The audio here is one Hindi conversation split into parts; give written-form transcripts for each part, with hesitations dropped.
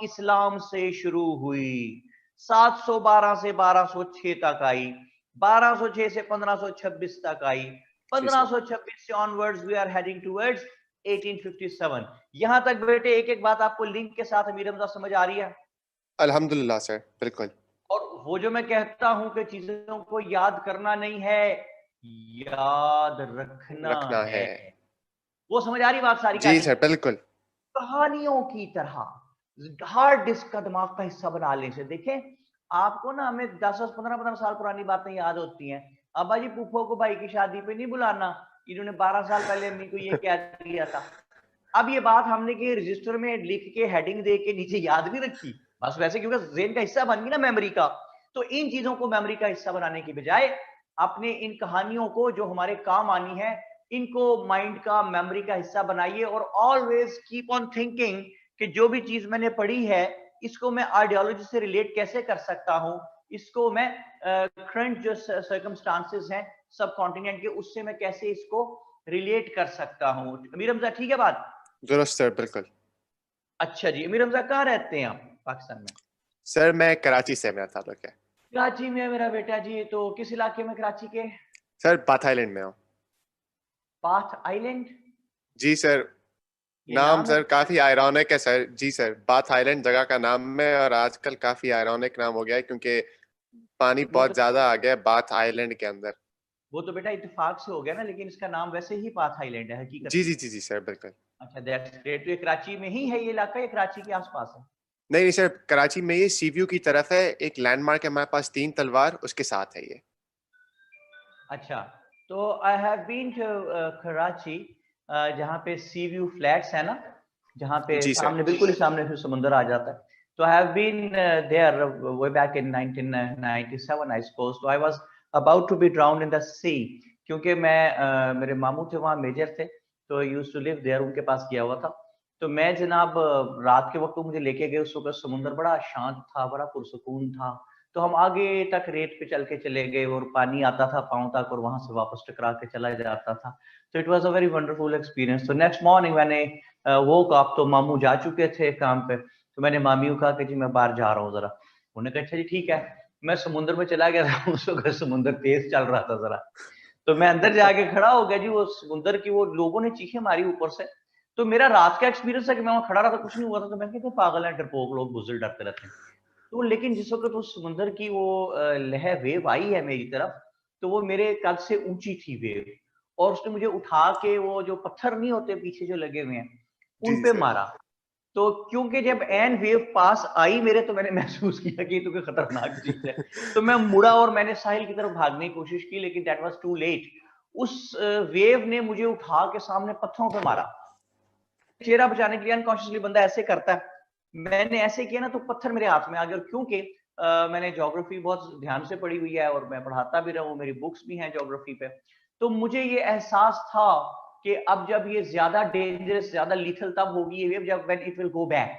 इस्लाम से शुरू हुई, 712 से 1206 तक आई, 1206 से 1526 तक आई, 1526 से onwards we are heading towards 1857। यहां तक बेटे एक एक बात आपको लिंक के साथ अमीर हमजा समझ आ रही है? अल्हम्दुलिल्लाह सर, बिल्कुल। और वो जो मैं कहता हूं कि चीजों को याद करना नहीं है, याद रखना है, वो समझ आ रही बात सारी का? जी सर, बिल्कुल। कहानियों की तरह हार्ड डिस्क का दिमाग का हिस्सा बना लेने से देखें, आपको ना हमें 10-10 15-15 साल पुरानी बातें याद होती हैं। अब्बा जी फूफो को भाई की शादी पे नहीं बुलाना, इन्होंने 12 साल पहले अम्मी को ये कह दिया था। अब ये बात हमने के रजिस्टर में लिख के हेडिंग दे के नीचे याद नहीं रखी, बस वैसे क्योंकि ज़हन का हिस्सा बन गई ना मेमोरी का। तो इन चीजों को मेमोरी का हिस्सा बनाने की बजाय अपने इन कहानियों को जो हमारे काम आनी है, इनको माइंड का मेमोरी का हिस्सा बनाइए। और ऑलवेज कीप ऑन थिंकिंग कि जो भी चीज मैंने पढ़ी है इसको मैं आइडियोलॉजी से रिलेट कैसे कर सकता हूं, इसको मैं करंट जो सर्कमस्टांसेस हैं सब कॉन्टिनेंट के, उससे मैं कैसे इसको रिलेट कर सकता हूं। अमीर हमजा ठीक है बात? दुरुस्त सर, बिल्कुल। अच्छा जी, अमीर हमजा कहाँ रहते हैं आप पाकिस्तान में? सर मैं कराची से, मेरा ताल्लुक है। कराची में मेरा बेटा जी, तो किस इलाके में कराची के? सर बाथ आइलैंड में हूँ। Bath Island? जी सर। ये नाम नाम है? सर काफी आयरॉनिक है सर। जी सर, बाथ आइलैंड जगह का नाम है और आजकल काफी आयरॉनिक नाम हो गया है क्योंकि पानी वो बहुत तो ज्यादा आ गया है बाथ आइलैंड के अंदर। वो तो बेटा इत्तेफाक से हो गया ना, लेकिन इसका नाम वैसे ही बाथ आइलैंड है हकीकत जी में। जी जी जी सर, बिल्कुल। अच्छा दैट्स ग्रेट। तो ये कराची में ही है ये इलाका या कराची के आसपास है? नहीं नहीं सर, कराची में ये सी व्यू की तरफ है। एक लैंडमार्क है हमारे पास, 3 तलवार, उसके साथ है ये। अच्छा, तो I have been to Karachi, जहाँ पे सी व्यू फ्लैट्स है ना, जहाँ पे जी सर। सामने बिल्कुल ही सामने फिर समुंदर आ जाता है। तो I have been there way back in 1997 I suppose. तो I was about to be drowned in the sea, क्योंकि मैं मेरे मामू थे वहाँ मेजर थे, तो यूज्ड टू लिव देयर, उनके पास गया हुआ था। तो मैं जनाब रात के वक्त मुझे लेके गए, उस वक्त समुंदर बड़ा शांत था, बड़ा पुरसुकून था। तो हम आगे तक रेत पे चल के चले गए और पानी आता था पाँव तक और वहां से वापस टकरा के चला जाता था। तो it was a very wonderful experience. तो नेक्स्ट मॉर्निंग मैंने वोक अप, तो मामू जा चुके थे काम पे, तो मैंने मामी को कहा कि जी मैं बाहर जा रहा हूँ जरा। उन्होंने कहा अच्छा जी ठीक है। मैं समुद्र में चला गया था, उस वक्त समुद्र तेज चल रहा था जरा। तो मैं अंदर जाके खड़ा हो गया जी, वो समुद्र की वो लोगों ने चीखें मारी ऊपर से। तो मेरा रात का एक्सपीरियंस है कि मैं वहां खड़ा रहा था, कुछ नहीं हुआ था। तो मैं कहते पागल है, डरपोक लोग, बुजुर्ग डरते रहते हैं। तो लेकिन जिस वक्त उस समुद्र की वो लहर वेव आई है मेरी तरफ, तो वो मेरे कद से ऊंची थी वेव, और उसने मुझे उठा के वो जो पत्थर नहीं होते पीछे जो लगे हुए हैं जी उन जी पे सर। मारा। तो क्योंकि जब एन वेव पास आई मेरे, तो मैंने महसूस किया कि ये तो कोई खतरनाक चीज है। तो मैं मुड़ा और मैंने साहिल की तरफ भागने की कोशिश की, लेकिन दैट वाज टू लेट। उस वेव ने मुझे उठा के सामने पत्थरों पे मारा। चेहरा बचाने के लिए अनकॉन्शियसली बंदा ऐसे करता है, मैंने ऐसे किया ना तो पत्थर मेरे हाथ में आ गया। और क्योंकि मैंने ज्योग्राफी बहुत ध्यान से पढ़ी हुई है और मैं पढ़ाता भी रहा हूँ, मेरी बुक्स भी हैं ज्योग्राफी पे, तो मुझे ये एहसास था कि अब जब ये ज्यादा डेंजरस, ज्यादा लीथल तब होगी ये वेव जब when it will go back.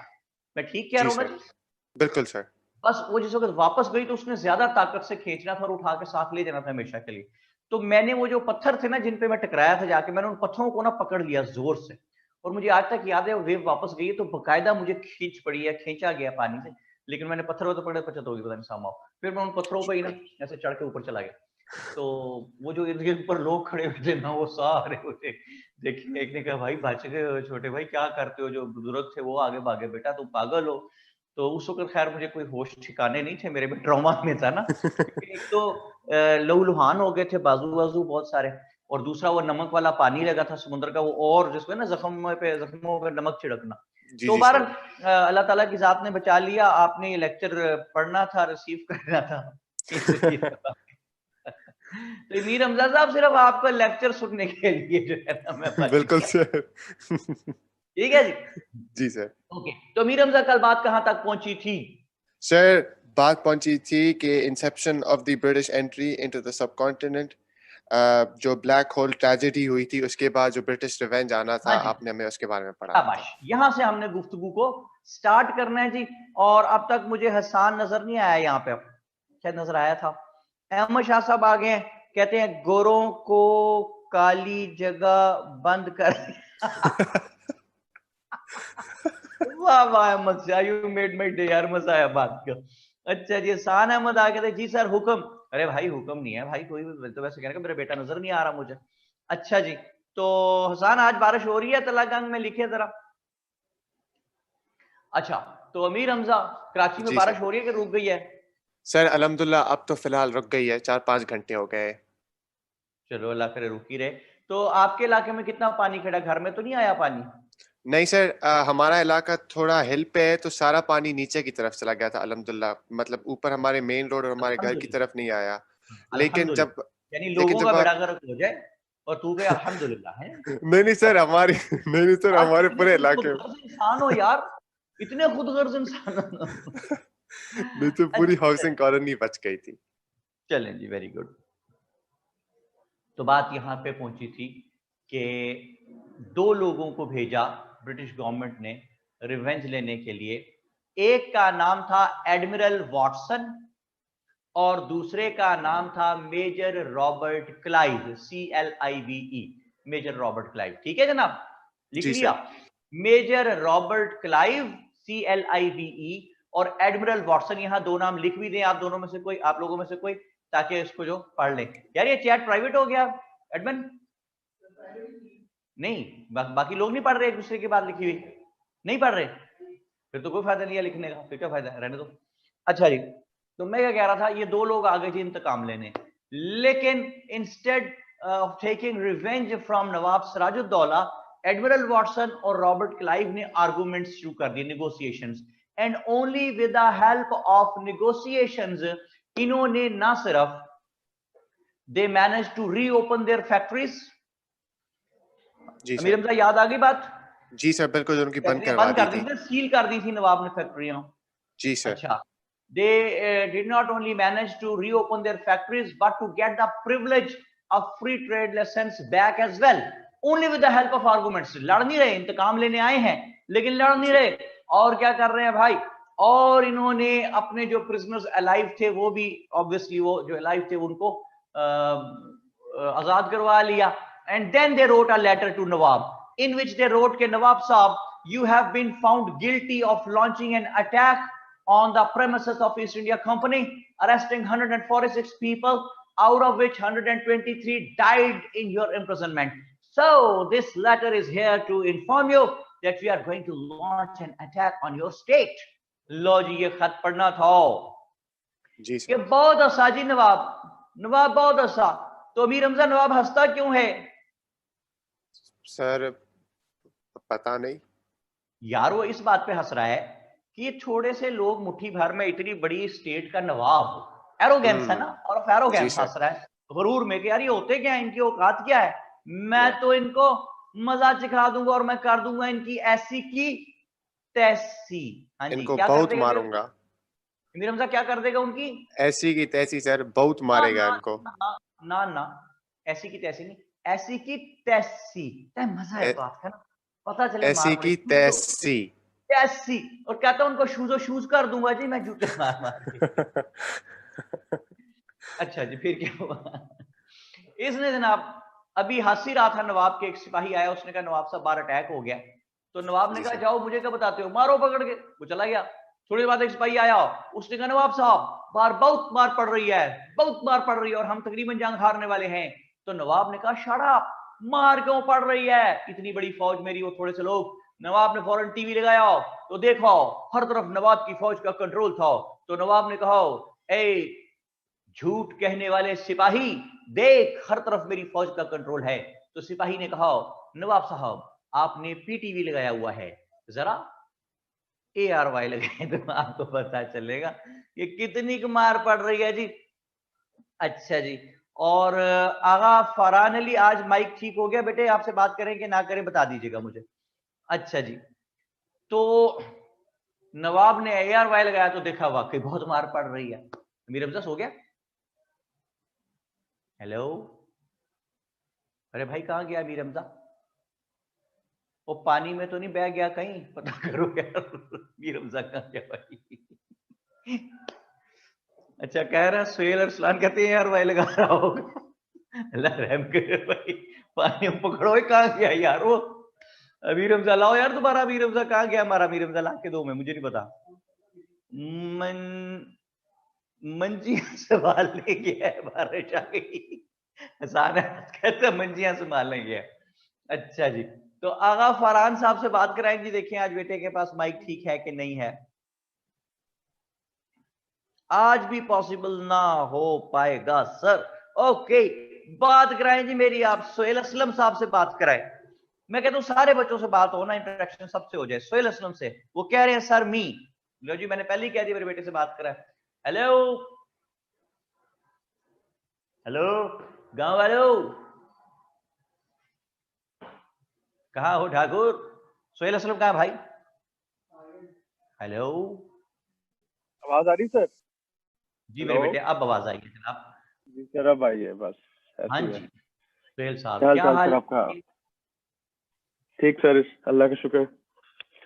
मैं ठीक कह जी रहा हूँ ना सर, जी? बिल्कुल सर। बस वो जिस वक्त वापस गई तो उसने ज्यादा ताकत से खींचना था और उठा के साथ ले जाना था हमेशा के लिए। तो मैंने वो जो पत्थर थे ना जिन पे मैं टकराया था जाके, मैंने उन पत्थरों को ना पकड़ लिया जोर से। और मुझे आज तक याद है वो वेव वापस गई तो बकायदा मुझे खींच पड़ी है, खींचा गया पानी से। लेकिन मैंने पत्थरों तो पकड़े बचत होगी पता नहीं सामा। फिर मैं उन पत्थरों पर ही ना ऐसे चढ़ के ऊपर चला गया। तो वो जो इर्द गिर्द पर लोग खड़े हुए थे ना, वो सारे मुझे देखिए, एक ने कहा भाई बच गए हो छोटे भाई, क्या करते हो? जो बुजुर्ग थे वो आगे भागे, बेटा तुम पागल हो। तो उस वक्त खैर मुझे कोई होश ठिकाने नहीं थे, मेरे भी ट्रॉमा में था ना, क्योंकि एक तो लहूलुहान हो गए थे, बाजू बाजू बहुत सारे, और दूसरा वो नमक वाला पानी लगा था समुद्र का वो, और जिसमें ना जख्मों पे नमक छिड़कना। जी तो जी बार सर। अल्लाह ताला की जात ने बचा लिया। आपने ये लेक्चर पढ़ना था, रिसीव करना था, इसलिए तो मीर हमजा साहब सिर्फ आपका लेक्चर सुनने के लिए जो है ना मैं बच बिल्कुल गया। सर। ठीक है जी। जी सर। ओके, तो मीर हमजा कल बात कहां तक पहुंची थी? सर बात पहुंची थी कि Inception of the British entry into the subcontinent, जो ब्लैक होल ट्रेजेडी हुई थी उसके बाद जो ब्रिटिश रिवेंज आना था, हाँ जी, आपने हमें उसके बारे में पढ़ाना था। शाबाश। यहां से हमने गुफ्तगू को स्टार्ट करना है जी। और अब तक मुझे हसान नजर नहीं आया यहाँ पे, शायद नजर आया था। अहमद शाह साहब आ गए, कहते हैं गोरों को काली जगह बंद कर वाह वाह Ahmad Shah, you made my day यार, मजा आया बात का। अच्छा जी, हसान अहमद आ गए थे, जी सर हुक्म। अरे भाई हुक्म नहीं है भाई, कोई तो वैसे कहने का मेरा बेटा नजर नहीं आ रहा मुझे। अच्छा जी, तो हसान आज बारिश हो रही है तलागंग में, लिखे जरा। अच्छा, तो अमीर हमजा, कराची में जी बारिश सर। हो रही है कि रुक गई है? सर अल्हम्दुलिल्लाह अब तो फिलहाल रुक गई है, 4-5 घंटे हो गए। चलो अल्लाह करे रुक ही रहे। तो आपके इलाके में कितना पानी खड़ा, घर में तो नहीं आया पानी? नहीं सर, हमारा इलाका थोड़ा हिल पे है तो सारा पानी नीचे की तरफ चला गया था अल्हम्दुलिल्लाह, मतलब ऊपर हमारे मेन रोड और हमारे घर की अल्हम्दुलिल्लाह, तरफ नहीं आया। लेकिन अल्हम्दुलिल्लाह, जब यानी लेकिन लोगों का जब बेड़ा आप गर्क हो जाए और तू कहे अल्हम्दुलिल्लाह है। नहीं नहीं सर, हमारी नहीं नहीं सर, यार हमारे कितने पूरे तुम इलाके में। खुदगर्ज इंसान हो यार, इतने खुदगर्ज इंसान हो। नहीं तो पूरी अच्छा, हाउसिंग कॉलोनी बच गई थी। चलें जी, वेरी गुड। तो बात यहाँ पे पहुंची थी कि दो लोगों को भेजा ब्रिटिश गवर्नमेंट ने रिवेंज लेने के लिए। एक का नाम था एडमिरल वॉटसन और दूसरे का नाम था major Robert Clive, CLIVE, major Robert Clive. ठीक है जनाब, लिख जी लिया? Sir. Major Robert Clive, CLIVE, और एडमिरल वॉटसन। यहां दो नाम लिख भी दें आप दोनों में से कोई, आप लोगों में से कोई, ताकि इसको जो पढ़ लें। यार ये चैट प्राइवेट हो गया एडमिन? नहीं, बाकी लोग नहीं पढ़ रहे एक दूसरे की बात लिखी हुई? नहीं पढ़ रहे? फिर तो कोई फायदा नहीं है लिखने का, फिर क्या फायदा है, रहने दो। अच्छा जी, तो मैं क्या कह रहा था, ये दो लोग आ गए थे इंतकाम लेने, लेकिन instead of taking revenge from Nawab Sirajuddaula, admiral Watson और रॉबर्ट क्लाइव ने आर्गुमेंट्स शुरू कर दिए, negotiations. And only with the help of negotiations, इन्होंने ना सिर्फ they manage to reopen their factories. जी अमीर सर। हमजा याद आ गई बात? जी सर, बिल्कुल उनकी बंद फैक्ट्रियां करवा बंद दी कर दी थी। थी, सील कर दी थी नवाब ने फैक्ट्रियां। जी सर। अच्छा, they did not only manage to reopen their factories but to get the privilege of free trade license back as well, only with the help of arguments। लड़ नहीं रहे, इंतकाम लेने आए हैं लेकिन लड़ नहीं जी रहे। और क्या कर रहे हैं भाई, और इन्होंने अपने जो प्रिजनर्स अलाइव थे वो भी, ऑब्वियसली वो जो अलाइव थे उनको आजाद करवा लिया। And then they wrote a letter to nawab, in which they wrote ke Nawab Saab, you have been found guilty of launching an attack on the premises of East India Company, arresting 146 people, out of which 123 died in your imprisonment. So this letter is here to inform you that we are going to launch an attack on your state. लो जी, ये खत पढ़ना था जी कि सर। बहुत हंसा जी नवाब, नवाब बहुत हंसा। तो अमीर हमजा, नवाब हंसता क्यों है? सर पता नहीं। यार वो इस बात पे हंस रहा है कि ये छोटे से लोग मुट्ठी भर में इतनी बड़ी स्टेट का नवाब, एरोगेंस है ना, और ऑफ जी एरोगेंस सर। हंस रहा है गुरूर में कि यार ये होते क्या है, इनकी औकात क्या है, मैं या तो इनको मजा चिखा दूंगा और मैं कर दूंगा इनकी ऐसी की तैसी। हाँ जी, इनको क्या कर बहुत देगा मारूंगा। मीर हमजा, क्या कर देगा उनकी? ऐसी की तैसी सर, बहुत ना मारेगा ना इनको। ना ना ना, ऐसी की तैसी नहीं, ऐसी की तैसी। मजा है ऐ, बात का ना, पता चले मार ऐसी पड़े की तैसी। कैसी। और कहता हूं उनको शूजो शूज कर दूंगा जी मैं, जूते मार मार के। अच्छा जी, फिर क्या हुआ? इसने जनाब अभी हंस ही रहा था, नवाब के एक सिपाही आया, उसने कहा नवाब साहब बाहर अटैक हो गया। तो नवाब ने जी कहा सर। जाओ मुझे क्या बताते हो, मारो पकड़ के। वो चला गया। थोड़ी देर बाद एक सिपाही आया, उसने कहा नवाब साहब बाहर बहुत मार पड़ रही है, बहुत मार पड़ रही है और हम तकरीबन जंग हारने वाले हैं। तो नवाब ने कहा शट अप, मार क्यों पड़ रही है, इतनी बड़ी फौज मेरी, वो थोड़े से लोग। नवाब ने फौरन टीवी लगाया तो देखो हर तरफ नवाब की फौज का कंट्रोल था। तो नवाब ने कहा ए झूठ कहने वाले सिपाही, देख हर तरफ मेरी फौज का कंट्रोल है। तो सिपाही ने कहा नवाब साहब आपने पीटीवी लगाया हुआ है, जरा ARY लगाए तो आपको पता चलेगा ये कितनी मार पड़ रही है जी। अच्छा जी, और आगा फरहान अली, आज माइक ठीक हो गया बेटे, आपसे बात करें कि ना करें बता दीजिएगा मुझे। अच्छा जी, तो नवाब ने ARY लगाया तो देखा वाकई बहुत मार पड़ रही है। मीर हमजा सो गया? हेलो, अरे भाई कहां गया मीर हमजा? वो पानी में तो नहीं बह गया कहीं, पता करो यार। मीर हमजा कहां गया भाई? अच्छा, कह रहा है सुहेल अरसलान कहते हैं यार, वाई लगा रहा होगा। अल्लाह रहम करे भाई, पानी में पकड़ो, कहां गया यार वो? अमीर हमजा लाओ यार, तुम्हारा अमीर हमजा कहाँ गया? हमारा अमीर हमजा ला के दो, मैं मुझे नहीं पता। मंजियां संभालने गया है, बारिश आ गई। आसान है, कहते हैं मंजियां संभालने गया। अच्छा जी, तो आगा फरहान साहब से बात कराएं जी। देखिए आज बेटे के पास माइक ठीक है कि नहीं है। आज भी पॉसिबल ना हो पाएगा सर। ओके, बात कराएं जी मेरी, आप सोहेल असलम साहब से बात कराएं। मैं कहता हूँ सारे बच्चों से बात हो ना, इंटरेक्शन सबसे हो जाए। सोहेल असलम से, वो कह रहे हैं सर मी। लो जी, मैंने पहले ही कह दिया मेरे बेटे से बात कराएं। हेलो हेलो गांव वालों, कहाँ हो ठाकुर? सोहेल असलम कहाँ भाई? हेलो आवाज आ रही सर? जी मेरे बेटे, अब आवाज आई है जनाब। जी सर, अब आई है, बस हाँ ऐसी जी है। सोहेल साहब, क्या क्या हाल हाल सर आपका? है? ठीक सर, अल्लाह का शुक्र।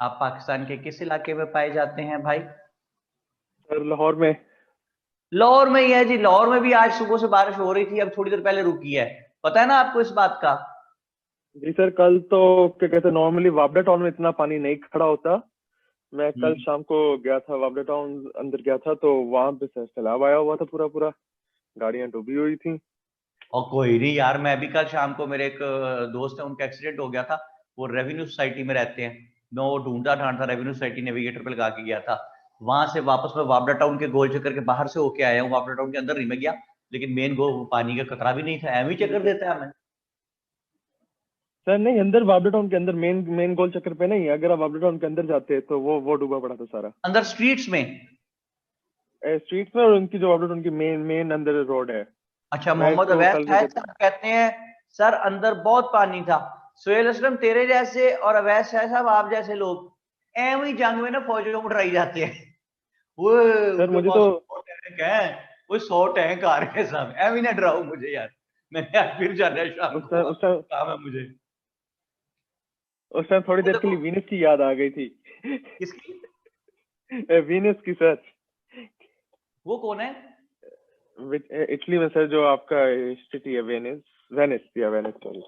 आप पाकिस्तान के किस इलाके में पाए जाते हैं भाई? सर लाहौर में। लाहौर में ही है जी। लाहौर में भी आज सुबह से बारिश हो रही थी, अब थोड़ी देर पहले रुकी है। पता है ना आपको इस बात का? जी सर, कल तो क्या कहते हैं, नॉर्मली वापडा टाउन में इतना पानी नहीं खड़ा होता। मैं कल शाम को गया था वापडा टाउन, अंदर गया था तो वहां पे सर सैलाब आया हुआ था, पूरा पूरा गाड़ियां डूबी हुई थी। और कोई नहीं यार, मैं भी कल शाम को, मेरे एक दोस्त है, उनका एक्सीडेंट हो गया था। वो रेवेन्यू सोसाइटी में रहते हैं। मैं वो ढूंढता ढांढता रेवेन्यू सोसाइटी नेविगेटर पे लगा के गया था। वहां से वापस मैं वापडा टाउन के गोल चक्कर के बाहर से होके आया हूँ। वापडा टाउन के अंदर नहीं मैं गया, लेकिन मेन गो पानी का खतरा भी नहीं था। एम ही चक्कर देता है हमें। सर नहीं, अंदर वापडा टाउन के अंदर मेन मेन गोल चक्कर पे नहीं, अगर आप वापडा टाउन के अंदर जाते तो वो डूबा पड़ा था सारा। अंदर स्ट्रीट्स में? स्ट्रीट में, और उनकी जो वापडा टाउन की मेन मेन अंदर रोड है। अच्छा, मैं मोहम्मद तो अवैस कल है साहब कहते हैं सर अंदर बहुत पानी था। सोहेल असलम तेरे जैसे और अवैस है साहब आप जैसे लोग एवं ही जंग में ना फौजों को डराई जाते हैं। वो सर उनके मुझे पास तो 100 टैंक है, वो 100 टैंक आ रहे हैं साहब। एवं ही ना डराओ मुझे यार, मैंने आज फिर जाना है शाम उस को, टाइम उस टाइम काम है मुझे। उस टाइम थोड़ी वो देर के देखो, लिए वीनस की याद आ गई थी। किसकी? वीनस की सर, वो कौन है? इटली में सर, जो आपका सिटी है वेनिस, वेनिस या वेनिस, सॉरी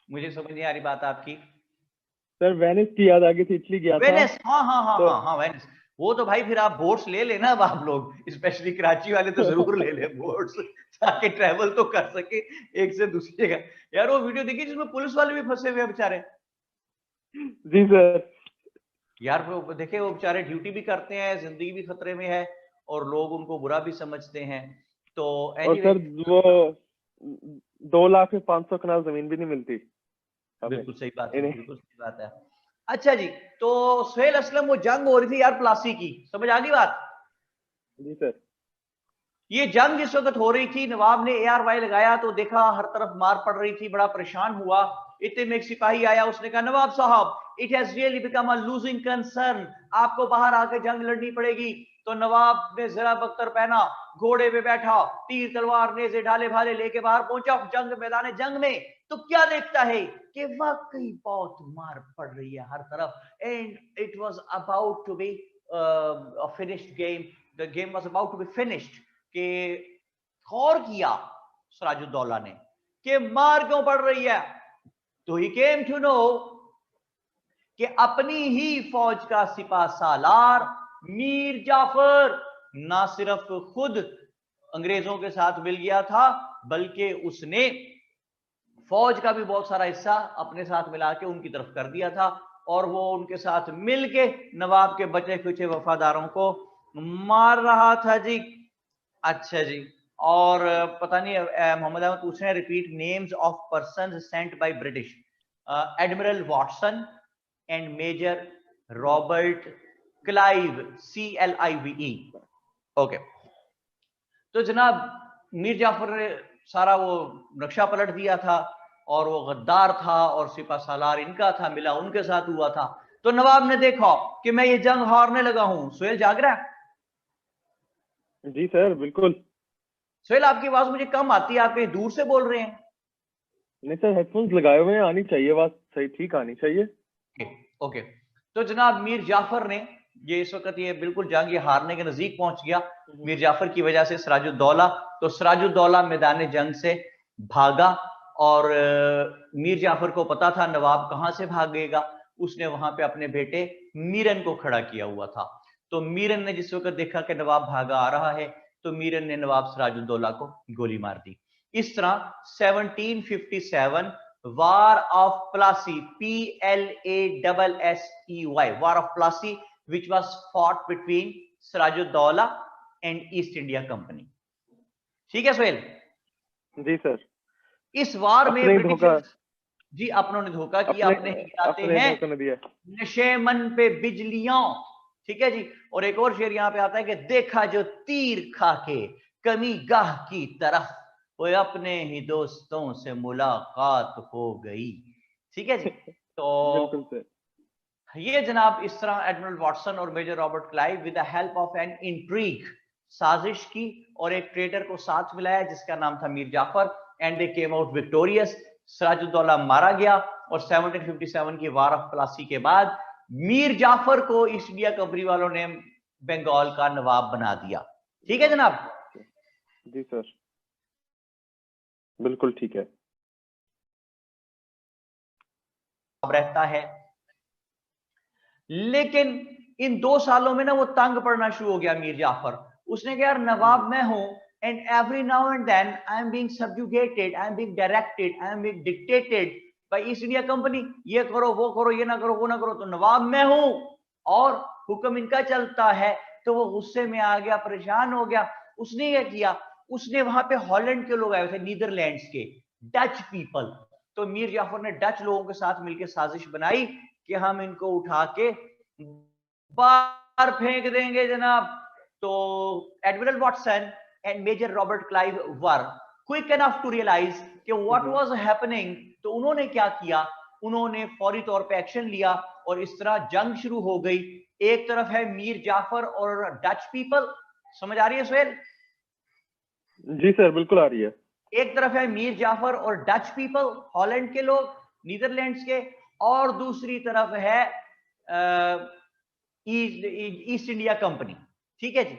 मुझे समझ नहीं आ रही बात आपकी। सर, वेनिस की याद आ गई थी, इटली गया था वेनिस, हाँ हाँ हाँ तो। हाँ हाँ वेनिस। वो तो भाई फिर आप बोट्स ले लेना। अब आप लोग स्पेशली कराची वाले तो जरूर ले ले बोट्स, ताकि ट्रैवल तो कर सके एक से दूसरी जगह। यार वो वीडियो देखी जिसमें पुलिस वाले भी फंसे हुए हैं बेचारे। जी सर। यार वो देखे, वो बेचारे ड्यूटी भी करते हैं, जिंदगी भी खतरे में है, और लोग उनको बुरा भी समझते हैं। तो और एनीवे, सर वो 2,05,000 कनाल जमीन भी नहीं मिलती हमें बिल्कुल सही बात है, इन्हें। बिल्कुल सही बात है। अच्छा जी, तो सोहेल असलम वो जंग हो रही थी यार प्लासी की, समझ आ गई बात? जी सर। ये जंग जिस वक्त हो रही थी, नवाब ने ARY लगाया तो देखा हर तरफ मार पड़ रही थी, बड़ा परेशान हुआ। इतने में एक सिपाही आया, उसने कहा नवाब साहब it has really become a losing concern, आपको बाहर आकर जंग लड़नी पड़ेगी। तो नवाब ने जरा बख्तर पहना, घोड़े पे बैठा, तीर तलवार नेज़े ढाले भाले लेके बाहर पहुंचा जंग मैदान जंग में। तो क्या देखता है कि वाकई बहुत मार पड़ रही है हर तरफ, and it was about to be a finished game. The game was about to be finished. कि गौर किया सराजुद्दौला ने कि मार क्यों पड़ रही है, तो ही केम टू नो कि अपनी ही फौज का सिपा सालार मीर जाफर ना सिर्फ खुद अंग्रेजों के साथ मिल गया था, बल्कि उसने फौज का भी बहुत सारा हिस्सा अपने साथ मिला के उनकी तरफ कर दिया था, और वो उनके साथ मिलके नवाब के बचे खुचे वफादारों को मार रहा था जी। अच्छा जी, और पता नहीं मोहम्मद अहमद पूछ रहे हैं repeat names of person sent by British. Admiral Watson and major Robert Clive, CLIVE। Okay, तो जनाब मीर जाफर ने सारा वो नक्शा पलट दिया था, और वो गद्दार था और सिपा सालार इनका था, मिला उनके साथ हुआ था। तो नवाब ने देखा कि मैं ये जंग हारने लगा हूं। सोहेल जाग रहा है? जी सर बिल्कुल। सोहेल आपकी आवाज मुझे कम आती है, आप कहीं दूर से बोल रहे हैं? नहीं सर, हेडफोन्स लगाए हुए हैं, आनी चाहिए बात, सही ठीक आनी चाहिए। ओके, तो जनाब मीर जाफर ने ये इस वक्त ये बिल्कुल जंग ये हारने के नजदीक पहुंच गया मीर जाफर की वजह से। सराजुद्दौला, तो सराजुद्दौला मैदान जंग से भागा और मीर जाफर को पता था नवाब कहां से भागेगा, उसने वहां पे अपने बेटे मीरन को खड़ा किया हुआ था। तो मीरन ने जिस वक्त देखा कि नवाब भागा आ रहा है तो मीरन ने नवाब सिराजुद्दौला को गोली मार दी। इस तरह 1757 war of Plassey, PLASSEY, war of Plassey which was fought between Sirajuddaula and East India company. ठीक है सुहेल? जी सर। इस वार में अपने धोखा, जी अपनों ने धोखा किया, अपने गिराते हैं नशेमन पे बिजलियों। ठीक है जी। और एक और शेर यहाँ पे आता है कि देखा जो तीर खा के कमी गाह की तरफ, वो अपने ही दोस्तों से मुलाकात हो गई। ठीक है जी। तो ये जनाब इस तरह एडमिरल वाटसन और major Robert Clive with the help of an intrigue साजिश की और एक ट्रेडर को साथ मिलाया जिसका नाम था Mir Jafar, and they came out victorious. Sirajuddaula मारा गया और 1757 की वार ऑफ प्लासी के बाद मीर जाफर को ईस्ट इंडिया कंपनी वालों ने बंगाल का नवाब बना दिया। ठीक है जनाब? जी सर, बिल्कुल ठीक है। रहता है, लेकिन इन 2 सालों में ना वो तंग पड़ना शुरू हो गया मीर जाफर। उसने कहा यार नवाब मैं हूं, and every now and then I am being subjugated, I am being directed, I am being dictated by East India company. ये करो वो करो, ये ना करो वो ना करो, तो नवाब मैं हूं और हुक्म इनका चलता है। तो वो गुस्से में आ गया, परेशान हो गया। उसने क्या किया, उसने वहां पे हॉलैंड के लोग आए थे, नीदरलैंड्स के डच पीपल। तो मीर जाफर ने डच लोगों के साथ मिलकर साजिश बनाई कि हम इनको उठा के बाहर फेंक देंगे जनाब। तो admiral Watson and major Robert Clive were quick enough to realise कि व्हाट वाज हैपनिंग। तो उन्होंने क्या किया, उन्होंने फौरी तौर पे एक्शन लिया और इस तरह जंग शुरू हो गई। एक तरफ है मीर जाफर और डच पीपल, समझ आ रही है सुहेल? जी सर, बिल्कुल आ रही है। एक तरफ है मीर जाफर और डच पीपल, हॉलैंड के लोग, नीदरलैंड्स के, और दूसरी तरफ है ईस्ट इंडिया कंपनी। ठीक है जी?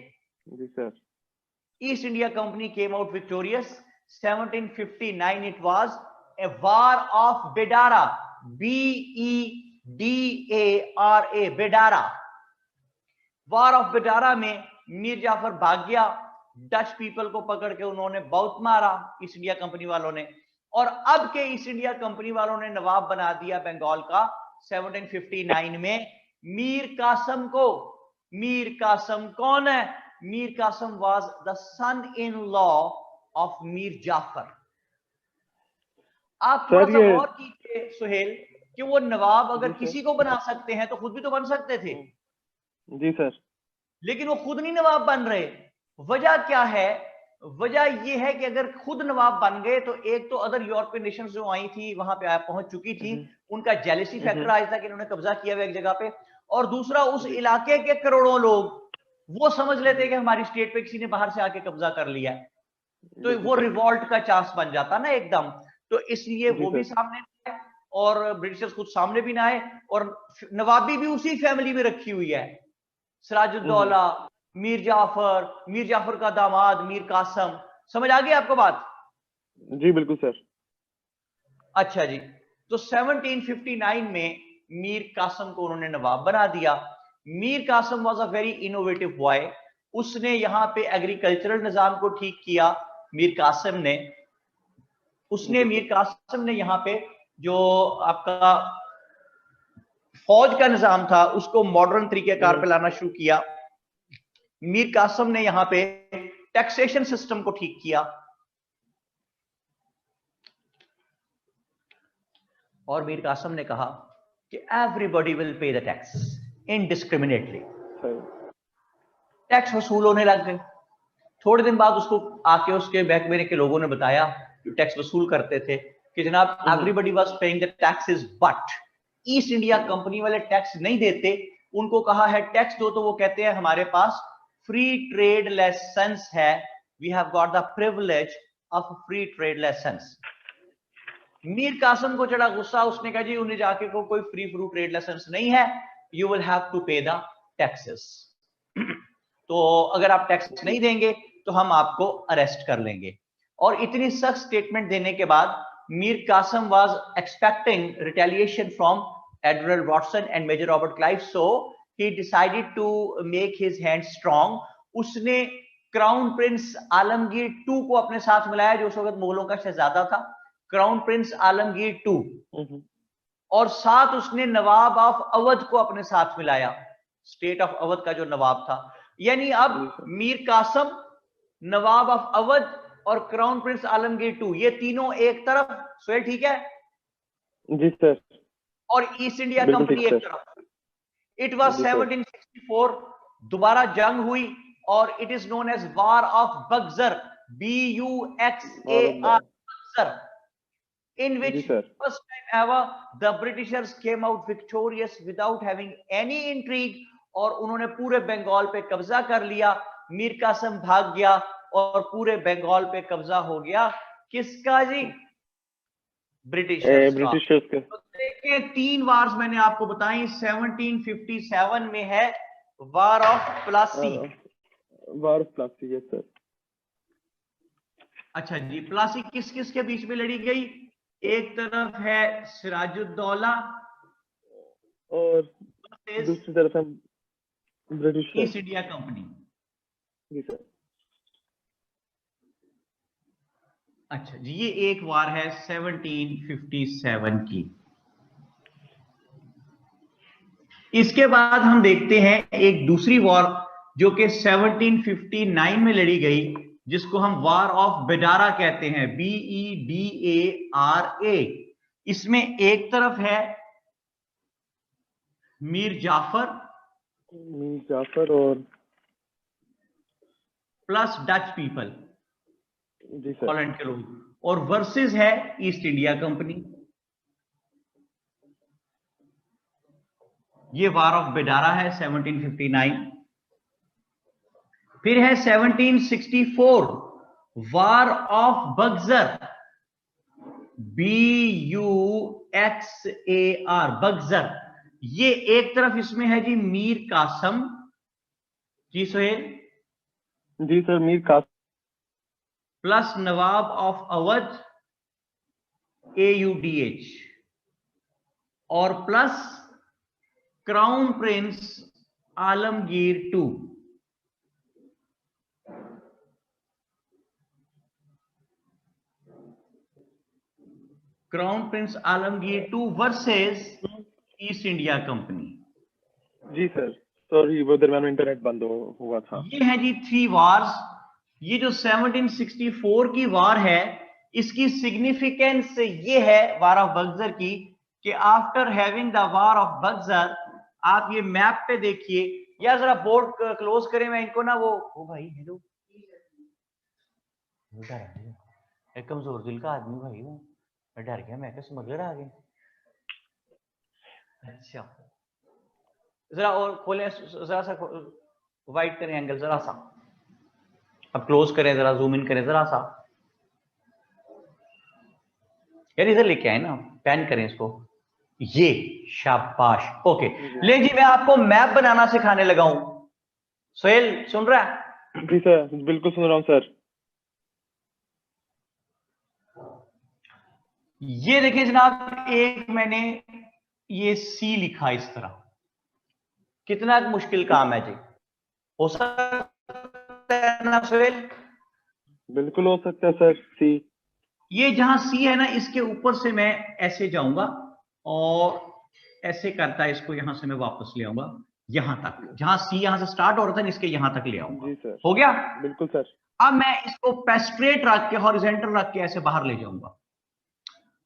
जी सर। East India company came out victorious. 1759 it was a war of Bedara, BEDARA, Bedara. War of Bedara में मीर जाफर भाग गया, डच पीपल को पकड़ के उन्होंने बहुत मारा ईस्ट इंडिया कंपनी वालों ने, और अब के ईस्ट इंडिया कंपनी वालों ने नवाब बना दिया बंगाल का 1759 में मीर कासम को। मीर कासम कौन है? Mir Qasim was the son in law of Mir Jafar. आप थोड़ा सा गौर कीजिए सुहेल कि वो नवाब अगर किसी को बना सकते हैं तो खुद भी तो बन सकते थे। जी सर। लेकिन वो खुद नहीं नवाब बन रहे। वजह क्या है? वजह ये है कि अगर खुद नवाब बन गए तो एक तो अदर यूरोपियन नेशंस जो आई थी वहां पे पहुंच चुकी थी, उनका जेलसी फैक्टर आया था कि इन्होंने कब्जा किया हुआ एक जगह पे, और दूसरा उस इलाके के करोड़ों लोग वो समझ लेते कि हमारी स्टेट पे किसी ने बाहर से आके कब्जा कर लिया, तो वो रिवॉल्ट का चांस बन जाता ना एकदम। तो इसलिए वो भी सामने आए और ब्रिटिशर्स खुद सामने भी ना आए, और नवाबी भी उसी फैमिली में रखी हुई है, सिराजुद्दौला, मीर जाफर का दामाद मीर कासम। समझ आ गई आपको बात? जी बिल्कुल सर। अच्छा जी। तो 1759 में मीर कासम को उन्होंने नवाब बना दिया। Mir Qasim was a very innovative boy. उसने यहां पे एग्रीकल्चरल निजाम को ठीक किया। मीर कासम ने यहां पे जो आपका फौज का निजाम था उसको मॉडर्न तरीकेकार पे लाना शुरू किया। मीर कासम ने यहां पे टैक्सेशन सिस्टम को ठीक किया, और मीर कासम ने कहा कि everybody will pay the tax indiscriminately. Tax वसूल होने लग गए। थोड़े दिन बाद उसको आके उसके महकमे के लोगों ने बताया, जो टैक्स वसूल करते थे, कि जनाब everybody was paying the taxes, but east India company वाले टैक्स नहीं देते। उनको कहा है टैक्स दो, तो वो कहते हैं हमारे पास फ्री ट्रेड लाइसेंस है, we have got the privilege of free trade licence. Mir Qasim को चढ़ा गुस्सा, उसने कहा जी उन्हें जाके को कोई फ्री ट्रेड लाइसेंस नहीं है, यू विल हैव टू पे द टैक्सेस। तो अगर आप टैक्स नहीं देंगे तो हम आपको अरेस्ट कर लेंगे। और इतनी सख्त स्टेटमेंट देने के बाद Mir Qasim was expecting retaliation from Admiral Watson and Major Robert Clive, so he decided to make his hand strong. उसने क्राउन प्रिंस आलमगीर II को अपने साथ मिलाया, जो उस वक्त मुगलों का शहजादा था, क्राउन प्रिंस आलमगीर II, और साथ उसने नवाब ऑफ अवध को अपने साथ मिलाया, स्टेट ऑफ अवध का जो नवाब था। यानी अब मीर कासिम, नवाब ऑफ अवध और क्राउन प्रिंस आलमगीर II, ये तीनों एक तरफ, सोहेल ठीक है जी सर, और ईस्ट इंडिया कंपनी एक तरफ। इट वाज 1764, दोबारा जंग हुई और it is known as war of Buxar, BUXAR, Buxar, in which first time ever the Britishers came out victorious without having any intrigue, और उन्होंने पूरे बंगाल पे कब्जा कर लिया। मीर कासिम भाग गया और पूरे बंगाल पे कब्जा हो गया। किसका जी? ब्रिटिशर्स का। तो देखिए 3 वार्स मैंने आपको बताई। 1757 में है वार of Plassey. War of Plassey, yes sir. अच्छा जी, प्लासी किस किस के बीच में लड़ी गई? एक तरफ है सिराजुद्दौला और दूसरी तरफ है ब्रिटिश ईस्ट इंडिया कंपनी। जी सर। अच्छा जी, ये एक वार है 1757 की। इसके बाद हम देखते हैं एक दूसरी वॉर जो कि 1759 में लड़ी गई, जिसको हम वार ऑफ बेडारा कहते हैं, BEDARA। इसमें एक तरफ है मीर जाफर और प्लस डच पीपल, हॉलैंड के लोग, और वर्सेस है ईस्ट इंडिया कंपनी। ये वार ऑफ बेडारा है 1759। फिर है 1764 war of Buxar, BUXAR, Buxar. ये एक तरफ इसमें है जी Mir Qasim ji, Sohail ji sir, Mir Qasim plus Nawab of Awadh AUDH, और plus crown prince Alamgir II। Crown prince Alamgir II versus East India company. जी सर, सॉरी वो दरम्यान में इंटरनेट बंद हुआ था। ये है जी 3 वार्स। ये जो 1764 की वार है, इसकी सिग्निफिकेंस ये है वार ऑफ बक्सर की, कि after having the war of Buxar, आप ये मैप पे देखिए, या जरा बोर्ड क्लोज करें, मैं इनको ना वो भाई हेलो, एक कमजोर दिल का आदमी भाई हूँ, मैं डर गया, मैं क्या स्मगलर आ गए। अच्छा जरा और खोलें, जरा सा वाइड करें एंगल जरा सा, अब क्लोज करें, जरा जूम इन करें जरा सा, यार इधर लेके आए ना, पैन करें इसको, ये शाबाश। ओके ले जी, मैं आपको मैप बनाना सिखाने लगा हूं। सोहेल सुन रहा है? जी सर, बिल्कुल सुन रहा हूं सर। ये देखिए जनाब, एक मैंने ये सी लिखा इस तरह, कितना मुश्किल काम है जी, हो सकता है ना सोहेल? बिल्कुल हो सकता है सर। सी, ये जहां सी है ना, इसके ऊपर से मैं ऐसे जाऊंगा और ऐसे करता है इसको, यहां से मैं वापस ले आऊंगा यहां तक, जहां सी यहां से स्टार्ट हो रहा था ना, इसके यहां तक ले आऊंगा। जी सर, हो गया? बिल्कुल सर। अब मैं इसको पेस्ट्रेट रख के, हॉरिजॉन्टल रख के ऐसे बाहर ले जाऊंगा,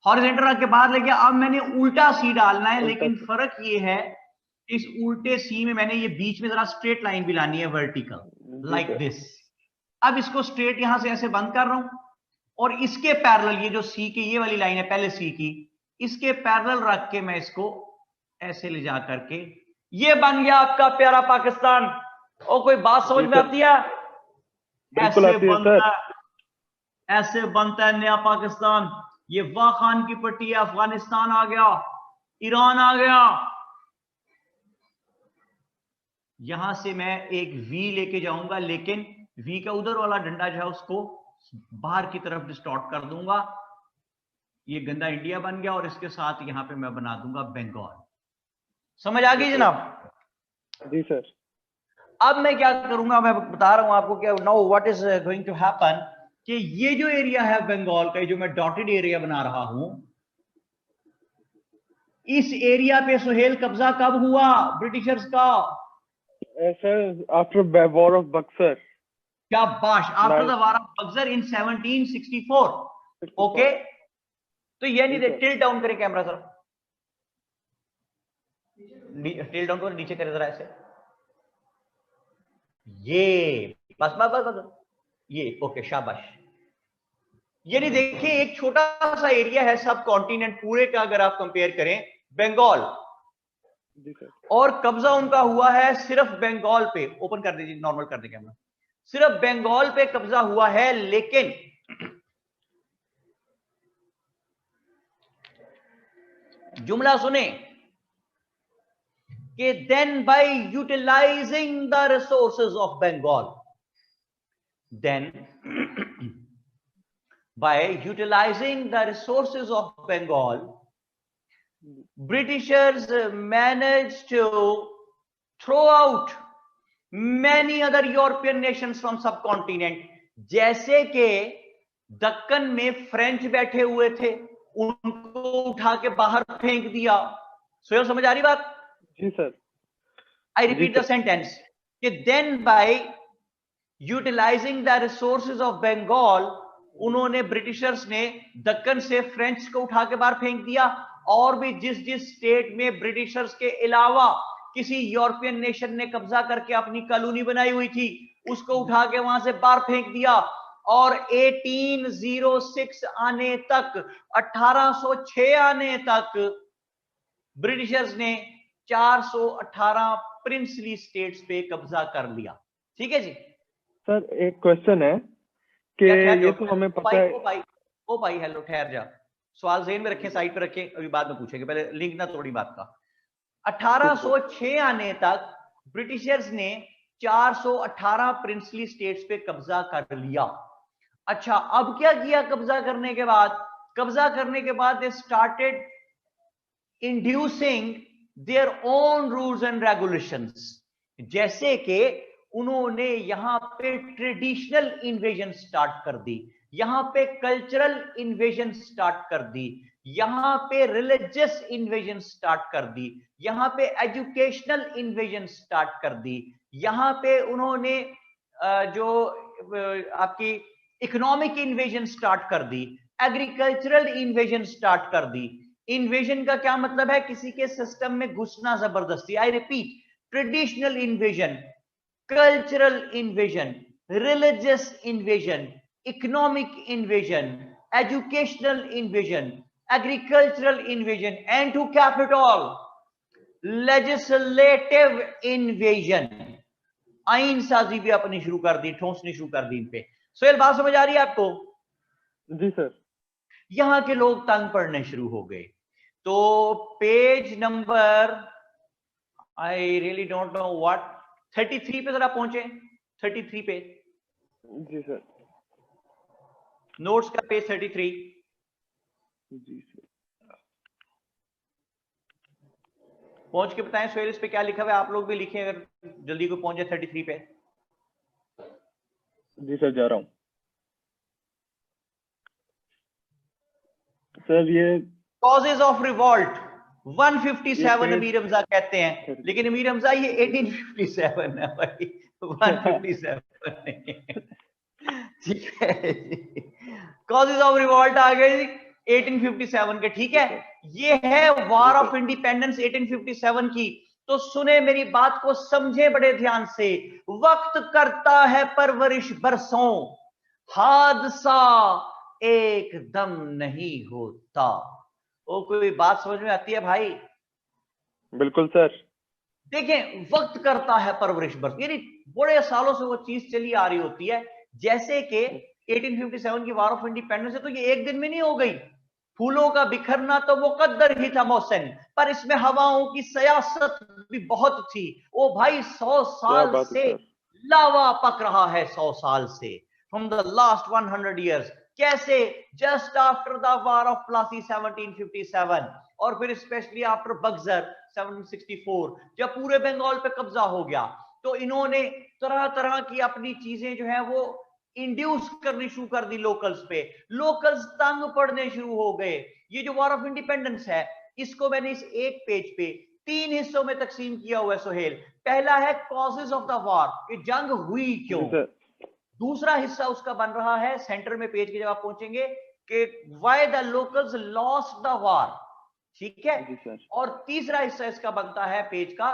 हॉरिजॉन्टल रख के बाहर ले गया। अब मैंने उल्टा सी डालना है, लेकिन फर्क ये है, इस उल्टे सी में मैंने ये बीच में जरा स्ट्रेट लाइन भी लानी है, वर्टिकल, लाइक दिस। अब इसको स्ट्रेट यहां से ऐसे बंद कर रहा हूं, और इसके पैरेलल, ये जो सी की ये वाली लाइन है पहले सी की, इसके पैरेलल रख के मैं इसको ऐसे ले जा करके, ये बन गया आपका प्यारा पाकिस्तान। और कोई बात समझ में आती है? ऐसे बनता है, ऐसे बनता है नया पाकिस्तान। ये वाह खान की पट्टी है, अफगानिस्तान आ गया, ईरान आ गया। यहां से मैं एक वी लेके जाऊंगा, लेकिन वी का उधर वाला डंडा जो है उसको बाहर की तरफ डिस्टॉर्ट कर दूंगा। ये गंदा इंडिया बन गया और इसके साथ यहाँ पे मैं बना दूंगा बंगाल। समझ आ गई जनाब? जी सर। अब मैं क्या करूंगा, मैं बता रहा हूं आपको क्या now what is going to happen, कि ये जो एरिया है बंगाल का, जो मैं डॉटेड एरिया बना रहा हूं, इस एरिया पे सुहेल कब्जा कब हुआ ब्रिटिशर्स का? Sir after war of Buxar. क्या बाश, after the war of Buxar in 1764। Okay, तो ये नहीं दे, टिल्ट डाउन करें कैमरा सर, टिल्ट डाउन करो, नीचे करें जरा ऐसे, ये बस बस बस बस, ये ओके, शाबाश। ये नहीं देखिए, एक छोटा सा एरिया है सब कॉन्टिनेंट पूरे का, अगर आप कंपेयर करें बंगाल, और कब्जा उनका हुआ है सिर्फ बंगाल पे। ओपन कर दीजिए, नॉर्मल कर दे कैमरा, सिर्फ बंगाल पे कब्जा हुआ है। लेकिन जुमला सुने कि then by utilising the resources of Bengal, then by utilizing the resources of Bengal, Britishers managed to throw out many other European nations from subcontinent. जैसे कि दक्कन में फ्रेंच बैठे हुए थे, उनको उठा के बाहर फेंक दिया। सोयल समझ आ रही बात? जी sir. I repeat the sentence कि then by utilizing the resources of Bengal, उन्होंने ब्रिटिशर्स ने दक्कन से फ्रेंच को उठा के बाहर फेंक दिया, और भी जिस जिस स्टेट में ब्रिटिशर्स के अलावा किसी यूरोपियन नेशन ने कब्जा करके अपनी कॉलोनी बनाई हुई थी, उसको उठा के वहां से बाहर फेंक दिया। और 1806 आने तक, 1806 आने तक ब्रिटिशर्स ने 418 प्रिंसली स्टेट्स पे कब्जा कर लिया। ठीक है जी सर, एक क्वेश्चन है कि ये तो हमें पता है। ओ भाई हेलो, ठहर जा, सवाल ज़हन में रखें, साइड पे रखें, अभी बाद में पूछेंगे, पहले लिंक ना तोड़ी बात का। 1806 आने तक ब्रिटिशर्स ने 418 प्रिंसली स्टेट्स पे कब्जा कर लिया। अच्छा, अब क्या किया कब्जा करने के बाद? कब्जा करने के बाद they started inducing their own rules and regulations. जैसे कि उन्होंने यहां पे ट्रेडिशनल इन्वेजन स्टार्ट कर दी, यहां पे कल्चरल इन्वेजन स्टार्ट कर दी, यहां पे रिलीजियस इन्वेजन स्टार्ट कर दी, यहां पे एजुकेशनल इन्वेजन स्टार्ट कर दी, यहां पे उन्होंने जो आपकी इकोनॉमिक इन्वेजन स्टार्ट कर दी, एग्रीकल्चरल इन्वेजन स्टार्ट कर दी। इन्वेजन का क्या मतलब है? किसी के सिस्टम में घुसना जबरदस्ती। I repeat, traditional invasion, cultural invasion, religious invasion, economic invasion, educational invasion, agricultural invasion, and to cap it all, legislative invasion। आइन साजी भी अपनी शुरू कर दी, ठोंसनी शुरू कर दी इन पे। सोहेल, बात समझ आ रही है आपको? जी सर। यहां के लोग तंग पड़ने शुरू हो गए। तो page number, I really don't know what, 33 पे जरा पहुंचे, 33 पे। जी सर। नोट्स का पेज 33। जी सर। पहुंच के बताएं सोहेल, इस पे क्या लिखा हुआ है? आप लोग भी लिखें अगर जल्दी को पहुंचे 33 पे। जी सर, जा रहा हूं सर। ये causes of revolt 157 Amir Hamza कहते हैं, लेकिन अमीर हमजा ये 1857 है भाई, 157 नहीं। ठीक है, कॉजेज ऑफ रिवॉल्ट आ गए 1857 के। ठीक है, ये है वॉर ऑफ इंडिपेंडेंस 1857 की। तो सुने मेरी बात को, समझे बड़े ध्यान से। वक्त करता है परवरिश बरसों, हादसा एकदम नहीं होता। ओ, कोई बात समझ में आती है भाई? बिल्कुल सर। देखें, वक्त करता है परवरिश बरस, यानी बड़े सालों से वो चीज चली आ रही होती है। जैसे कि 1857 की वॉर ऑफ इंडिपेंडेंस है, तो ये एक दिन में नहीं हो गई। फूलों का बिखरना तो वो कद्दर ही था मोहसिन, पर इसमें हवाओं की सियासत भी बहुत थी। ओ भाई, 100 साल से लावा पक रहा है, 100 साल से, फ्रॉम द लास्ट 100 years कैसे? Just after the war of Plassey 1757 और फिर स्पेशली आफ्टर बक्सर 1764 जब पूरे बंगाल पे कब्जा हो गया, तो इन्होंने तरह तरह की अपनी चीजें जो है वो इंड्यूस करनी शुरू कर दी लोकल्स पे। लोकल्स तंग पड़ने शुरू हो गए। ये जो वॉर ऑफ इंडिपेंडेंस है, इसको मैंने इस एक पेज पे 3 हिस्सों में तकसीम किया हुआ है सोहेल। पहला है कॉजेज ऑफ द वॉर, कि जंग हुई क्यों। दूसरा हिस्सा उसका बन रहा है, सेंटर में पेज के जब आप पहुंचेंगे, कि why the locals lost the war, ठीक है। और तीसरा हिस्सा इसका बनता है पेज का,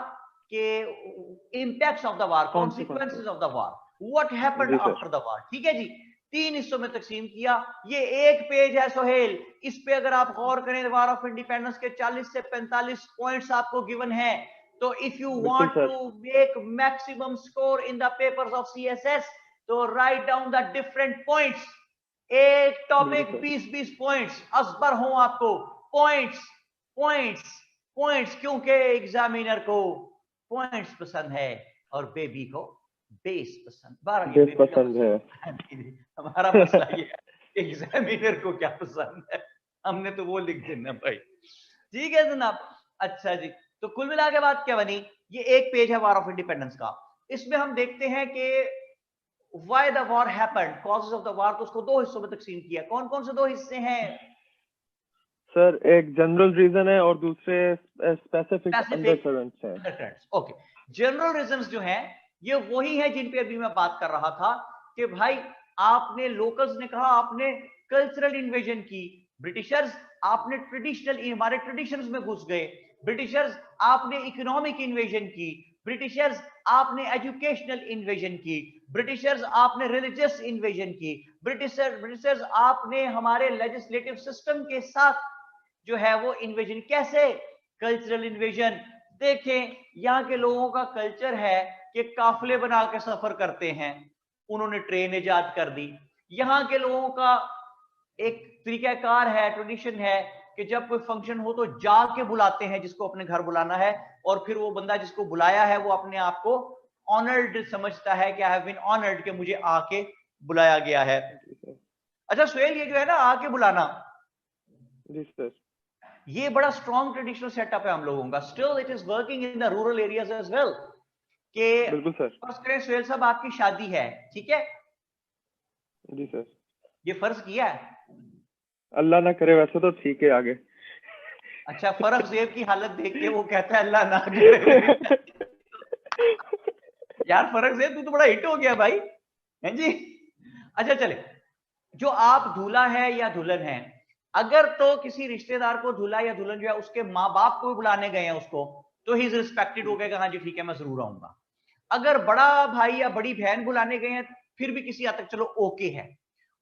कि impacts of the war, consequences of the war, what happened after the war. ठीक है जी, 3 हिस्सों में तकसीम किया। ये एक पेज है सोहेल, इस पे अगर आप गौर करें, वॉर ऑफ इंडिपेंडेंस के 40 से 45 पॉइंट्स आपको गिवन है। तो if you want to make maximum score in the papers of CSS, तो write down the different points. एक टॉपिक 20-20 पॉइंट्स असबर हो आपको। पॉइंट्स पॉइंट्स पॉइंट्स, क्योंकि एग्जामिनर को पॉइंट्स पसंद है और बेबी को बेस पसंद। बेस पसंद है। हमारा मसला ये है, एग्जामिनर को क्या पसंद है, हमने तो वो लिख देना भाई। ठीक है जनाब। अच्छा जी, तो कुल मिला के बात क्या बनी, ये एक पेज है वॉर ऑफ इंडिपेंडेंस का। इसमें हम देखते हैं कि why the war happened, causes of the war, तो उसको 2 हिस्सों में तकसीम किया। कौन कौन से 2 हिस्से हैं सर? एक जनरल रीजन है और दूसरे स्पेसिफिक अंडरकरेंट्स हैं। ओके, जनरल रीजंस जो हैं ये वही है जिन पे अभी मैं बात कर रहा था, कि भाई आपने, लोकल्स ने कहा आपने कल्चरल इन्वेजन की, ब्रिटिशर्स आपने ट्रेडिशनल, हमारे ट्रेडिशंस में घुस गए, ब्रिटिशर्स आपने इकोनॉमिक इन्वेजन की, ब्रिटिशर्स आपने एजुकेशनल इन्वेजन की, ब्रिटिशर्स आपने रिलीजियस इन्वेजन की, ब्रिटिशर्स आपने हमारे लेजिस्लेटिव सिस्टम के साथ जो है वो इन्वेजन। कैसे? Cultural invasion. देखें, यहाँ के लोगों का कल्चर है कि काफिले बना के सफर करते हैं, उन्होंने ट्रेन इजाद कर दी। यहाँ के लोगों का एक तरीकाकार है, ट्रेडिशन है, कि जब कोई फंक्शन हो तो जाके बुलाते हैं जिसको अपने घर बुलाना है, और फिर वो बंदा जिसको बुलाया है वो अपने आप को ऑनर्ड समझता है कि आई हैव बीन ऑनर्ड, कि मुझे आके बुलाया गया है। अच्छा सुहेल, ये जो है ना आके बुलाना, ये बड़ा स्ट्रॉन्ग ट्रेडिशनल सेटअप है हम लोगों का। Still it is working in the rural areas as well. कि बिल्कुल सर। फर्ज करें सुहेल साहब आपकी शादी है, ठीक है जी सर। ये फर्ज किया है, अल्लाह ना करे, वैसे तो ठीक है आगे। अच्छा, फर्ज ज़ेब की हालत देख के वो कहता है अल्लाह ना करे। यार फर्ज ज़ेब तू तो बड़ा हिट हो गया भाई, हैं जी। अच्छा चले, जो आप दूल्हा है या दुल्हन है, अगर तो किसी रिश्तेदार को दूल्हा या दुल्हन जो है उसके माँ बाप को बुलाने गए हैं उसको, तो ही इज रिस्पेक्टेड, हो गया हाँ जी ठीक है मैं जरूर आऊंगा। अगर बड़ा भाई या बड़ी बहन बुलाने गए हैं फिर भी किसी हद तक चलो ओके है।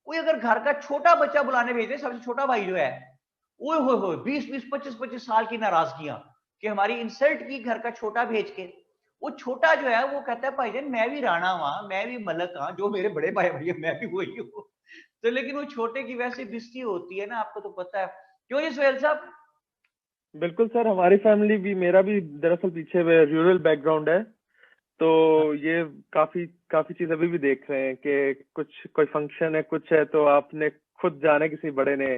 कोई अगर घर का छोटा बच्चा बुलाने भेजे, सबसे छोटा भाई जो है, ओए होए होए 20-20 25-25 साल की नाराजगियां कि हमारी इंसल्ट की घर का छोटा भेज के। वो छोटा जो है वो कहता है भाईजान मैं भी राणा हूं, मैं भी मलक हाँ, जो मेरे बड़े भाई भैया मैं भी वही हूँ। तो लेकिन वो छोटे की वैसे बिस्ती होती है ना, आपको तो पता है। क्यों जी सुहेल साहब? बिल्कुल सर, हमारी फैमिली भी, मेरा भी दरअसल पीछे रूरल बैकग्राउंड है, तो ये काफी चीज अभी भी देख रहे हैं कि कुछ कोई फंक्शन है कुछ है तो आपने खुद जाना किसी बड़े ने,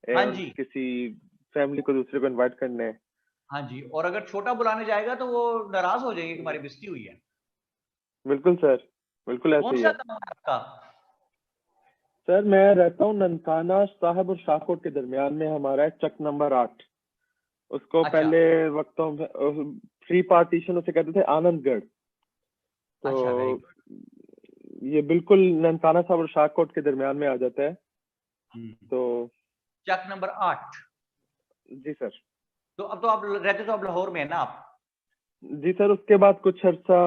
हाँ जी, किसी फैमिली को दूसरे को इनवाइट करने। हाँ जी, और अगर छोटा बुलाने जाएगा तो वो नाराज हो जाएंगे कि हमारी बेइज्जती हुई है। बिल्कुल सर, बिल्कुल ऐसे ही है। कौन सा गाँव है आपका? सर मैं रहता हूँ ननकाना साहब और शाहकोट के दरमियान में, हमारा है चक नंबर 8। उसको अच्छा। पहले वक्तों में फ्री पार्टीशन उसे कहते थे आनंदगढ़। तो अच्छा, ये बिल्कुल ननकाना साहब और शाहकोट के दरमियान में आ जाता है। तो चक नंबर 8। जी सर। तो अब तो आप रहते तो आप लाहौर में है ना आप? जी सर, उसके बाद कुछ अर्सा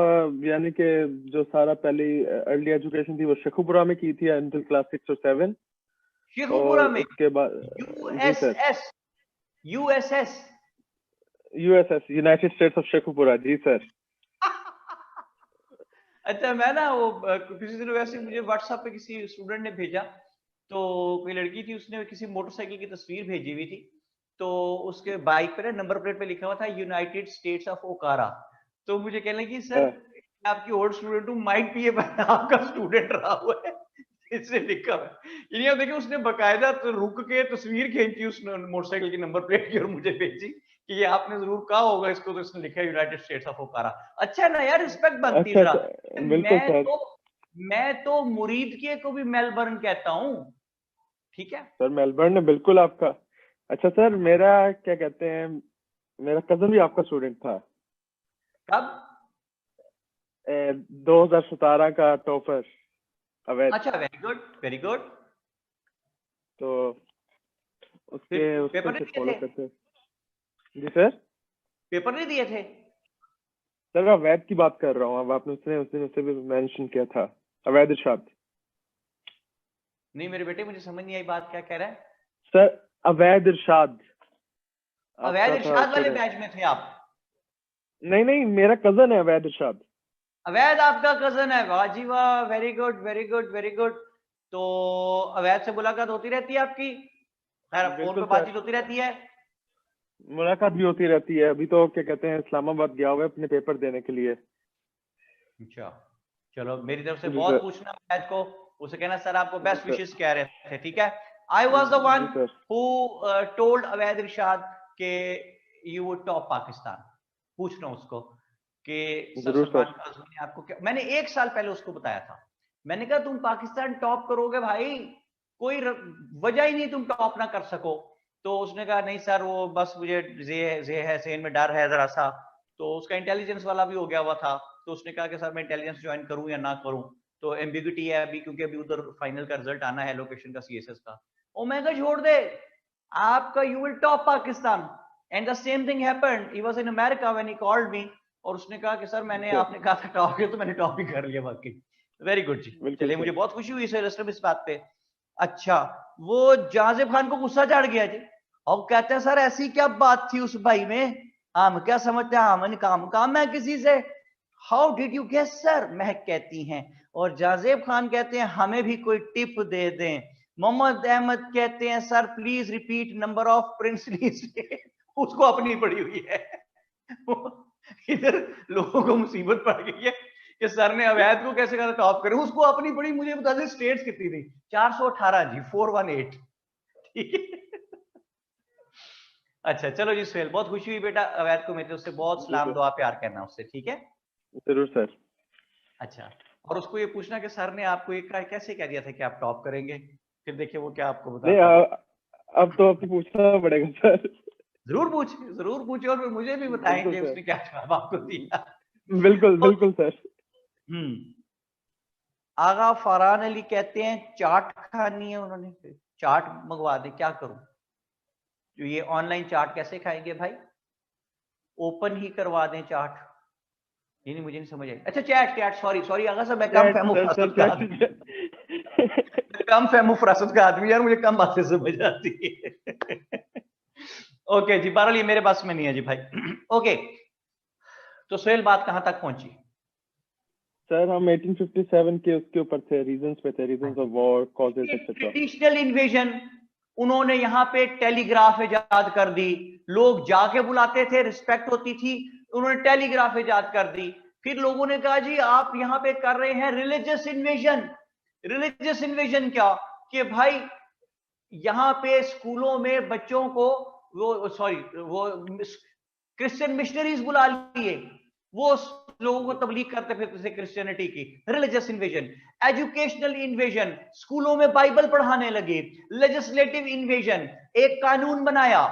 यानी कि जो सारा पहली अर्ली एजुकेशन थी वो शेखुपुरा में की थी अंटिल क्लास 6 और 7। शेखुपुरा में? उसके बाद USS USS United States of Sheikhupura. जी सर। अच्छा, मैं ना वो किसी दिन वैसे मुझे व्हाट्सएप पे किसी स्टूडेंट ने भेजा, तो कोई लड़की थी उसने किसी मोटरसाइकिल की तस्वीर भेजी हुई थी, तो उसके बाइक पे ना नंबर प्लेट पे लिखा हुआ था यूनाइटेड स्टेट्स ऑफ ओकारा। तो मुझे कहने लगी सर आपकी ओल्ड स्टूडेंट हूँ, माइट भी ये आपका स्टूडेंट रहा हुआ है। इसने लिखा है। यानी आप देखिए उसने बकायदा तो रुक के तस्वीर खींची उस मोटरसाइकिल की नंबर प्लेट की और मुझे भेजी कि ये आपने जरूर कहा होगा इसको, तो इसने लिखा है यूनाइटेड स्टेट्स ऑफ ओकारा। अच्छा ना यार, रिस्पेक्ट बनती है अच्छा जरा। बिल्कुल सर। मैं तो मुरीद के को भी मेलबर्न कहता हूँ, ठीक है। सर मेलबर्न है बिल्कुल आपका। अच्छा सर, मेरा क्या कहते हैं, मेरा कजन भी आपका स्टूडेंट था। कब? 2017 का टॉपर अवैध। अच्छा, वेरी गुड वेरी गुड। तो उसके पेपर उससे नहीं फॉलो दिए थे? करते। जी सर। पेपर नहीं दिए थे? सर अवैध की बात कर रहा हूँ। अब आपने उस दिन उसे भी मेंशन किया था, अवैध इरशाद। नहीं मेरे बेटे, मुझे समझ नहीं आई बात क्या कह रहा है। सर अवैध इरशाद अवैध आपका था इरशाद वाले स्टूडेंट। बैच में थे आप? नहीं नहीं, मेरा कजन है अवैध इरशाद। अवैध आपका कजन है? वाह जी वाह, very good very good very good. तो अवैध से मुलाकात होती रहती है आपकी? खैर, फोन बिल्कुल पे सर, बातचीत होती रहती है? मुलाकात भी होती रहती है। अभी तो क्या कहते हैं इस्लामाबाद गया हुआ है अपने पेपर देने के लिए। अच्छा, चलो मेरी तरफ से जी बहुत सर। पूछना अवैध को, उसे कहना सर आपको जी बेस्ट सर। विशेस कह रहे थे, ठीक है। आई वॉज द वन जी सर। हु टोल्ड अवैध इरशाद के यू वुड टॉप पाकिस्तान। पूछना उसको कि सर जरूर सलमान सर। खान ने आपको क्या, मैंने 1 साल पहले उसको बताया था। मैंने कहा तुम पाकिस्तान टॉप करोगे भाई, कोई वजह ही नहीं तुम टॉप ना कर सको। तो उसने कहा नहीं सर, वो बस मुझे जे है, सेन में डर है जरा सा। तो उसका इंटेलिजेंस वाला भी हो गया हुआ था। तो उसने कहा कि सर मैं इंटेलिजेंस ज्वाइन करूं या ना करूं। तो एम्बिग्यूटी है अभी, क्योंकि अभी उधर फाइनल का रिजल्ट आना है लोकेशन का, सीएसएस का। ओ मैं कहा छोड़ दे आपका, you will top Pakistan. And the same thing happened, he was in America when he called me. और उसने कहा कि सर मैंने, आपने कहा था टॉप किया, तो मैंने टॉप ही कर लिया वाकई। वेरी गुड जी। बिल्कुल चलिए सर। मुझे बहुत खुशी हुई इस बात पे। अच्छा, वो जाजिब खान को गुस्सा चढ़ गया जी, और कहते हैं सर ऐसी क्या बात थी उस भाई में, हम क्या समझते हैं, हमने काम है किसी से। How did you guess sir, Mahak कहती हैं। और जाजेब खान कहते हैं हमें भी कोई टिप दे दें। मोहम्मद अहमद कहते हैं sir please repeat number of princely state. उसको अपनी पड़ी हुई है। इधर लोगों को मुसीबत पड़ गई है कि सर ने अवैध को कैसे कहा टॉप करें, उसको अपनी पड़ी। मुझे बता दें स्टेट्स कितनी थी? 418 जी, 418, ठीक है। अच्छा चलो जी सुहेल, बहुत खुशी हुई बेटा अवैध को, मेरे उससे बहुत जी सलाम सर। दुआ प्यार करना उससे, ठीक है। जरूर सर। अच्छा, और उसको ये पूछना कि सर ने आपको एक कैसे कह दिया था कि आप टॉप करेंगे, फिर देखिए वो क्या आपको नहीं बताता है। अब तो आपको पूछना पड़ेगा सर। जरूर पूछे जरूर पूछे, और फिर मुझे भी बताएं बिल्कुल कि सर। उसने क्या जवाब आपको दिया। बिल्कुल ओके। बिल्कुल सर। आगा फरहान अली कहते हैं चाट खानी है उन्होंने, चाट मंगवा दे, क्या करूं? जो ये ऑनलाइन चाट कैसे खाएंगे भाई, ओपन ही करवा दें चाट। ये नहीं, मुझे नहीं समझ आई। अच्छा चैट चैट, सॉरी सॉरी आगा साहब, मैं कम चैट फहमो सर, सर फरासत का आदमी, चैट। मैं कम फहमो फरासत का आदमी यार, मुझे कम बातें समझ आती है। ओके जी, बहरहाल ये मेरे पास में नहीं है जी भाई। ओके, तो सुहेल बात कहां तक पहुंची? सर हम 1857 के उसके ऊपर थे, रीजंस पे थे, reasons of war, causes etcetera. Traditional invasion, उन्होंने यहाँ पे टेलीग्राफ इजाद कर दी। लोग जाके बुलाते थे, रिस्पेक्ट होती थी, उन्होंने टेलीग्राफ इजाद कर दी। फिर लोगों ने कहा जी आप यहाँ पे कर रहे हैं रिलीजियस इन्वेजन। रिलीजियस इन्वेजन क्या, कि भाई यहाँ पे स्कूलों में बच्चों को वो क्रिश्चियन मिशनरीज बुला लिए, वो लोगों को तबलीग करते फिरते थे क्रिश्चियनिटी की। Religious invasion. एजुकेशनल इन्वेजन, स्कूलों में बाइबल पढ़ाने लगे। लेजिस्लेटिव इन्वेजन, एक कानून बनाया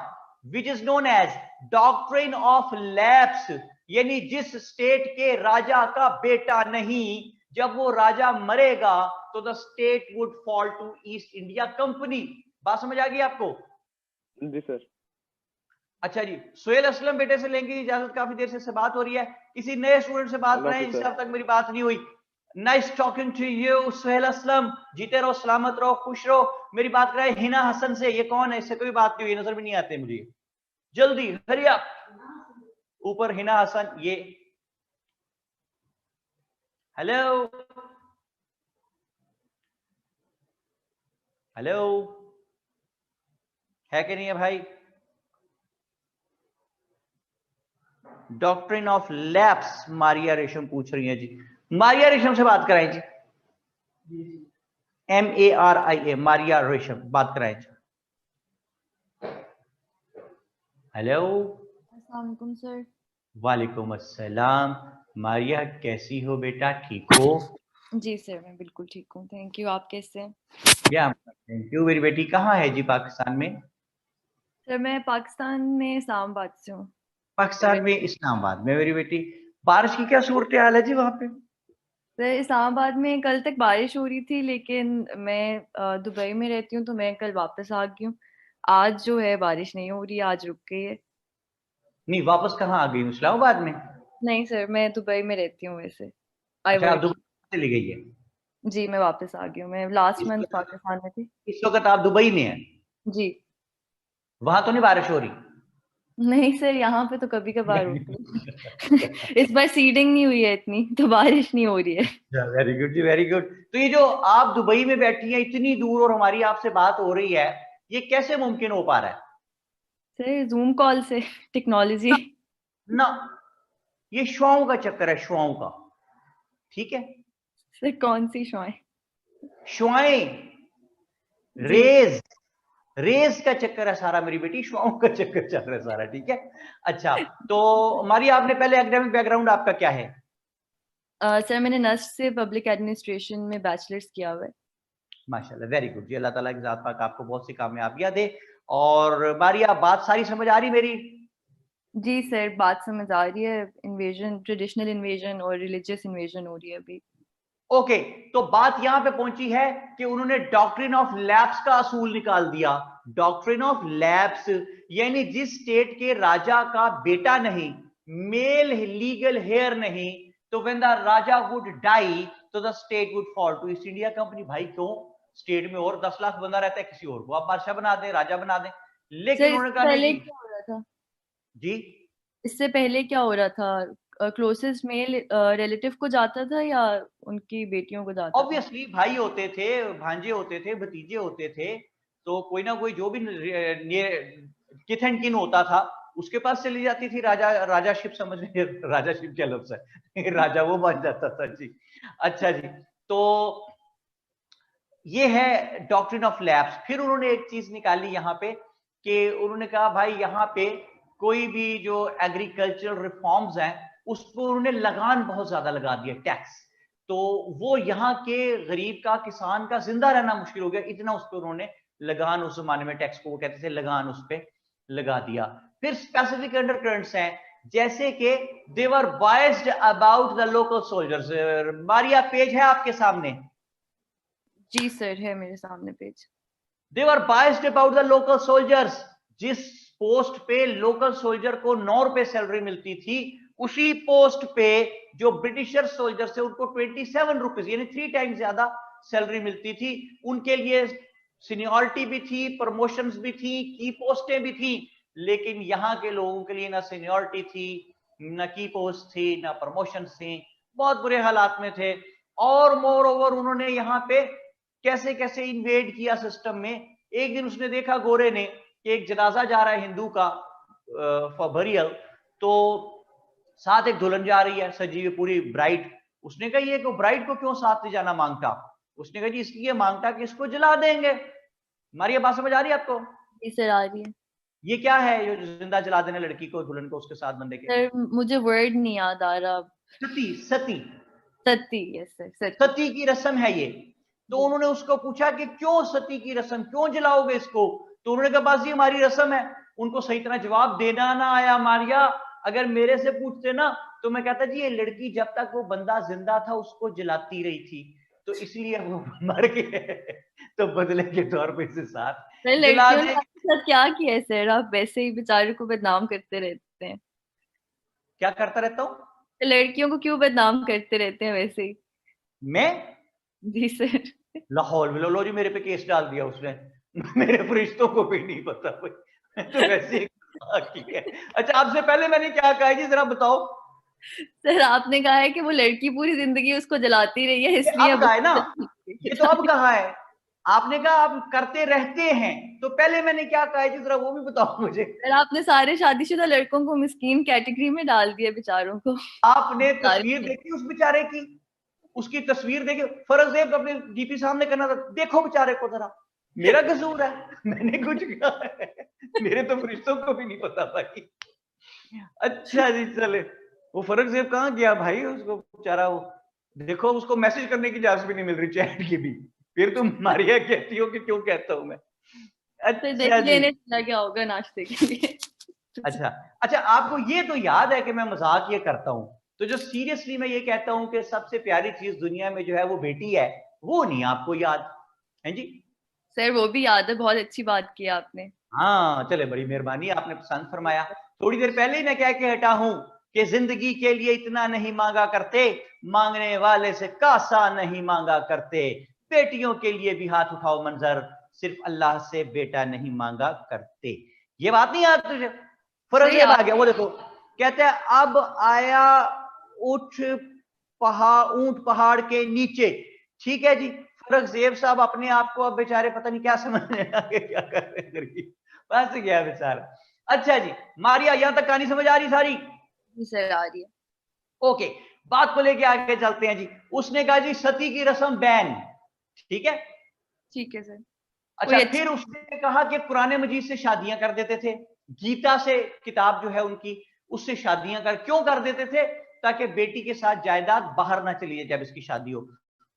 which is known as doctrine of lapse, यानी जिस स्टेट के राजा का बेटा नहीं, जब वो राजा मरेगा तो the state would fall to East India company. बात समझ आ गई आपको? जी सर। अच्छा जी, सुहेल असलम बेटे से लेंगे इजाजत, काफी देर से बात हो रही है, किसी नए स्टूडेंट से बात अल्लाह कराएं हाफिज़ जिससे सर। अब तक मेरी बात नहीं हुई। Nice talking to you Suhail Aslam, जीते रहो, सलामत रहो, खुश रहो। मेरी बात कराए हिना हसन से, ये कौन है, इससे कोई बात नहीं हुई, नजर भी नहीं आते मुझे, जल्दी हरी अप। ऊपर हिना हसन, ये हेलो हेलो, है कि नहीं है भाई? डॉक्ट्रिन ऑफ लैप्स, मारिया रेशम पूछ रही है जी, मारिया रेशम से बात कराएं जी। MARIA, मारिया रेशम, बात कराएं। हेलो। अस्सलाम वालेकुम सर। वालेकुम अस्सलाम। मारिया कैसी हो बेटा, ठीक हो? जी सर, मैं बिल्कुल ठीक हूँ, थैंक यू। आप कैसे हैं? या थैंक यू। मेरी बेटी कहाँ है जी पाकिस्तान में? सर मैं पाकिस्तान में इस्लामाबाद से हूँ। पाकिस्तान में इस्लामाबाद में। मेरी बेटी, बारिश की क्या सूरत हाल है जी वहाँ पे? सर इस्लामाबाद में कल तक बारिश हो रही थी, लेकिन मैं दुबई में रहती हूँ तो मैं कल वापस आ गई हूँ। आज जो है बारिश नहीं हो रही, आज रुक गई है। नहीं, वापस कहाँ आ गई? इस्लामाबाद में? नहीं सर, मैं दुबई में रहती हूँ वैसे। आई अच्छा, आप वर्क। दुबई चली गई है? जी, मैं वापस आ गई हूँ, मैं लास्ट इस मंथ वक्त पाकिस्तान में थी। इस वक्त आप दुबई में हैं? जी। वहां तो नहीं बारिश हो रही? नहीं सर, यहाँ पे तो कभी कभार होती है। इस बार सीडिंग नहीं हुई है इतनी, तो बारिश नहीं हो रही है। वेरी गुड जी, वेरी गुड। तो ये जो आप दुबई में बैठी हैं इतनी दूर और हमारी आपसे बात हो रही है, ये कैसे मुमकिन हो पा रहा है? सर जूम कॉल से, टेक्नोलॉजी। ना, ये शुआओं का चक्कर है, शुआओं का। ठीक है? सर कौन सी शॉय? शुआएं, जी। रेज, रेस का चक्कर है सारा मेरी बेटी, शुआओं का चक्कर चल रहा है सारा। ठीक है? अच्छा, तो हमारी आपने पहले एकेडमिक बैकग्राउंड आपका क्या है? सर मैंने नस्ट से पब्लिक एडमिनिस्ट्रेशन में बैचलर्स किया हुआ है। माशाल्लाह, वेरी गुड जी। अल्लाह ताला की ज़ात पाक आपको बहुत सी कामयाबियां दे। और मारिया, बात सारी समझ आ रही मेरी? जी सर, बात समझ आ रही है। इन्वेजन, ट्रेडिशनल इन्वेजन और रिलीजियस इन्वेजन हो रही है अभी। ओके, तो बात यहां पे पहुंची है कि उन्होंने डॉक्ट्रिन ऑफ लैप्स का असूल निकाल दिया। डॉक्ट्रिन ऑफ लैप्स यानी जिस स्टेट के राजा का बेटा नहीं, मेल लीगल हेयर नहीं, तो when the raja would die तो the state would fall to East India company. भाई क्यों? स्टेट में और 10 लाख बंदा रहता है, किसी और को आप बादशाह बना दें, राजा बना दें। लेकिन सर उन्होंने इससे कहा नहीं पहले जी। क्या हो रहा था? जी, इससे पहले क्या हो रहा था? क्लोजेस्ट मेल रिलेटिव को जाता था या उनकी बेटियों को जाता था? ऑब्वियसली भाई होते थे, भांजे होते थे, भतीजे होते थे, तो कोई ना कोई जो भी किथ एंड किन होता था उसके पास चली जाती थी। राजाशिप समझ रहे? राजाशिप क्या लफ्ज है? राजा वो बन जाता था जी। अच्छा जी, तो ये है डॉक्ट्रिन ऑफ लैप्स। फिर उन्होंने एक चीज निकाली यहाँ पे कि उन्होंने कहा भाई यहाँ पे कोई भी जो एग्रीकल्चरल रिफॉर्म्स हैं उस पर उन्होंने लगान बहुत ज्यादा लगा दिया, टैक्स। तो वो यहाँ के गरीब का, किसान का जिंदा रहना मुश्किल हो गया, इतना उस पर उन्होंने लगान, उस जमाने में टैक्स को वो कहते थे लगान, उस पर लगा दिया। फिर स्पेसिफिक अंडरकरंट्स हैं, जैसे कि they were biased about the local soldiers. Maria, page है आपके सामने? जी सर, है मेरे सामने page. They were biased about the local soldiers. जिस पोस्ट पे लोकल सोल्जर को 9 रुपए सैलरी मिलती थी, उसी पोस्ट पे जो ब्रिटिशर सोल्जर से उनको 27 रुपीज यानी 3 टाइम्स ज्यादा सैलरी मिलती थी। उनके लिए सीनियरिटी भी थी, प्रमोशंस भी थी, की पोस्टें भी थी। लेकिन यहाँ के लोगों के लिए ना सीनियरिटी थी, ना की पोस्ट थी, ना प्रमोशन थी, बहुत बुरे हालात में थे। और मोर ओवर उन्होंने यहाँ पे कैसे कैसे इन्वेड किया सिस्टम में। एक दिन उसने देखा गोरे ने कि एक जनाजा जा रहा है हिंदू का फॉर बरियल, तो साथ एक दुल्हन जा रही है सजी हुई पूरी ब्राइड। उसने कहा ये को ब्राइड को क्यों साथ ले जाना मांगता? उसने कहा जी इसलिए मांगता कि इसको जला देंगे। हमारी बात समझ आ रही है आपको? जी सर, आ रही है। ये क्या है जो जिंदा जला देने लड़की को, दुल्हन को उसके साथ बंदे के? सर मुझे वर्ड नहीं याद आ रहा। सती, सती, सती, यस सर, सती। सती की रस्म है ये। तो उन्होंने उसको पूछा कि क्यों सती की रस्म, क्यों जलाओगे इसको? तो उन्होंने कहा बस ये हमारी रस्म है। उनको सही तरह जवाब देना ना आया मारिया। अगर मेरे से पूछते ना तो मैं कहता जी ये लड़की जब तक वो बंदा जिंदा था उसको जलाती रही थी, तो इसलिए वो मर गए, तो बदले के तौर पे इसे साथ सर जला लड़कियों ने दे। आपके साथ क्या किया है सर? आप वैसे ही बेचारे को बदनाम करते रहते हैं। क्या करता रहता हूँ तो लड़कियों को क्यों बदनाम करते रहते हैं वैसे ही? मैं? जी सर। लाहौल लो जी, मेरे पे केस डाल दिया उसने। मेरे फरिश्तों को भी नहीं पता कोई। तो वैसे ही ठीक है। अच्छा, आपसे पहले मैंने क्या कहा जी, जरा बताओ। सर आपने कहा है कि वो लड़की पूरी जिंदगी उसको जलाती रही है, ये इसलिए अब अब कहा है ना, ये तो अब कहा है। आपने कहा आप करते रहते हैं, तो पहले मैंने क्या कहा है जी, जरा वो भी बताओ मुझे। सर आपने सारे शादीशुदा लड़कों को मिस्कीन कैटेगरी में डाल दिया, बेचारों को। आपने तस्वीर देखी उस बेचारे की? उसकी तस्वीर देखे, फरज़ेब को अपने डीपी सामने करना था, देखो बेचारे को जरा, मेरा कसूर है, मैंने कुछ कहा है, मेरे तो फरिश्तों को भी नहीं पता भाई। अच्छा जी चले, वो फरज़ेब कहाँ गया भाई, उसको बेचारा वो देखो, उसको मैसेज करने की इजाजत भी नहीं मिल रही चैट की भी, फिर तुम मारिया कहती हो कि क्यों कहता हूं मैं। फिर देख अच्छा जी, लेने चला गया होगा नाश्ते के लिए। अच्छा अच्छा, आपको ये तो याद है कि मैं मजाक ये करता हूँ, तो जो सीरियसली मैं ये कहता हूँ कि सबसे प्यारी चीज दुनिया में जो है वो बेटी है, वो नहीं आपको याद है जी? सर वो भी याद है, बहुत अच्छी बात की आपने। हाँ चले, बड़ी मेहरबानी, आपने पसंद फरमाया। थोड़ी देर पहले ही मैं कह के हटा हूं कि जिंदगी के लिए इतना नहीं मांगा करते, मांगने वाले से कासा नहीं मांगा करते, बेटियों के लिए भी हाथ उठाओ मंजर, सिर्फ अल्लाह से बेटा नहीं मांगा करते। ये बात नहीं याद तुझे? फरज़ेब आ गया, वो देखो कहते हैं अब आया ऊंट पहाड़ के नीचे, ठीक है जी। फरज़ेब साहब अपने आप को अब बेचारे पता नहीं क्या समझने लगे, क्या कर रहे हैं गरीब, फंस गया बेचारा। अच्छा जी मारिया, यहां तक कहानी समझ आ रही सारी? जी सर आ रही है। ओके, बात को लेके आगे चलते हैं जी। उसने कहा जी सती की रस्म बैन, ठीक है? ठीक है सर। अच्छा, कोई फिर उसने कहा कि कुरान मजीद से शादियां कर देते थे, गीता से किताब जो है उनकी, उससे शादियां क्यों कर देते थे? ताकि बेटी के साथ जायदाद बाहर ना चली जाए जब इसकी शादी हो।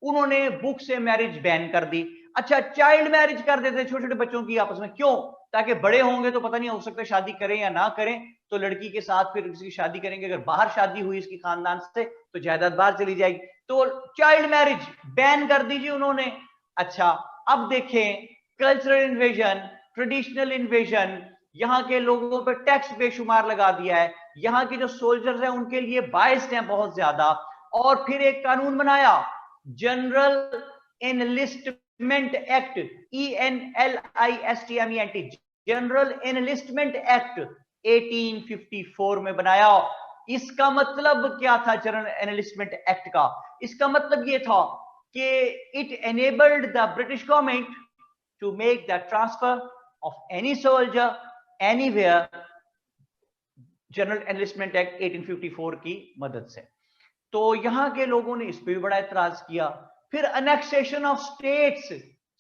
उन्होंने बुक से मैरिज बैन कर दी। अच्छा, चाइल्ड मैरिज कर देते छोटे छोटे बच्चों की आपस में, क्यों? ताकि बड़े होंगे तो पता नहीं, हो सकता है शादी करें या ना करें, तो लड़की के साथ फिर किसी की शादी करेंगे, अगर बाहर शादी हुई इसकी खानदान से तो जायदाद बाहर चली जाएगी, तो चाइल्ड मैरिज बैन कर दीजिए उन्होंने। अच्छा, अब देखें कल्चरल इन्वेजन, ट्रेडिशनल इन्वेजन, यहाँ के लोगों पर टैक्स बेशुमार लगा दिया है, यहाँ के जो सोल्जर्स हैं उनके लिए बाइस्ड हैं बहुत ज्यादा। और फिर एक कानून बनाया, general enlistment act, ENLISTMENT, general enlistment act 1854 में बनाया। इसका मतलब क्या था जनरल एनलिस्टमेंट एक्ट का? इसका मतलब ये था कि it enabled the British government to make the transfer of any soldier anywhere, general enlistment act 1854 की मदद से। तो यहां के लोगों ने इस पर भी बड़ा एतराज किया। फिर अनेक्सेशन ऑफ स्टेट्स,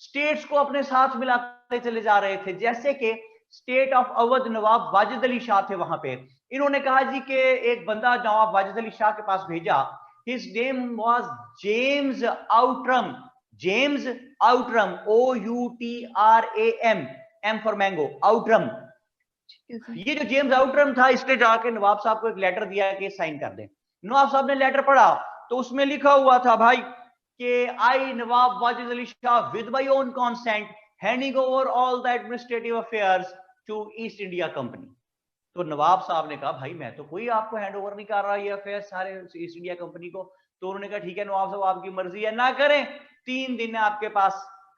स्टेट्स को अपने साथ मिलाते चले जा रहे थे, जैसे कि स्टेट ऑफ अवध, नवाब वाजिद अली शाह थे वहां पे। इन्होंने कहा जी कि एक बंदा नवाब वाजिद अली शाह के पास भेजा, his name was James Outram, James Outram, OUTRAM, M for mango, Outram. ये जो जेम्स आउटरम था, इसने जाके नवाब साहब को एक लेटर दिया कि साइन कर दें। नवाब साहब ने लेटर पढ़ा तो उसमें लिखा हुआ था भाई कि I Nawab Wajid Ali Shah with my own consent handing over all the administrative affairs to East India company. तो नवाब साहब ने कहा भाई मैं तो कोई आपको हैंड ओवर नहीं कर रहा ये अफेयर सारे ईस्ट इंडिया कंपनी को। तो उन्होंने कहा ठीक है नवाब साहब आपकी मर्जी है, ना करें, 3 दिन आपके पास,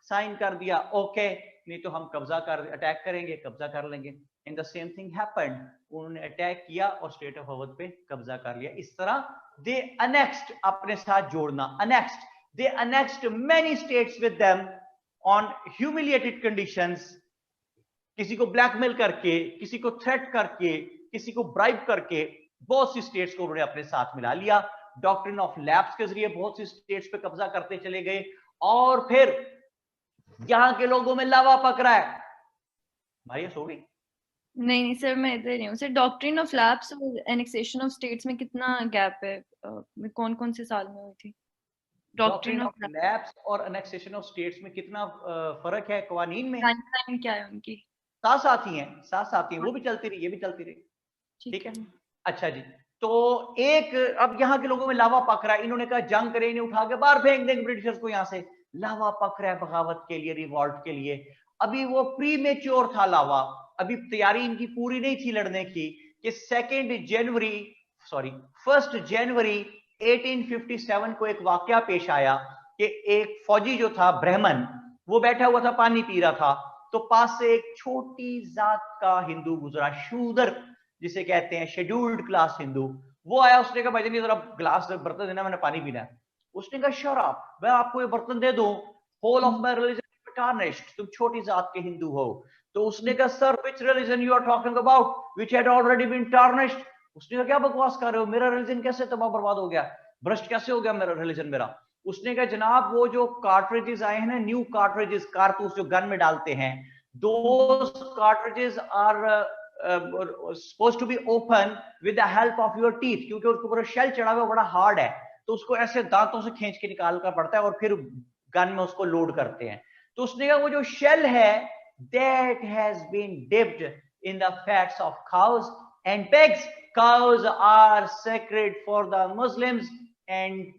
साइन कर दिया, ओके, नहीं तो हम कब्जा कर, अटैक करेंगे, कब्जा कर लेंगे। In the same thing happened, उन्होंने अटैक किया और स्टेट ऑफ अवध पे कब्जा कर लिया। इस तरह दे अनेक्स्ड, अपने साथ जोड़ना, annexed, they annexed many states with them on humiliated conditions, किसी को ब्लैकमेल करके, किसी को थ्रेट करके, किसी को ब्राइब करके बहुत सी स्टेट्स को उन्होंने अपने साथ मिला लिया। डॉक्ट्रिन ऑफ लैप्स के जरिए बहुत सी स्टेट्स पे कब्जा करते चले गए। और फिर यहां के लोगों में लावा पक रहा है। मारिया सो गई? नहीं सर, मैं इधर ही हूँ सर। डॉक्ट्रिन ऑफ लैप्स और एनेक्सेशन ऑफ स्टेट्स में कितना गैप है? कौन कौन से साल में हुई थी डॉक्ट्रिन ऑफ लैप्स और एनेक्सेशन ऑफ स्टेट्स में कितना फर्क है कवानीन में? टाइमलाइन क्या है उनकी? साथ साथ ही हैं, साथ साथ ही, वो भी चलती रही, ये भी चलती रही, ठीक है। अच्छा जी, तो एक, अब यहाँ के लोगों में लावा पक रहा है, इन्होंने कहा जंग करें, इन्हें उठा के बाहर फेंक देंगे ब्रिटिशर्स को। यहाँ से लावा पक रहा है बगावत के लिए, रिवॉल्ट के लिए। अभी वो प्री मेच्योर था लावा, अभी तैयारी इनकी पूरी नहीं थी लड़ने की कि 1 जनवरी 1857 को एक वाकया पेश आया कि एक फौजी जो था ब्राह्मण, वो बैठा हुआ था, पानी पी रहा था, तो पास से एक छोटी जात का हिंदू गुजरा, शूदर जिसे कहते हैं, शेड्यूल्ड क्लास हिंदू। वो आया, उसने कहा भाई जरा ग्लास बर्तन देना, मैंने पानी पीना है। उसने कहा शराब, मैं आपको ये बर्तन दे दूं, whole of my religion tarnished, तुम छोटी जात के हिंदू हो। तो उसने कहा sir which religion you are talking about which had already been tarnished. उसने कहा क्या बकवास कर रहे हो, मेरा रिलीजन कैसे तबाह बर्बाद हो गया, भ्रष्ट कैसे हो गया मेरा रिलीजन मेरा। उसने कहा जनाब वो जो कार्ट्रिजेस आए हैं ना, न्यू कार्ट्रिजेस, कारतूस जो गन में डालते हैं, those cartridges are supposed to be open with the help of your teeth, क्योंकि उसके ऊपर शेल चढ़ा हुआ बड़ा हार्ड है, तो उसको ऐसे दांतों से खींच के निकालना पड़ता है और फिर गन में उसको लोड करते हैं। तो उसने कहा वो जो शेल है that has been dipped in the fats of cows and pigs. Cows are sacred for the Muslims and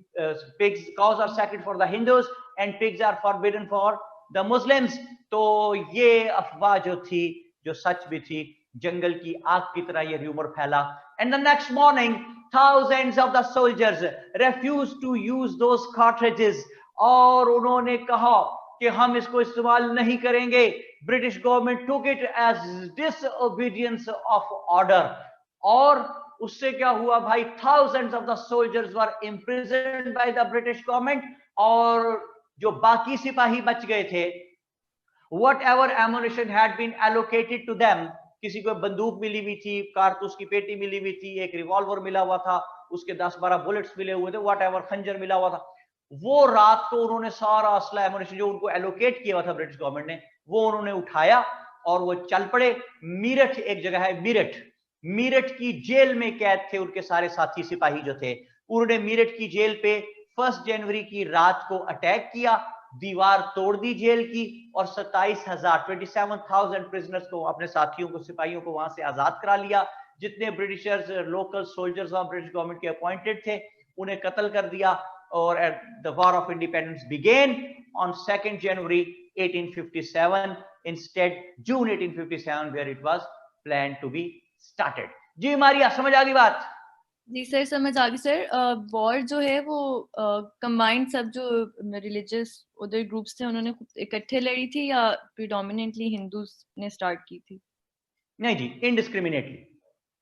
cows are sacred for the Hindus and pigs are forbidden for the Muslims. तो ये अफवाह जो थी, जो सच भी थी, जंगल की आग की तरह ये रूमर फैला। And the next morning, thousands of the soldiers refused to use those cartridges, और उन्होंने कहा कि हम इसको इस्तेमाल नहीं करेंगे। British government took it as disobedience of order, और उससे क्या हुआ भाई, thousands of the soldiers were imprisoned by the British government, और जो बाकी सिपाही बच गए थे, whatever ammunition had been allocated to them, किसी को बंदूक मिली हुई थी, कारतूस की पेटी मिली हुई थी, एक रिवॉल्वर मिला हुआ था, उसके 10-12 बुलेट्स मिले हुए थे, whatever, खंजर मिला हुआ था, वो रात को उन्होंने सारा असला एमुनिशन जो उनको एलोकेट किया हुआ था ब्रिटिश गवर्नमेंट ने, वो उन्होंने उठाया और वो चल पड़े। मीरठ एक जगह है, मीरठ, मीरठ की जेल में कैद थे उनके सारे साथी सिपाही जो थे। उन्होंने मीरठ की जेल पे 1 जनवरी की रात को अटैक किया, दीवार तोड़ दी जेल की, और 27,000 प्रिजनर्स को, अपने साथियों को, सिपाहियों को वहां से आजाद करा लिया। जितने ब्रिटिशर्स, लोकल सोल्जर्स वहां ब्रिटिश गवर्नमेंट के अपॉइंटेड थे, उन्हें कत्ल कर दिया। और the war of independence began on 2nd January 1857 instead June 1857 where it was planned to be started. जी मारिया, समझ आ गई बात? जी सर, समझ आ गई सर। वॉर जो है वो कंबाइंड सब जो रिलीजियस उधर ग्रुप्स थे उन्होंने इकट्ठे लड़ी थी, या प्रिडोमिनेटली हिंदूज ने स्टार्ट की थी? नहीं जी, इनडिस्क्रिमिनेटली।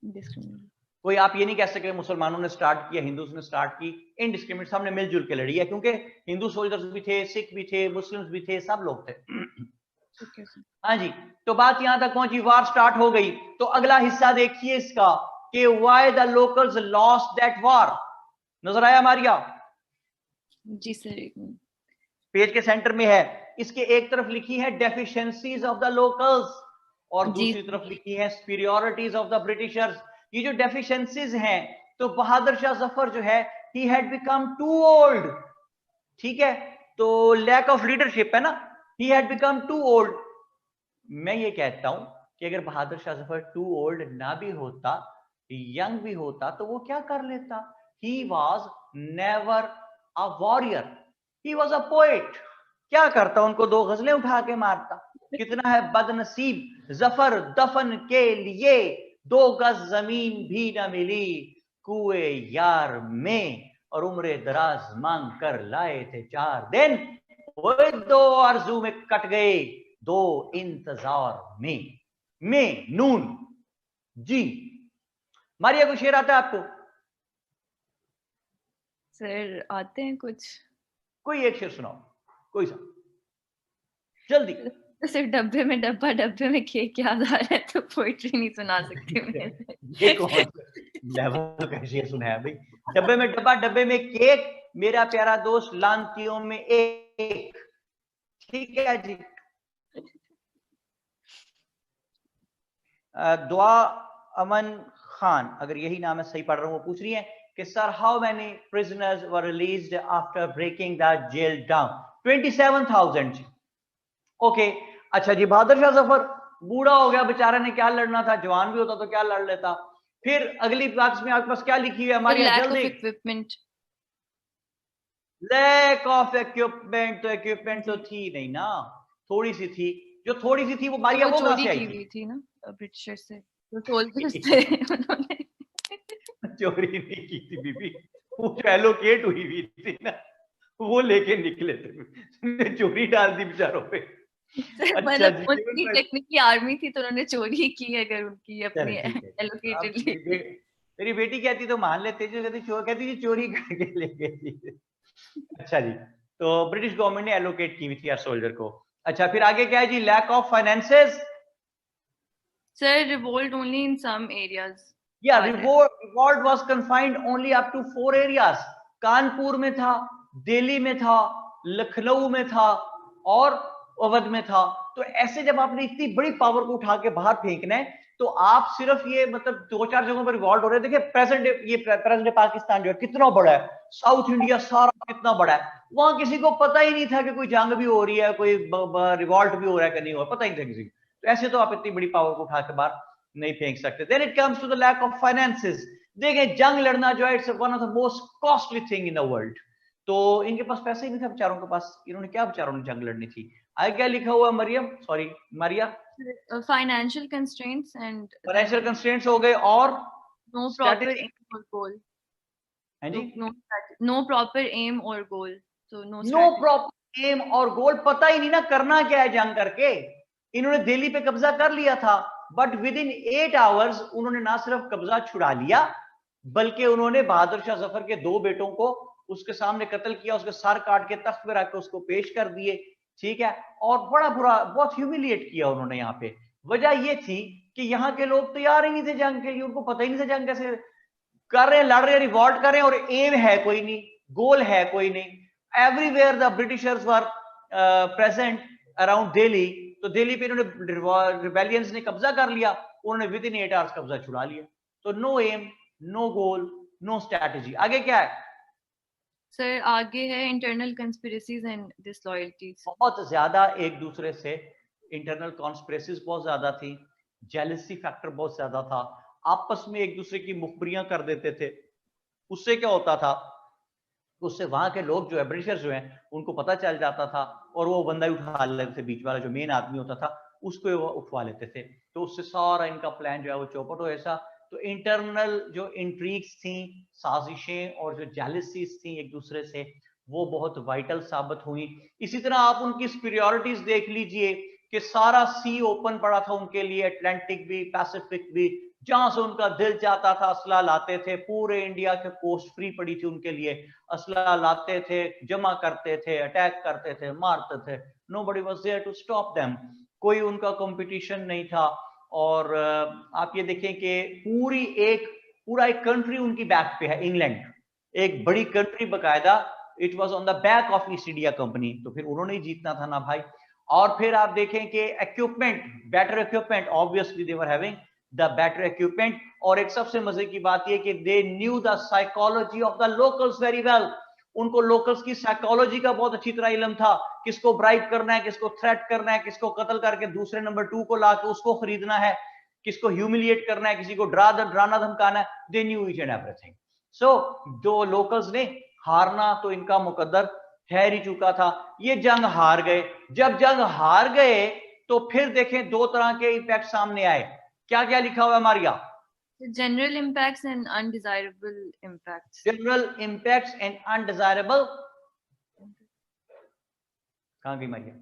डिस्क्रिमिनेटली। कोई आप ये नहीं कह सकते मुसलमानों ने स्टार्ट किया, हिंदूज ने स्टार्ट की, इनडिस्क्रिमिनेट सबने मिलजुल के लड़ी है, क्योंकि हिंदू सोल्जर्स भी थे, सिख भी थे, मुस्लिम्स भी थे, सब लोग थे। हाँ जी, तो बात यहां तक पहुंची, वार स्टार्ट हो गई। तो अगला हिस्सा देखिए इसका कि why the locals lost that war. नजर आया मारिया? जी सर, पेज के सेंटर में है। इसके एक तरफ लिखी है डेफिशिएंसीज ऑफ द लोकल्स और दूसरी तरफ लिखी है सुपीरियरिटीज ऑफ द ब्रिटिशर्स। ये जो डेफिशिएंसीज हैं, तो बहादुर शाह जफर जो है, he had become too old, ठीक है, तो लैक ऑफ लीडरशिप है ना, he had become too old. मैं ये कहता हूं कि अगर बहादुर शाह जफर टू ओल्ड ना भी होता, यंग भी होता, तो वो क्या कर लेता? He was never a warrior, he was a poet. क्या करता? उनको 2 गजलें उठा के मारता। कितना है बदनसीब जफर, दफन के लिए 2 गज जमीन भी न मिली कुए यार में, और उम्र दराज मांग कर लाए थे 4 दिन, वो 2 आरजू में कट गए 2 इंतजार में नून। जी मारिया, को शेर आता है आपको? सर आते हैं कुछ। कोई एक शेर सुनाओ, कोई सा, जल्दी। तो सिर्फ डब्बे में डब्बा, डब्बे में केक याद आ रहा है, तो पोइट्री नहीं सुना सकती मैं। ये कौन लेवल का शेर सुना है भाई? डब्बे में डब्बा, डब्बे में केक, मेरा प्यारा दोस्त लांतियों में एक। ठीक है जी। दुआ अमन खान, अगर यही नाम है, सही पढ़ रहा हूं, वो पूछ रही है कि sir how many prisoners were released after breaking the jail down? 27,000। Okay, अच्छा जी। बहादुर शाह जफर बूढ़ा हो गया बेचारा, ने क्या लड़ना था, जवान भी होता तो क्या लड़ लेता। फिर अगली बात में आपके पास क्या लिखी हुई है हमारी? जल्दी। लैक ऑफ इक्विपमेंट, तो इक्विपमेंट तो थी नहीं ना, थोड़ी सी थी, जो थोड़ी सी थी वो मारिया वो कहां से आई की थी ना ब्रिटिशर से, तो सोल्जर्स थे उन्होंने चोरी नहीं की थी बीबी, वो जो एलोकेट हुई थी ना, वो लेके निकले थे, चोरी डाल दी बेचारों पे। अच्छा जी, उनकी टेक्निकली आर्मी थी तो उन्होंने चोरी की, अगर उनकी अपनी एलोकेटेड। मेरी बेटी कहती तो मान लेते, जो कहती थी चोरी करके ले गई थी। अच्छा जी, तो ब्रिटिश गवर्नमेंट ने एलोकेट की हुई थी सोल्जर को। अच्छा, फिर आगे क्या है जी? Lack of finances. Sir revolt only in some areas. या revolt was confined only up to 4 areas. Kanpur में था, दिल्ली में था, लखनऊ में था और अवध में था। तो ऐसे जब आपने इतनी बड़ी पावर को उठा के बाहर फेंकना है तो आप सिर्फ ये मतलब 2-4 जगहों पर रिवॉल्ट हो रहे हैं। देखिए प्रेजेंट पाकिस्तान जो है कितना बड़ा है, साउथ इंडिया सारा कितना बड़ा है, वहां किसी को पता ही नहीं था कि कोई जंग भी हो रही है, कोई रिवॉल्ट भी हो रहा है कि नहीं हो रहा, पता ही नहीं था किसी को। तो ऐसे तो आप इतनी बड़ी पावर को उठा के बाहर नहीं फेंक सकते। Then it comes to the lack of finances. देखें जंग लड़ना जो है it's one of the most costly thing in the world. तो इनके पास पैसे ही नहीं था बेचारों के पास, इन्होंने क्या बेचारों ने जंग लड़नी थी। आगे क्या लिखा हुआ Mariam, sorry Maria? financial constraints and financial constraints हो गए और no proper strategy- aim or goal. हैं जी, No proper aim or goal. So no no strategy. Proper aim और गोल, पता ही नहीं ना करना क्या है जंग करके। इन्होंने दिल्ली पे कब्जा कर लिया था, बट विद इन 8 आवर्स उन्होंने ना सिर्फ कब्जा छुड़ा लिया बल्कि उन्होंने बहादुर शाह जफर के 2 बेटों को उसके सामने कत्ल किया, उसके सर काट के तख्त पे रख के उसको पेश कर दिए, ठीक है। और बड़ा बुरा, बहुत ह्यूमिलिएट किया उन्होंने यहाँ पे। वजह ये थी कि यहाँ के लोग तैयार ही नहीं थे जंग के लिए, उनको पता ही नहीं था जंग कैसे कर रहे हैं, लड़ रहे हैं, रिवॉल्ट कर रहे हैं और एम है कोई नहीं, गोल है कोई नहीं। Everywhere the Britishers were present around Delhi. तो दिल्ली पे इन्होंने रिबेलियंस ने कब्जा कर लिया, उन्होंने विद इन 8 आवर्स कब्जा छुड़ा लिया। तो नो एम, नो गोल, नो स्ट्रैटेजी। आगे क्या है सर? आगे है internal conspiracies and disloyalties. बहुत ज्यादा एक दूसरे से इंटरनल कॉन्स्पिरेसीज बहुत ज्यादा थी, जेलसी फैक्टर बहुत ज्यादा था, आपस में एक दूसरे की मुखबरियां कर देते थे। उससे क्या होता था, उससे वहां के लोग जो है, ब्रिटिशर्स जो हैं, उनको पता चल जाता था और वो बंदा ही उठा लेते थे, बीच वाला जो मेन आदमी होता था उसको वो उठवा लेते थे। तो उससे सारा इनका प्लान जो है वो चौपट हो ऐसा। तो इंटरनल जो इंट्रीग्स थी, साजिशें और जो जेलसीज थी एक दूसरे से, वो बहुत वाइटल साबित हुई। इसी तरह आप उनकी सुपीरियरिटीज देख लीजिए कि सारा सी ओपन पड़ा था उनके लिए, अटलांटिक भी, पैसिफिक भी, जहां से उनका दिल चाहता था असला लाते थे। पूरे इंडिया के कोस्ट फ्री पड़ी थी उनके लिए, असला लाते थे, जमा करते थे, अटैक करते थे, मारते थे। Nobody was there to stop them, कोई उनका कंपटीशन नहीं था। और आप ये देखें कि पूरा एक कंट्री उनकी बैक पे है, इंग्लैंड, एक बड़ी कंट्री बकायदा, it was on the back of east India company. तो फिर उन्होंने ही जीतना था ना भाई। और फिर आप देखें कि equipment, better equipment, obviously they were having the better equipment. और एक सबसे मजे की बात यह कि they knew the psychology of the locals very well. उनको लोकल्स की साइकोलॉजी का बहुत अच्छी तरह इल्म था, किसको ब्राइब करना है, किसको थ्रेट करना है, किसको कत्ल करके दूसरे नंबर 2 को लाके उसको खरीदना है, किसको ह्यूमिलिएट करना है, किसी को डराना धमकाना है। They knew each and everything. So जो लोकल्स ने हारना तो इनका मुकद्दर ठहर ही चुका था, ये जंग हार गए। जब जंग हार गए तो फिर देखें 2 तरह के इम्पैक्ट सामने आए। क्या क्या लिखा हुआ है Maria? General impacts and undesirable impacts. General impacts and undesirable, कहां गई मारिया?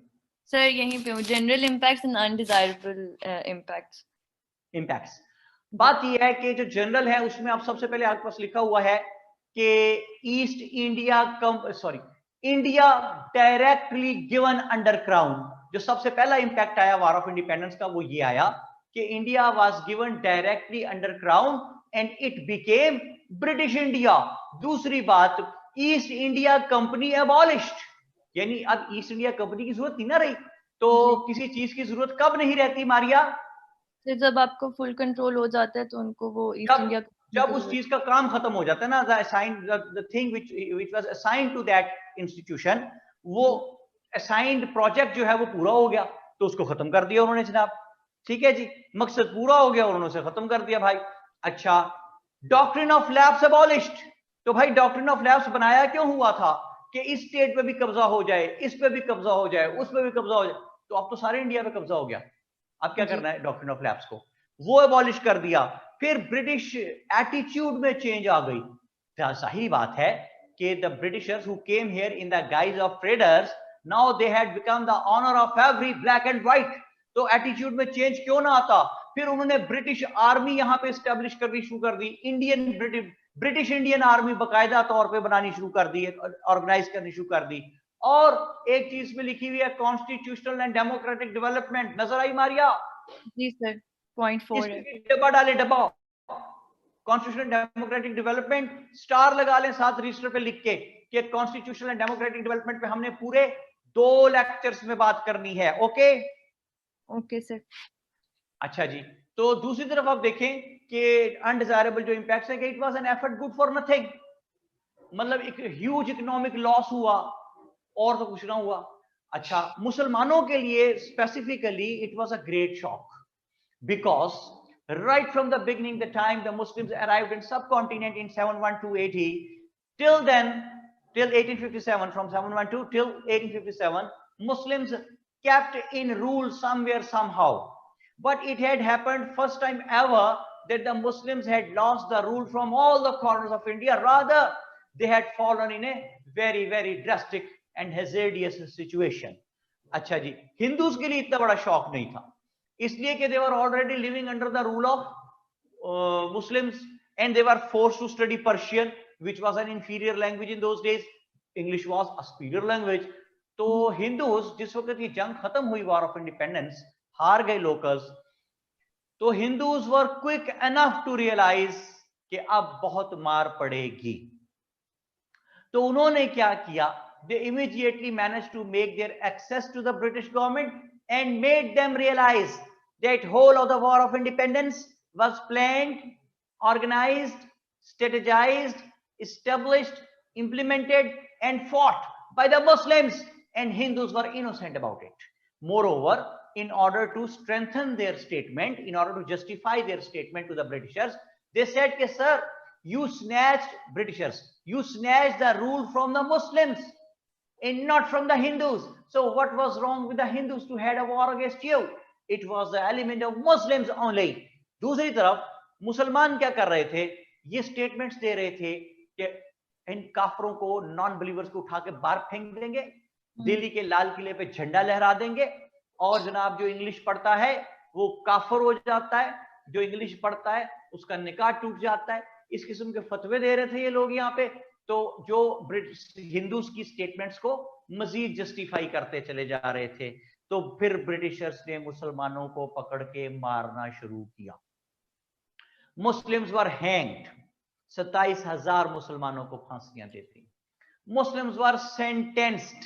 सर यहीं पे हूँ, general impacts and undesirable impacts. Impacts. बात यह है कि जो जनरल है उसमें आप सबसे पहले आपके पास लिखा हुआ है कि India directly given under crown. जो सबसे पहला इंपैक्ट आया वार ऑफ इंडिपेंडेंस का वो ये आया कि India was given directly under crown and it became British India. दूसरी बात, ईस्ट इंडिया कंपनी अबॉलिश्ड, यानी अब ईस्ट इंडिया कंपनी की जरूरत नहीं ना रही। तो किसी चीज की जरूरत कब नहीं रहती मारिया? फिर जब आपको फुल कंट्रोल हो जाता है तो उनको वो ईस्ट इंडिया, जब उस चीज का काम खत्म हो जाता है ना, the thing which was assigned to that institution, वो assigned project जो है वो पूरा हो गया तो उसको खत्म कर दिया उन्होंने जनाब। ठीक है जी, मकसद पूरा हो गया और उन्होंने उसे खत्म कर दिया भाई। अच्छा, डॉक्ट्रिन ऑफ लैप्स अबॉलिश्ड। तो भाई डॉक्ट्रिन ऑफ लैप्स बनाया क्यों हुआ था कि इस स्टेट पे भी कब्जा हो जाए, इस पे भी कब्जा हो जाए, उस पे भी कब्जा हो जाए। तो अब तो सारे इंडिया पे कब्जा हो गया, अब क्या करना है? डॉक्ट्रिन ऑफ लैप्स को वो अबॉलिश कर दिया। फिर ब्रिटिश एटीट्यूड में चेंज आ गई। जाहिर बात है कि the Britishers who came here in the guise of traders, now they had become the owner of every black and white. तो एटीट्यूड में चेंज क्यों ना आता? फिर उन्होंने ब्रिटिश आर्मी यहां पे एस्टेब्लिश करनी शुरू कर दी, ब्रिटिश इंडियन आर्मी बकायदा तौर पे बनानी शुरू कर दी, ऑर्गेनाइज करनी शुरू कर दी। और एक चीज में लिखी हुई है कॉन्स्टिट्यूशनल एंड डेमोक्रेटिक डेवलपमेंट, नजर आई मारिया? जी सर, पॉइंट 4 है। डब्बा डाले, डब्बा कॉन्स्टिट्यूशनल डेमोक्रेटिक डेवलपमेंट, स्टार लगा लें साथ रजिस्टर पे लिख के कि कॉन्स्टिट्यूशनल एंड डेमोक्रेटिक डेवलपमेंट पे हमने पूरे 2 लेक्चर्स में बात करनी है। Okay okay sir. अच्छा जी, तो दूसरी तरफ आप देखें कि अनडिजायरेबल जो इंपैक्ट्स है कि it was an effort good for nothing, मतलब एक ह्यूज इकोनॉमिक लॉस हुआ और तो कुछ ना हुआ। अच्छा, मुसलमानों के लिए specifically it was a great shock because right from the beginning, the time the Muslims arrived in subcontinent in 712 AD, till then, till 1857, from 712 till 1857, Muslims kept in rule somewhere somehow. But it had happened first time ever that the Muslims had lost the rule from all the corners of India. Rather, they had fallen in a very, very drastic and hazardous situation. अच्छा जी, हिंदूज के लिए इतना बड़ा शॉक नहीं था, इसलिए कि they were already living under the rule of Muslims and they were forced to study Persian, which was an inferior language in those days. English was a superior language. तो हिंदूज जिस वक्त ये जंग खत्म हुई, वॉर ऑफ इंडिपेंडेंस, हार गए लोकल्स, तो Hindus were quick enough to realise कि अब बहुत मार पड़ेगी। तो उन्होंने क्या किया, they immediately managed to make their access to the British government and made them realize that whole of the war of independence was planned, organized, strategized, established, implemented and fought by the Muslims, and Hindus were innocent about it. Moreover, in order to strengthen their statement, in order to justify their statement to the Britishers, they said कि sir, you snatched, Britishers, you snatched the rule from the Muslims and not from the Hindus. So what was wrong with the Hindus to head a war against you? It was the element of Muslims only. दूसरी तरफ मुसलमान क्या कर रहे थे, ये स्टेटमेंट्स दे रहे थे कि इन काफरों को, नॉन बिलीवर्स को उठा के बाहर फेंक देंगे, दिल्ली के लाल किले पे झंडा लहरा देंगे, और जनाब जो इंग्लिश पढ़ता है वो काफर हो जाता है, जो इंग्लिश पढ़ता है उसका निकाह टूट जाता है। इस किस्म के फतवे दे रहे थे ये लोग यहाँ पे, तो जो ब्रिटिश हिंदूज की स्टेटमेंट्स को मजीद जस्टिफाई करते चले जा रहे थे। तो फिर ब्रिटिशर्स ने मुसलमानों को पकड़ के मारना शुरू किया। मुस्लिम्स वर हैंग्ड, 27,000 मुसलमानों को फांसियां देती। मुस्लिम्स वर सेंटेंस्ड,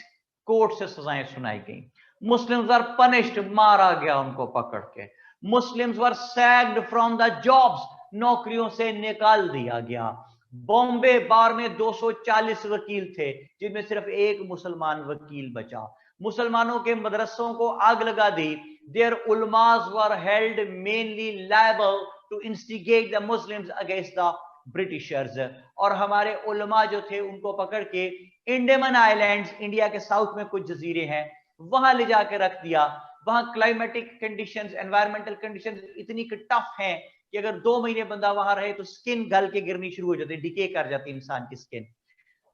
कोर्ट से सजाएं सुनाई गई। मुस्लिम्स वर पनिश्ड, मारा गया उनको पकड़ के। Muslims were sacked from the jobs, नौकरियों से निकाल दिया गया। बॉम्बे बार में 240 वकील थे, जिनमें सिर्फ एक मुसलमान वकील बचा। मुसलमानों के मदरसों को आग लगा दी। देयर उलमास were held mainly liable to instigate the Muslims against the Britishers, और हमारे उलमा जो थे उनको पकड़ के इंडेमन आइलैंड्स, इंडिया के साउथ में कुछ जजीरे हैं, वहां ले जाके रख दिया। वहां क्लाइमेटिक कंडीशंस, एनवायरमेंटल कंडीशंस इतनी टफ हैं कि अगर 2 महीने बंदा वहां रहे तो स्किन गल के गिरनी शुरू हो जाती है, डिके कर जाती है इंसान की स्किन।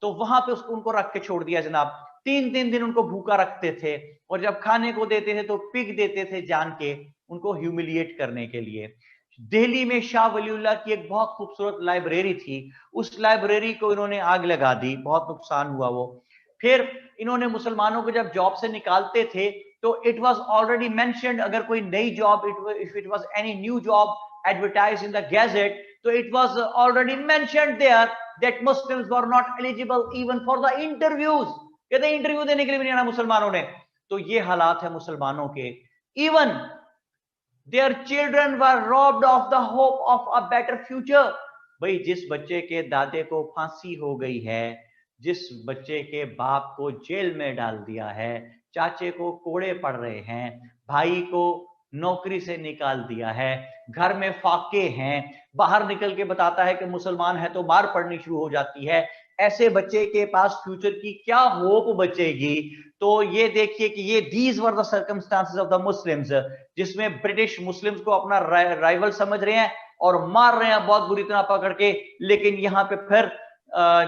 तो वहां पे उसको उनको रख के छोड़ दिया जनाब। 3-3 दिन उनको भूखा रखते थे, और जब खाने को देते थे तो पिग देते थे जान के, उनको ह्यूमिलिएट करने के लिए। दिल्ली में शाह वलीउल्लाह की एक बहुत खूबसूरत लाइब्रेरी थी, उस लाइब्रेरी को इन्होंने आग लगा दी, बहुत नुकसान हुआ वो। फिर इन्होंने मुसलमानों को जब जॉब से निकालते थे तो इट वाज ऑलरेडी मेंशन्ड, अगर कोई नई job, if it was any new job advertised in the gazette, so it was already mentioned there that Muslims were not eligible even for the interviews, कहते इंटरव्यू देने के लिए भी नहीं आना मुसलमानों ने। तो ये हालात है मुसलमानों के। even their children were robbed of the hope of a better future। भाई जिस बच्चे के दादे को फांसी हो गई है, जिस बच्चे के बाप को जेल में डाल दिया है, चाचे को कोड़े पड़ रहे हैं, भाई को नौकरी से निकाल दिया है, घर में फाके हैं, बाहर निकल के बताता है कि मुसलमान है तो मार पड़नी शुरू हो जाती है, ऐसे बच्चे के पास फ्यूचर की क्या होप बचेगी। तो ये देखिए कि ये these were the circumstances of the Muslims, जिसमें ब्रिटिश मुस्लिम्स को अपना राइवल समझ रहे हैं और मार रहे हैं बहुत बुरी तरह पकड़ के। लेकिन यहाँ पे फिर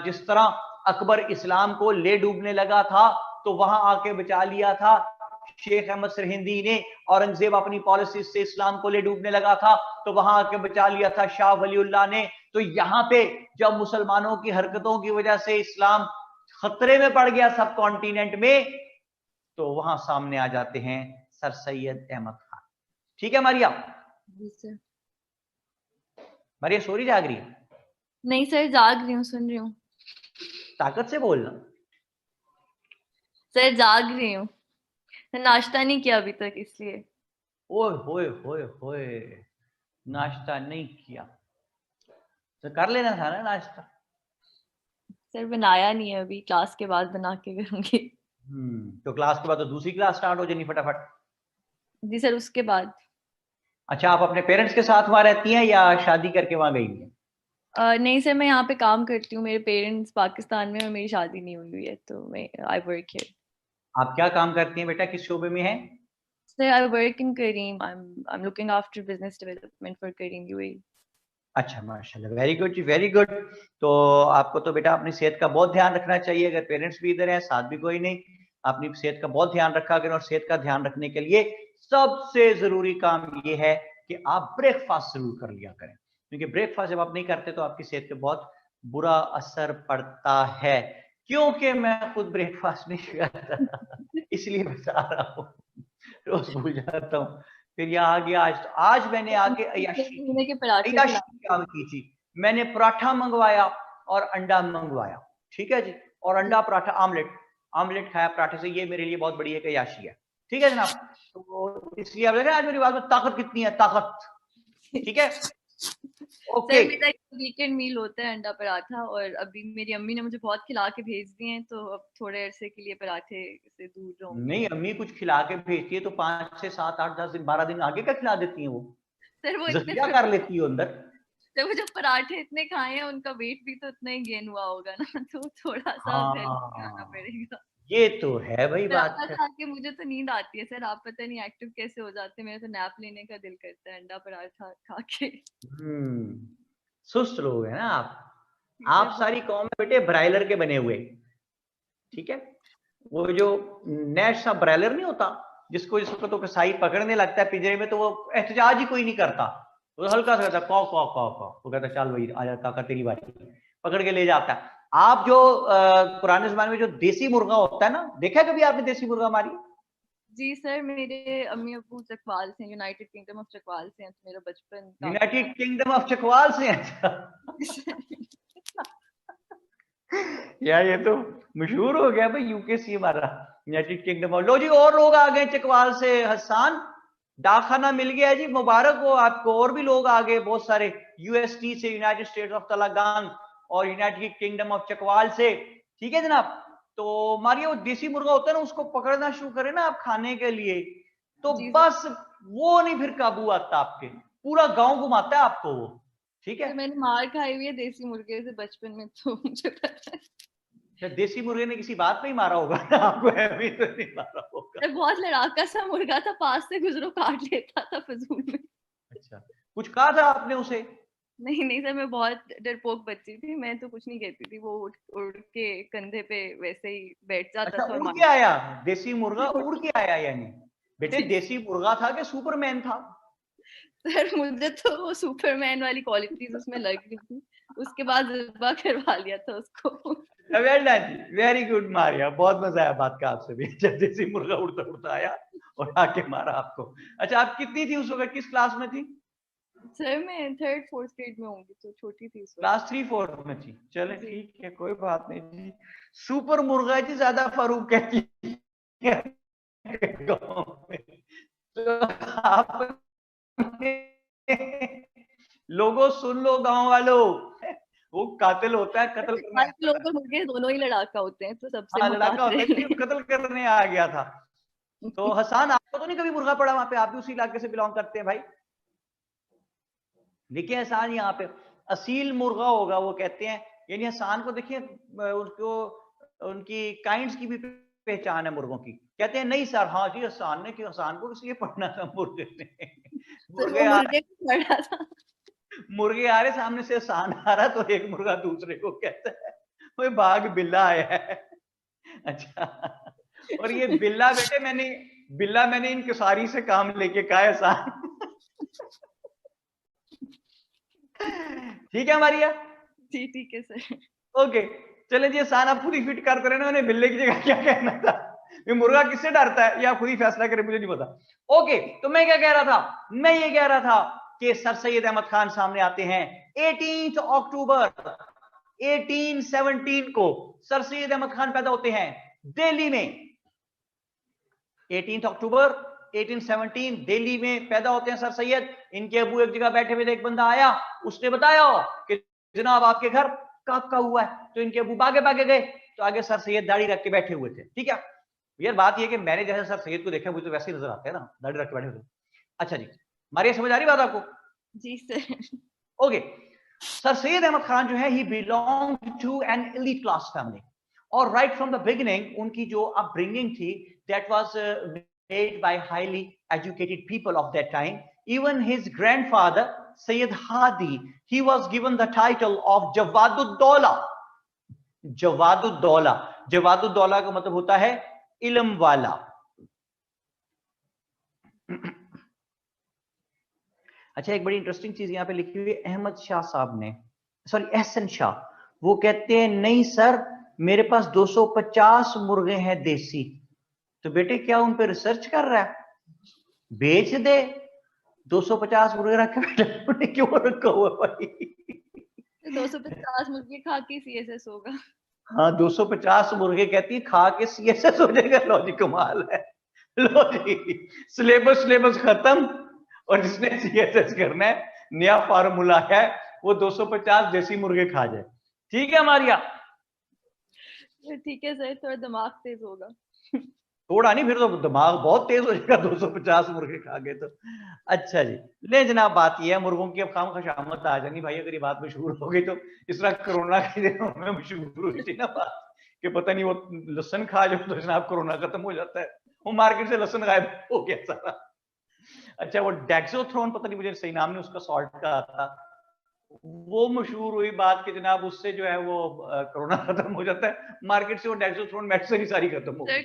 जिस तरह अकबर इस्लाम को ले डूबने लगा था तो वहां आके बचा लिया था शेख अहमद सरहिंदी ने, औरंगजेब अपनी पॉलिसी से इस्लाम को ले डूबने लगा था तो वहां आके बचा लिया था शाह वलीउल्लाह ने। तो यहाँ पे जब मुसलमानों की हरकतों की वजह से इस्लाम खतरे में पड़ गया सब कॉन्टिनेंट में, तो वहां सामने आ जाते हैं सर सैयद अहमद खान। ठीक है मारिया? जी सर। मारिया सो रही जाग रही है? नहीं सर, जाग रही हूँ, सुन रही हूँ। ताकत से बोलना। सर जाग रही हूँ, नाश्ता नहीं किया अभी तक इसलिए। ओए होए होए होए, नाश्ता नहीं किया तो कर लेना था ना नाश्ता। सर बनाया नहीं है अभी, क्लास के बाद बना के करूंगी। तो क्लास के बाद तो दूसरी क्लास स्टार्ट हो जानी फटाफट। जी सर, उसके बाद। अच्छा, आप अपने पेरेंट्स के साथ वहां रहती हैं या शादी करके वहां गई हैं? नहीं सर, मैं यहाँ पे काम करती हूँ, मेरे पेरेंट्स पाकिस्तान में और मेरी शादी नहीं हुई है, तो मैं आई वर्क हियर। आप क्या काम करती हैं बेटा, किस शोबे में हैं? Sir I work in Careem, I am looking after business development for Careem UAE. अच्छा, माशाल्लाह, वेरी गुड जी, वेरी गुड। तो आपको तो बेटा अपनी सेहत का बहुत ध्यान रखना चाहिए। अगर पेरेंट्स भी इधर हैं, साथ भी कोई नहीं, अपनी सेहत का बहुत ध्यान रखा करें। और सेहत का ध्यान रखने के लिए सबसे जरूरी काम ये है कि आप ब्रेकफास्ट जरूर कर लिया करें, क्योंकि ब्रेकफास्ट जब आप नहीं करते तो आपकी सेहत पे बहुत बुरा असर पड़ता है। क्योंकि मैं खुद ब्रेकफास्ट नहीं करता इसलिए बता रहा हूँ, रोज भूल जाता हूँ। फिर यहाँ आ गया आज, तो आज मैंने आके अय्याशी महीने के पराठे काम की थी। मैंने पराठा मंगवाया और अंडा मंगवाया, ठीक है जी, और अंडा पराठा आमलेट खाया पराठे से। ये मेरे लिए बहुत बड़ी एक अय्याशी है, ठीक है जनाब। तो इसलिए आप देख रहे हैं आज मेरी बात में ताकत कितनी है, ताकत, ठीक है। ओके, सर मेरा वीकेंड मील होता है अंडा पराठा, और अभी मेरी अम्मी ने मुझे बहुत खिला के भेज दिए हैं, तो अब थोड़े अरसे के लिए पराठे से दूर रहूंगी। नहीं, अम्मी कुछ खिला के भेजती है तो 5 से 7 8 10 दिन 12 दिन आगे का खिला देती है वो, सर वो इतने जख्या कर लेती है अंदर। जब वो जब पराठे इतने खाए हैं, उनका वेट भी तो उतना ही गेन हुआ होगा ना, तो थोड़ा सा आना हाँ, पड़ेगा। ये तो है भाई बात पराठा है। खा के मुझे तो नींद आती है सर, आप पता नहीं एक्टिव कैसे हो जाते हैं, मेरा तो नैप लेने का दिल करता है अंडा पराठा खा के। सुस्त लोग हैं ना आप। सर आप सारी कौम में बेटे ब्रायलर के बने हुए, ठीक है। वो जो नैश सा ब्रायलर नहीं होता, जिसको जिसको तो कसाई पकड़ने लगता है पिंजरे में, तो वो एहतजाज ही कोई नहीं करता, वो हल्का सा कहता कौ कौ कौ कौ, वो कहता चल भाई आजा काका तेरी बारी, पकड़ के ले जाता है। आप जो पुराने जमाने में जो देसी मुर्गा होता है ना, देखा है कभी आपने देसी मुर्गा मारी? जी सर, मेरे अम्मी अब्बू चकवाल से, यूनाइटेड किंगडम ऑफ चकवाल से हैं, तो मेरा बचपन यूनाइटेड किंगडम ऑफ चकवाल से है। यार ये तो मशहूर हो गया भाई, यूकेसी हमारा, यूनाइटेड किंगडम ऑफ। लो जी, और लोग आ गए चकवाल से। हसन, डाकखाना मिल गया जी, मुबारक हो आपको। और भी लोग आ गए बहुत सारे, यूएसटी से, यूनाइटेड स्टेट्स ऑफ तेलंगाना, और यूनाइटेड किंगडम ऑफ चकवाल से, ठीक है जनाब। तो मारिए, वो देसी मुर्गा होता है ना, उसको पकड़ना शुरू करें ना आप खाने के लिए, तो बस वो नहीं फिर काबू आता, आपके पूरा गांव घुमाता है आपको वो, ठीक है। तो मैंने मार खाई हुई है देसी मुर्गे से बचपन में, तो मुझे पता है। देसी मुर्गे ने किसी बात पे ही मारा होगा ना आपको, ऐसे तो नहीं मारा होगा। बहुत लड़ाका सा मुर्गा था, पास से गुजरो काट लेता था फजूल में। अच्छा, कुछ कहा था आपने उसे? नहीं नहीं सर, मैं बहुत डरपोक बच्ची थी, मैं तो कुछ नहीं कहती थी, वो उड़ के कंधे पे वैसे ही बैठ जाता अच्छा, था। उड़ के आया देसी मुर्गा, उड़ के आया यानी? बेटे देसी मुर्गा था कि सुपरमैन था? सर मुझे तो वो सुपरमैन वाली क्वालिटीज उसमें लग रही थी, उसके बाद ज़िब्बा करवा लिया था उसको। Well done, very good Maria, बहुत मजा आया बात का आपसे भी। जब देसी मुर्गा उड़ता उड़ता आया और आके मारा आपको। अच्छा, आप कितनी थी उस वक्त, किस क्लास में थी? सर मैं 3rd 4th ग्रेड में होंगी, तो छोटी थी उस वक्त। क्लास 3 4 में थी। चले ठीक है, कोई बात नहीं जी। सुपर मुर्गा जी ज्यादा फरूक कहती है गाँव में। तो आप लोगों सुन लो, गांव वालों, वो कातिल होता है, कत्ल करने आज लोग और मुर्गे दोनों ही लड़ाका होते हैं, तो सबसे हाँ, लड़ाका होता है, क्योंकि कत्ल करने आ गया था। तो हसन, आपको तो नहीं कभी मुर्गा पड़ा वहां पे? आप भी उसी इलाके से बिलोंग करते हैं भाई। देखिए हसन, यहाँ पे असील मुर्गा होगा वो कहते हैं, यानी हसन को देखिए, उसको उनकी काइंड्स की भी पहचान है मुर्गों की। कहते हैं नहीं सर, हाँ जी हसन ने, क्यों हसन को किसी पढ़ना था मुर्गे ने। मुर्गे आ रहे सामने से, हसन आ रहा, तो एक मुर्गा दूसरे को कहता है वो भाग बिल्ला आया है। अच्छा, और ये बिल्ला बेटे मैंने इनकिसारी से काम लेके कहा है हसन। ठीक है मारिया? जी ठीक है सर। ओके, चले जी हसन, आप खुद ही फिट करते रहे ना, मैंने बिल्ले की जगह क्या कहना था। ये मुर्गा किससे डरता है, या खुद ही फैसला करे, मुझे नहीं पता। ओके, तो मैं क्या कह रहा था, मैं ये कह रहा था कि सर सैयद अहमद खान सामने आते हैं 18 अक्टूबर 1817 को सर सैयद अहमद खान पैदा होते हैं दिल्ली में। 18 अक्टूबर 1817 दिल्ली में पैदा होते हैं सर सैयद। इनके अबू एक जगह बैठे हुए थे, एक बंदा आया, उसने बताया कि जनाब आपके घर काका हुआ है। तो इनके अबू भागे भागे गए, तो आगे सर सैयद दाढ़ी रख के बैठे हुए थे। ठीक है यार, बात ये कि मैंने जैसे सर सैयद को देखा, मुझे तो वैसे ही नजर आते हैं ना, दाढ़ी रख के बैठे हुए। अच्छा जी, मारिया समझ आ रही बात आपको? जी sir. Okay, sir Syed Ahmad Khan जो है, he belong to an elite class family, और राइट फ्रॉम द बिगिनिंग उनकी जो अपब्रिंगिंग थी, that was made by highly educated people of that time. Even his grandfather Sayyid Hadi, he was given the title of Jawadud Dawla. Jawadud Dawla, Jawadud Dawla का मतलब होता है इल्म वाला। अच्छा, एक बड़ी इंटरेस्टिंग चीज यहाँ पे लिखी हुई है, अहमद शाह साहब ने, सॉरी एहसन शाह, वो कहते हैं नहीं सर मेरे पास 250 मुर्गे हैं देसी। तो बेटे क्या उन पे रिसर्च कर रहा है? बेच दे। 250 मुर्गे रखे बेटे, क्यों रखा हुआ भाई? 250 मुर्गे खा के सीएसएस होगा। हाँ 250 मुर्गे कहती है खा के सीएसएस हो जाएगा। लो जी कमाल है, लो जी सिलेबस खत्म, और जिसने सीएसएस करना है, नया फार्मूला है, वो 250 देसी मुर्गे खा जाए। ठीक है मारिया? ठीक है सर, थोड़ा दिमाग तेज होगा। थोड़ा नहीं, फिर तो दिमाग बहुत तेज हो जाएगा 250 मुर्गे खा गए तो। अच्छा जी, ले जनाब, बात ये है मुर्गों की अब खाम खशामत आ जानी भाई, अगर ये बात मशहूर हो गई तो। इस तरह कोरोना के दिनों में मशहूर हुई थी ना बात कि पता नहीं वो लहसन खा जाओ तो जनाब कोरोना खत्म हो जाता है, वो मार्केट से लहसन गायब हो गया सारा। अच्छा, वो डेक्सोथ्रोन, पता नहीं मुझे सही नाम नहीं उसका, सॉल्ट का था, वो मशहूर हुई बात कि जनाब उससे जो है वो कोरोना खत्म हो जाता है, मार्केट से वो डेक्सोथ्रोन मेडिसिन ही सारी खत्म हो गई।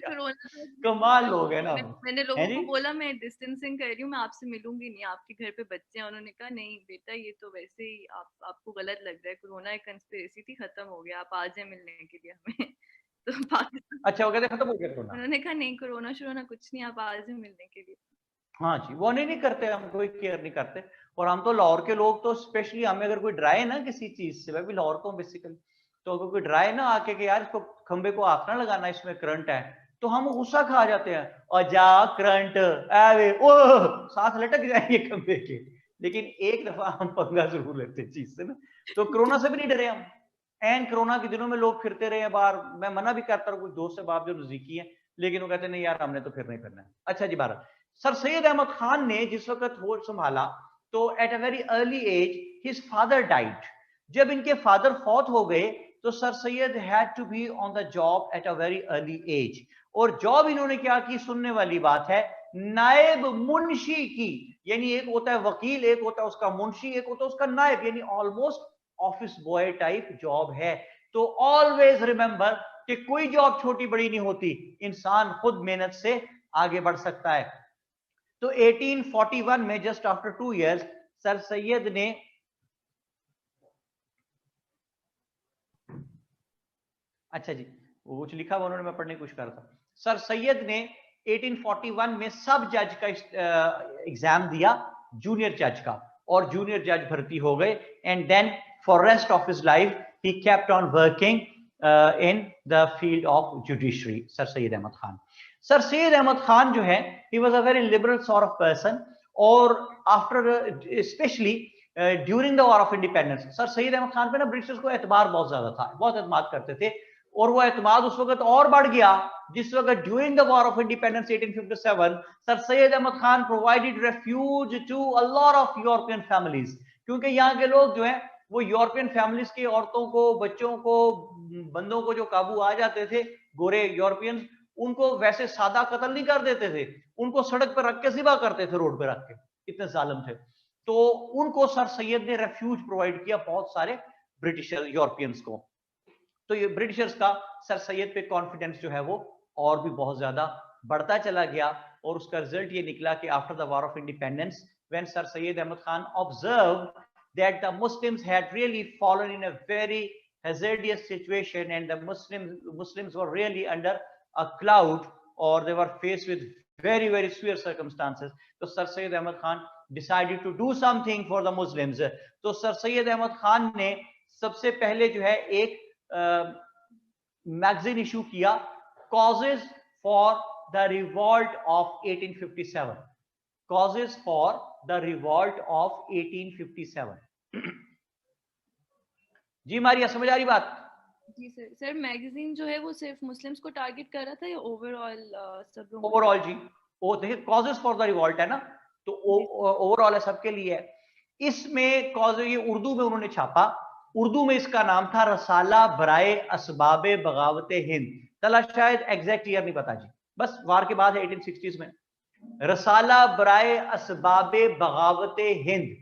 कमाल लोग है ना। मैंने लोगों को बोला मैं डिस्टेंसिंग कर रही हूँ, मैं आपसे मिलूंगी नहीं, आपके घर पे बच्चे हैं। उन्होंने कहा नहीं बेटा ये तो वैसे ही आपको गलत लग रहा है, कोरोना एक कंस्पिरेसी थी, खत्म हो गया, आप आ जाए मिलने के लिए हमें। तो पाकिस्तान, अच्छा हो गया, खत्म हो गया कोरोना? उन्होंने कहा नहीं कोरोना शोरोना कुछ नहीं, आप आ जाए मिलने के लिए। हाँ जी, वो नहीं करते, हम कोई केयर नहीं करते। और हम तो लाहौर के लोग तो स्पेशली, हमें अगर कोई डराए ना किसी चीज से, मैं भी लाहौर को बेसिकली, तो अगर कोई डराए ना आके कि यार इसको खंबे को हाथ ना लगाना, इसमें करंट है, तो हम गुस्सा खा जाते हैं, और जा करंट अरे ओ, साथ लटक जाएंगे खंबे के। लेकिन एक दफा हम पंगा जरूर लेते चीज से ना, तो कोरोना से भी नहीं डरे हम। एन कोरोना के दिनों में लोग फिरते रहे बाहर, मैं मना भी करता हूँ कुछ दोस्त से बाप जो नजदीकी है, लेकिन वो कहते नहीं यार हमने तो फिर नहीं करना है। अच्छा जी, भारत सर सैयद अहमद खान ने जिस वक्त होश संभाला, तो at a very early age his father died. जब इनके फादर फौत हो गए, तो sir Syed had to be on the job at a very early age. और जॉब इन्होंने क्या की, सुनने वाली बात है, नायब मुंशी की। यानी एक होता है वकील, एक होता है उसका मुंशी, एक होता है उसका नायब, यानी almost office boy type job है। तो ऑलवेज रिमेंबर कि कोई जॉब छोटी बड़ी नहीं होती, इंसान खुद मेहनत से आगे बढ़ सकता है। तो 1841 में just after 2 years sir Syed ने, अच्छा जी वो कुछ लिखा हुआ उन्होंने, मैं पढ़ने की कोशिश कर रहा था। सर सैयद ने 1841 में सब जज का एग्जाम दिया, जूनियर जज का, और जूनियर जज भर्ती हो गए। And then for rest of his life he kept on working in the field of judiciary. Sir Syed Ahmad Khan, sir Syed Ahmad Khan जो है, he was a very liberal sort of person. और after specially during the war of independence, sir Syed Ahmad Khan पे ना ब्रिटिशर्स को एतबार बहुत ज्यादा था, बहुत एतमाद करते थे। और वो एतमाद उस वक्त और बढ़ गया जिस वक्त during the war of independence 1857 sir Syed Ahmad Khan provided refuge to a lot of European families. क्योंकि यहाँ के लोग जो है वो यूरोपियन फैमिलीज की औरतों को, बच्चों को, बंदों को जो काबू आ जाते थे, गोरे यूरोपियंस, उनको वैसे सादा कत्ल नहीं कर देते थे, उनको सड़क पर रख के ज़िबा करते थे, रोड पे रख के, इतने जालिम थे। तो उनको सर सैयद ने रेफ्यूज प्रोवाइड किया बहुत सारे ब्रिटिशर यूरोपियंस को। तो ये ब्रिटिशर्स का सर सैयद पे कॉन्फिडेंस जो है वो और भी बहुत ज्यादा बढ़ता चला गया। और उसका रिजल्ट ये निकला कि after the war of independence, when sir Syed Ahmad Khan observed that the Muslims had really fallen in a very hazardous situation, and the Muslims were really under a cloud, or they were faced with very very severe circumstances. So Sir Syed Ahmad Khan decided to do something for the Muslims. तो Sir Syed Ahmad Khan ने सबसे पहले जो है एक मैगजीन इशू किया, causes for the revolt of 1857, causes for the revolt of 1857। जी मारिया, समझ आ रही बात? जी सर। सर मैगजीन जो है वो सिर्फ मुस्लिम्स को टारगेट कर रहा था या ओवरऑल सब लोगों को? ओवरऑल जी, वो देखिए कॉजेज फॉर द रिवॉल्ट है ना, तो ओवरऑल है, सबके लिए है। इसमें कॉज, ये उर्दू में उन्होंने छापा, उर्दू में इसका नाम था रसाला बराए असबाबे बगावत हिंद। तला शायद एग्जैक्ट ईयर नहीं पता जी, बस वार के बाद है 1860s में। रसाला बराए असबाबे बगावत Hind,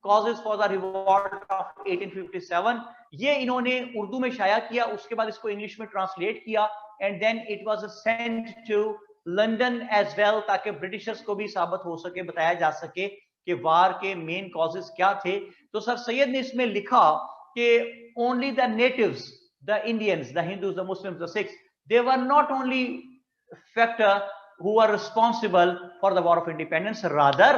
causes for the revolt of 1857, ये इन्होंने उर्दू में शाया किया। उसके बाद इसको इंग्लिश में ट्रांसलेट किया and then it was sent to London as well, ताकि ब्रिटिशर्स को भी साबित हो सके, बताया जा सके कि वार के मेन कॉजेज क्या थे। तो सर सैयद ने इसमें लिखा कि only the natives, the Indians, the Hindus, the Muslims, the Sikhs, they were not only factor who are responsible for the war of independence, rather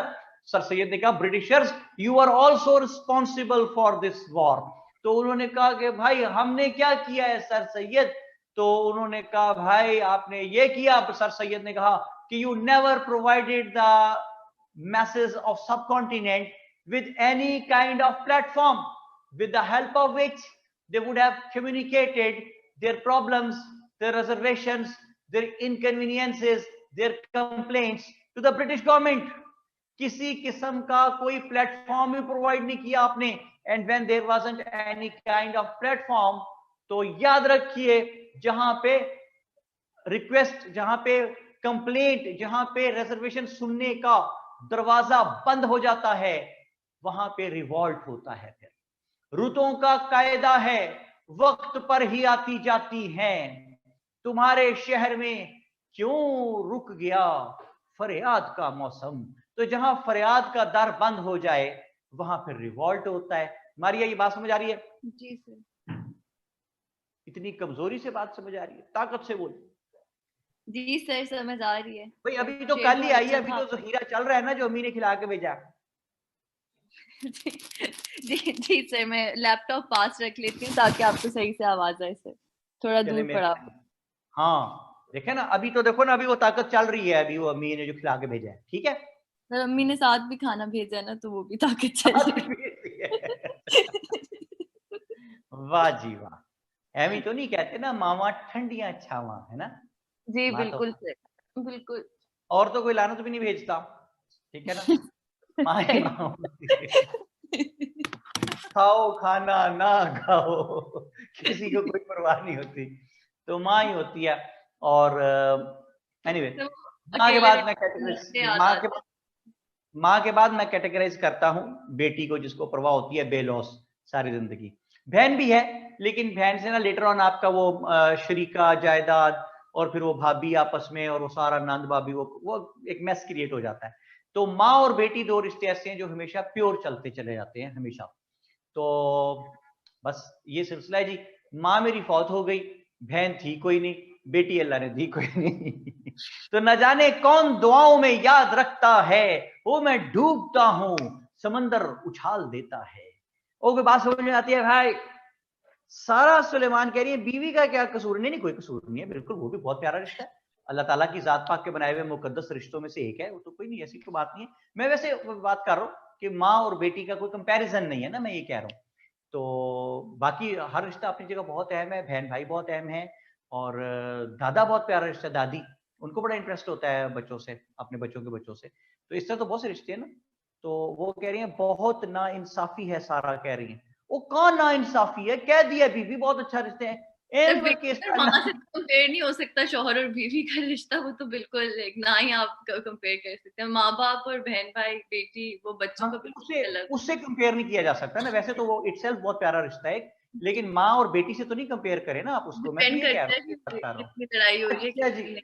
sir Syed ने कहा Britishers you are also responsible for this war। तो उन्होंने कहा कि भाई हमने क्या किया है सर सैयद? तो उन्होंने कहा भाई आपने ये किया। सर सैयद ने कहा कि you never provided the masses of subcontinent with any kind of platform with the help of which they would have communicated their problems, their reservations, their inconveniences, their complaints to the British government। किसी किस्म का कोई प्लेटफॉर्म भी प्रोवाइड नहीं किया आपने। And when there wasn't any kind of platform, तो याद रखिए जहां पे रिक्वेस्ट, जहां पे कंप्लेंट, जहां पे रिजर्वेशन सुनने का दरवाजा बंद हो जाता है, वहां पे रिवॉल्ट होता है। फिर रुतों का कायदा है, वक्त पर ही आती जाती हैं, तुम्हारे शहर में क्यों रुक गया फरियाद का मौसम। तो जहां फरियाद का दर बंद हो जाए वहां फिर रिवॉल्ट होता है। मारिया ये बात समझ आ रही है? जी सर। इतनी कमजोरी से बात समझ आ रही है? ताकत से बोल। जी सर समझ आ रही है। भाई अभी तो कल ही आई है, अभी तो जहीरा चल रहा है ना जो अम्मी ने खिला के भेजा। जी जी सर, मैं लैपटॉप पास रख लेती हूँ ताकि आपको सही से आवाज आए सर, थोड़ा दूर पड़ा। हाँ देखे ना, अभी तो देखो ना, अभी वो ताकत चल रही है, अभी वो अम्मी ने जो खिला के भेजा है। ठीक है सर, अम्मी ने साथ भी खाना भेजा है ना, तो वो भी ताकत चल रही है। वाह जी वाह, एमी तो नहीं कहते ना मामा ठंडियां छावा, है ना? जी बिल्कुल सर, बिल्कुल। और तो कोई लाना तो भी नहीं भेजता, ठीक है ना? माँ ही माँ खाओ खाना ना खाओ, किसी को कोई परवाह नहीं होती, तो माँ ही होती है। और एनीवे, माँ के बाद मैं कैटेगराइज, माँ के बाद मैं कैटेगराइज करता हूँ बेटी को, जिसको परवाह होती है बेलौस सारी जिंदगी। बहन भी है, लेकिन बहन से ना लेटर ऑन आपका वो शरीका जायदाद और फिर वो भाभी आपस में और वो सारा नंद भाभी, वो एक मैस क्रिएट हो जाता है। तो माँ और बेटी दो रिश्ते ऐसे हैं जो हमेशा प्योर चलते चले जाते हैं हमेशा। तो बस ये सिलसिला है जी। माँ मेरी फौत हो गई, बहन थी कोई नहीं, बेटी अल्लाह ने दी कोई नहीं। तो न जाने कौन दुआओं में याद रखता है, वो मैं डूबता हूं समंदर उछाल देता है। ओके, बात समझ में आती है भाई? सारा सुलेमान कह रही है बीवी का क्या कसूर? नहीं कोई कसूर नहीं है, बिल्कुल वो भी बहुत प्यारा रिश्ता है, अल्लाह ताला की जात पाक के बनाए हुए मुकद्दस रिश्तों में से एक है, वो तो कोई नहीं, ऐसी कोई बात नहीं है। मैं वैसे बात कर रहा हूँ कि माँ और बेटी का कोई कंपैरिजन नहीं है ना, मैं ये कह रहा हूँ। तो बाकी हर रिश्ता अपनी जगह बहुत अहम है, बहन भाई बहुत अहम है, और दादा बहुत प्यारा रिश्ता है, दादी, उनको बड़ा इंटरेस्ट होता है बच्चों से, अपने बच्चों के बच्चों से। तो इस तरह तो बहुत से रिश्ते हैं ना। तो वो कह रही है बहुत ना इंसाफी है, सारा कह रही है। वो कौन ना इंसाफी है? कह दिया बीवी बहुत अच्छा रिश्ते हैं। वहां से कंपेयर नहीं हो सकता शौहर और बीवी का रिश्ता, वो तो बिल्कुल ना ही आप कंपेयर कर सकते हैं। माँ बाप और बहन भाई बेटी वो बच्चों का बिल्कुल अलग, उससे कंपेयर नहीं किया जा सकता ना। वैसे तो वो इटसेल्फ बहुत प्यारा रिश्ता है, लेकिन माँ और बेटी से तो नहीं कंपेयर करें ना आप उसको। मैं डिपेंड करता है कितनी लड़ाई हो रही है जी।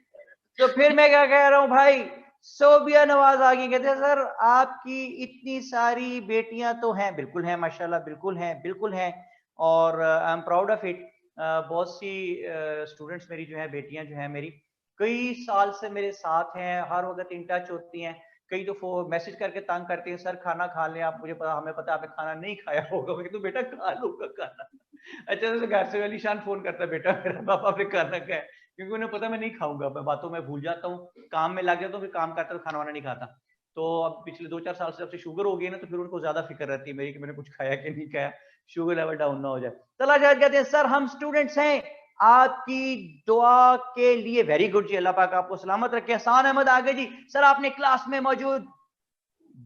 तो फिर मैं क्या कह रहा हूँ भाई, सोबिया नवाज आगे कहते हैं सर आपकी इतनी सारी बेटियां तो हैं, बिल्कुल हैं माशाल्लाह, बिल्कुल हैं, बिल्कुल हैं, और I am proud of it. बहुत सी स्टूडेंट्स मेरी जो है, बेटियां जो है मेरी, कई साल से मेरे साथ हैं, हर वक्त इन टच होती हैं। कई तो मैसेज करके तंग करती है, सर खाना खा लें आप, मुझे पता, हमें पता आपने खाना नहीं खाया होगा। मैं तो बेटा खा लूंगा खाना, अच्छा तो घर से अलीशान फोन करता, बेटा मेरा पापा पे खाना क्या है, क्योंकि उन्हें पता मैं नहीं खाऊंगा, मैं बातों में भूल जाता हूँ, काम में लग जाता हूँ, फिर काम करता तो खाना वाना नहीं खाता। तो अब पिछले 2-4 साल से जब से शुगर हो गई ना, तो फिर उनको ज्यादा फिक्र रहती है मेरी कि मैंने कुछ खाया कि नहीं खाया, शुगर लेवल डाउन ना हो जाए। चला जाए कहते हैं सर हम स्टूडेंट्स हैं, आपकी दुआ के लिए। वेरी गुड जी, अल्लाह पाक आपको सलामत रखे। हसान अहमद आगे जी, सर आपने क्लास में मौजूद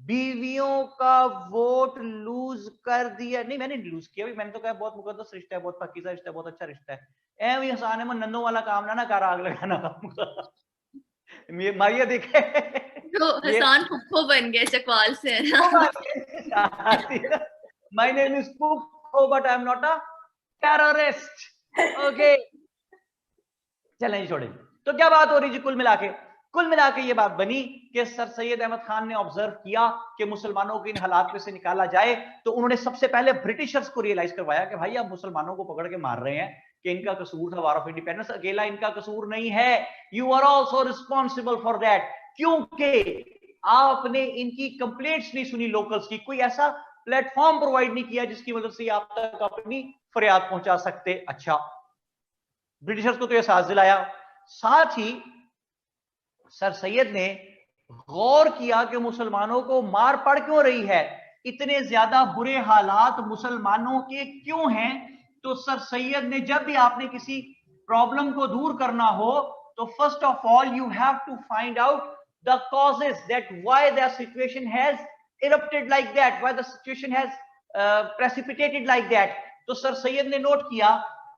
बीवियों का वोट लूज कर दिया। नहीं मैंने लूज किया, मैंने तो कहा बहुत मुकद्दस रिश्ता है, बहुत पाकीज़ा रिश्ता है, बहुत अच्छा रिश्ता है। ए हसान अहमद नन्नों वाला काम ना कर, आग लगाना मारिया देखे तो ये हसान फुफ्फो बन गए चकवाल से, है ना? My name is Phuppo but I am not a terrorist. Okay चलें छोड़ें। तो क्या बात हो रही जी, कुल मिला के ये बात बनी कि सर सैयद अहमद खान ने ऑब्जर्व किया कि मुसलमानों को इन हालात में से निकाला जाए, तो उन्होंने सबसे पहले ब्रिटिशर्स को रियलाइज करवाया कि भाई आप मुसलमानों को पकड़ के मार रहे हैं, कि इनका कसूर था वार ऑफ इंडिपेंडेंस, अकेला इनका कसूर नहीं है, you are also responsible for that, क्योंकि आपने इनकी कंप्लेंट्स नहीं सुनी लोकल्स की, कोई ऐसा प्लेटफॉर्म प्रोवाइड नहीं किया जिसकी मदद से आप तक अपनी फरियाद पहुंचा सकते। अच्छा, ब्रिटिशर्स को तो एहसास दिलाया, साथ ही सर सैयद ने गौर किया कि मुसलमानों को मार पड़ क्यों रही है, इतने ज्यादा बुरे हालात मुसलमानों के क्यों हैं। तो सर सैयद ने, जब भी आपने किसी प्रॉब्लम को दूर करना हो, तो first of all you have to find out the causes that why the situation has erupted like that, why the situation has precipitated like that. तो सर सैयद ने नोट किया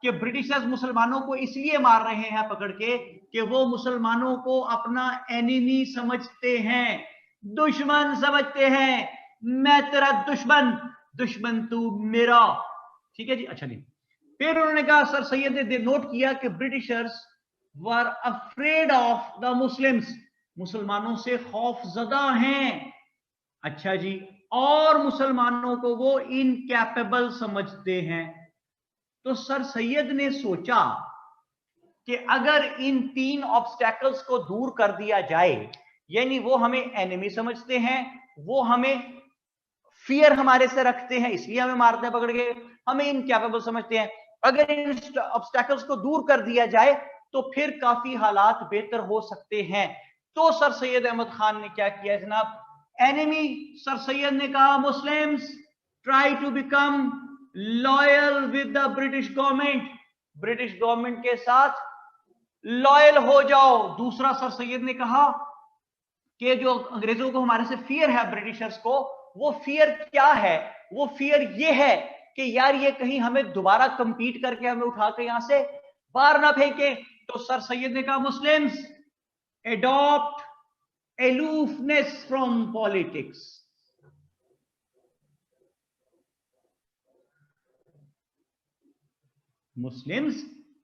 कि ब्रिटिशर्स मुसलमानों को इसलिए मार रहे हैं पकड़ के कि वो मुसलमानों को अपना एनिमी समझते हैं, दुश्मन समझते हैं, मैं तेरा दुश्मन, दुश्मन तू मेरा। ठीक है जी, अच्छा नहीं। फिर उन्होंने कहा, सर सैयद ने नोट किया कि Britishers were afraid of the Muslims, मुसलमानों से खौफजदा हैं। अच्छा जी, और मुसलमानों को वो इनकैपेबल समझते हैं। तो सर सैयद ने सोचा कि अगर इन 3 ऑब्स्टेकल्स को दूर कर दिया जाए, यानी वो हमें एनिमी समझते हैं, वो हमें फियर हमारे से रखते हैं इसलिए हमें मारते हैं पकड़ के, हमें इनकैपेबल समझते हैं, अगर इन ऑब्स्टेकल्स को दूर कर दिया जाए तो फिर काफी हालात बेहतर हो सकते हैं। तो सर सैयद अहमद खान ने क्या किया जनाब, एनिमी, सर सैयद ने कहा Muslims try to become loyal with the British government, British government के साथ लॉयल हो जाओ। दूसरा सर सैयद ने कहा कि जो अंग्रेजों को हमारे से फियर है ब्रिटिशर्स को, वो फियर क्या है, वो फियर ये है कि यार ये कहीं हमें दोबारा कंपीट करके हमें उठा के यहां से बाहर ना फेंके। तो सर सैयद ने कहा Muslims adopt aloofness from politics, Muslims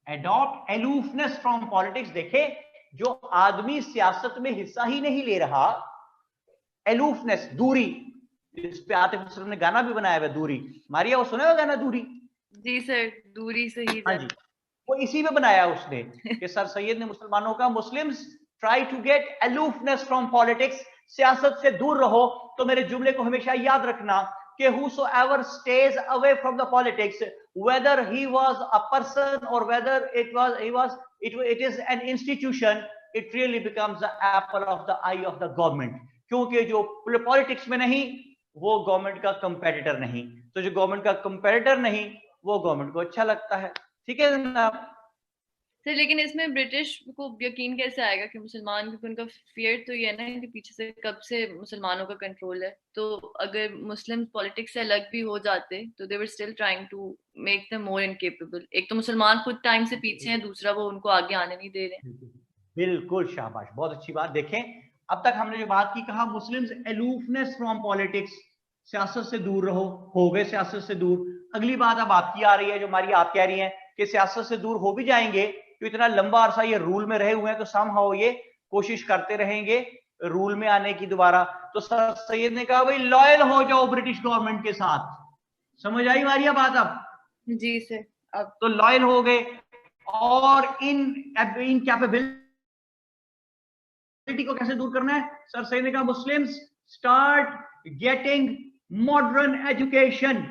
adopt aloofness from politics. देखे, जो आदमी सियासत में हिस्सा ही नहीं ले रहा, एलूफनेस, दूरी, इस पे आतिफ असलम ने गाना भी बनाया हुआ दूरी, मारिया वो सुना हुआ गाना दूरी? जी सर, दूरी से ही। हाँ जी, वो इसी में बनाया उसने कि सर सैयद ने मुसलमानों का, Muslims try to get aloofness from politics, सियासत से दूर रहो। तो मेरे जुमले को हमेशा याद रखना कि whosoever stays away from the politics, whether he was a person or whether it is an institution, it really becomes the apple of the eye of the government, क्योंकि जो पॉलिटिक्स में नहीं वो गवर्नमेंट का कंपेटिटर नहीं, तो जो गवर्नमेंट का कंपेटिटर नहीं वो गवर्नमेंट को अच्छा लगता है। ठीक है जनाब सर, लेकिन इसमें ब्रिटिश को यकीन कैसे आएगा कि मुसलमान, क्योंकि उनका फियर तो ये है ना कि पीछे से कब से मुसलमानों का कंट्रोल है। तो अगर मुस्लिम पॉलिटिक्स से अलग भी हो जाते तो they were still trying to make them more incapable. एक तो मुसलमान खुद टाइम से पीछे हैं, दूसरा वो उनको आगे आने नहीं दे रहे। बिल्कुल, शाबाश, बहुत अच्छी बात। देखें, अब तक हमने जो बात की, कहा मुस्लिम्स एलूफनेस फ्रॉम पॉलिटिक्स, सियासत से दूर रहो, हो गए सियासत से दूर। अगली बात अब आपकी आ रही है, जो हमारी आप कह रही हैं कि सियासत से दूर हो भी जाएंगे तो इतना लंबा अरसा ये रूल में रहे हुए हैं तो समहाउ ये कोशिश करते रहेंगे रूल में आने की दोबारा। तो सर सैयद ने कहा भाई लॉयल हो जाओ ब्रिटिश गवर्नमेंट के साथ। समझ आई मारिया बात? अब जी सर, अब तो लॉयल हो गए, और इन कैपेबिलिटी को कैसे दूर करना है? सर सैयद ने कहा Muslims start getting modern education,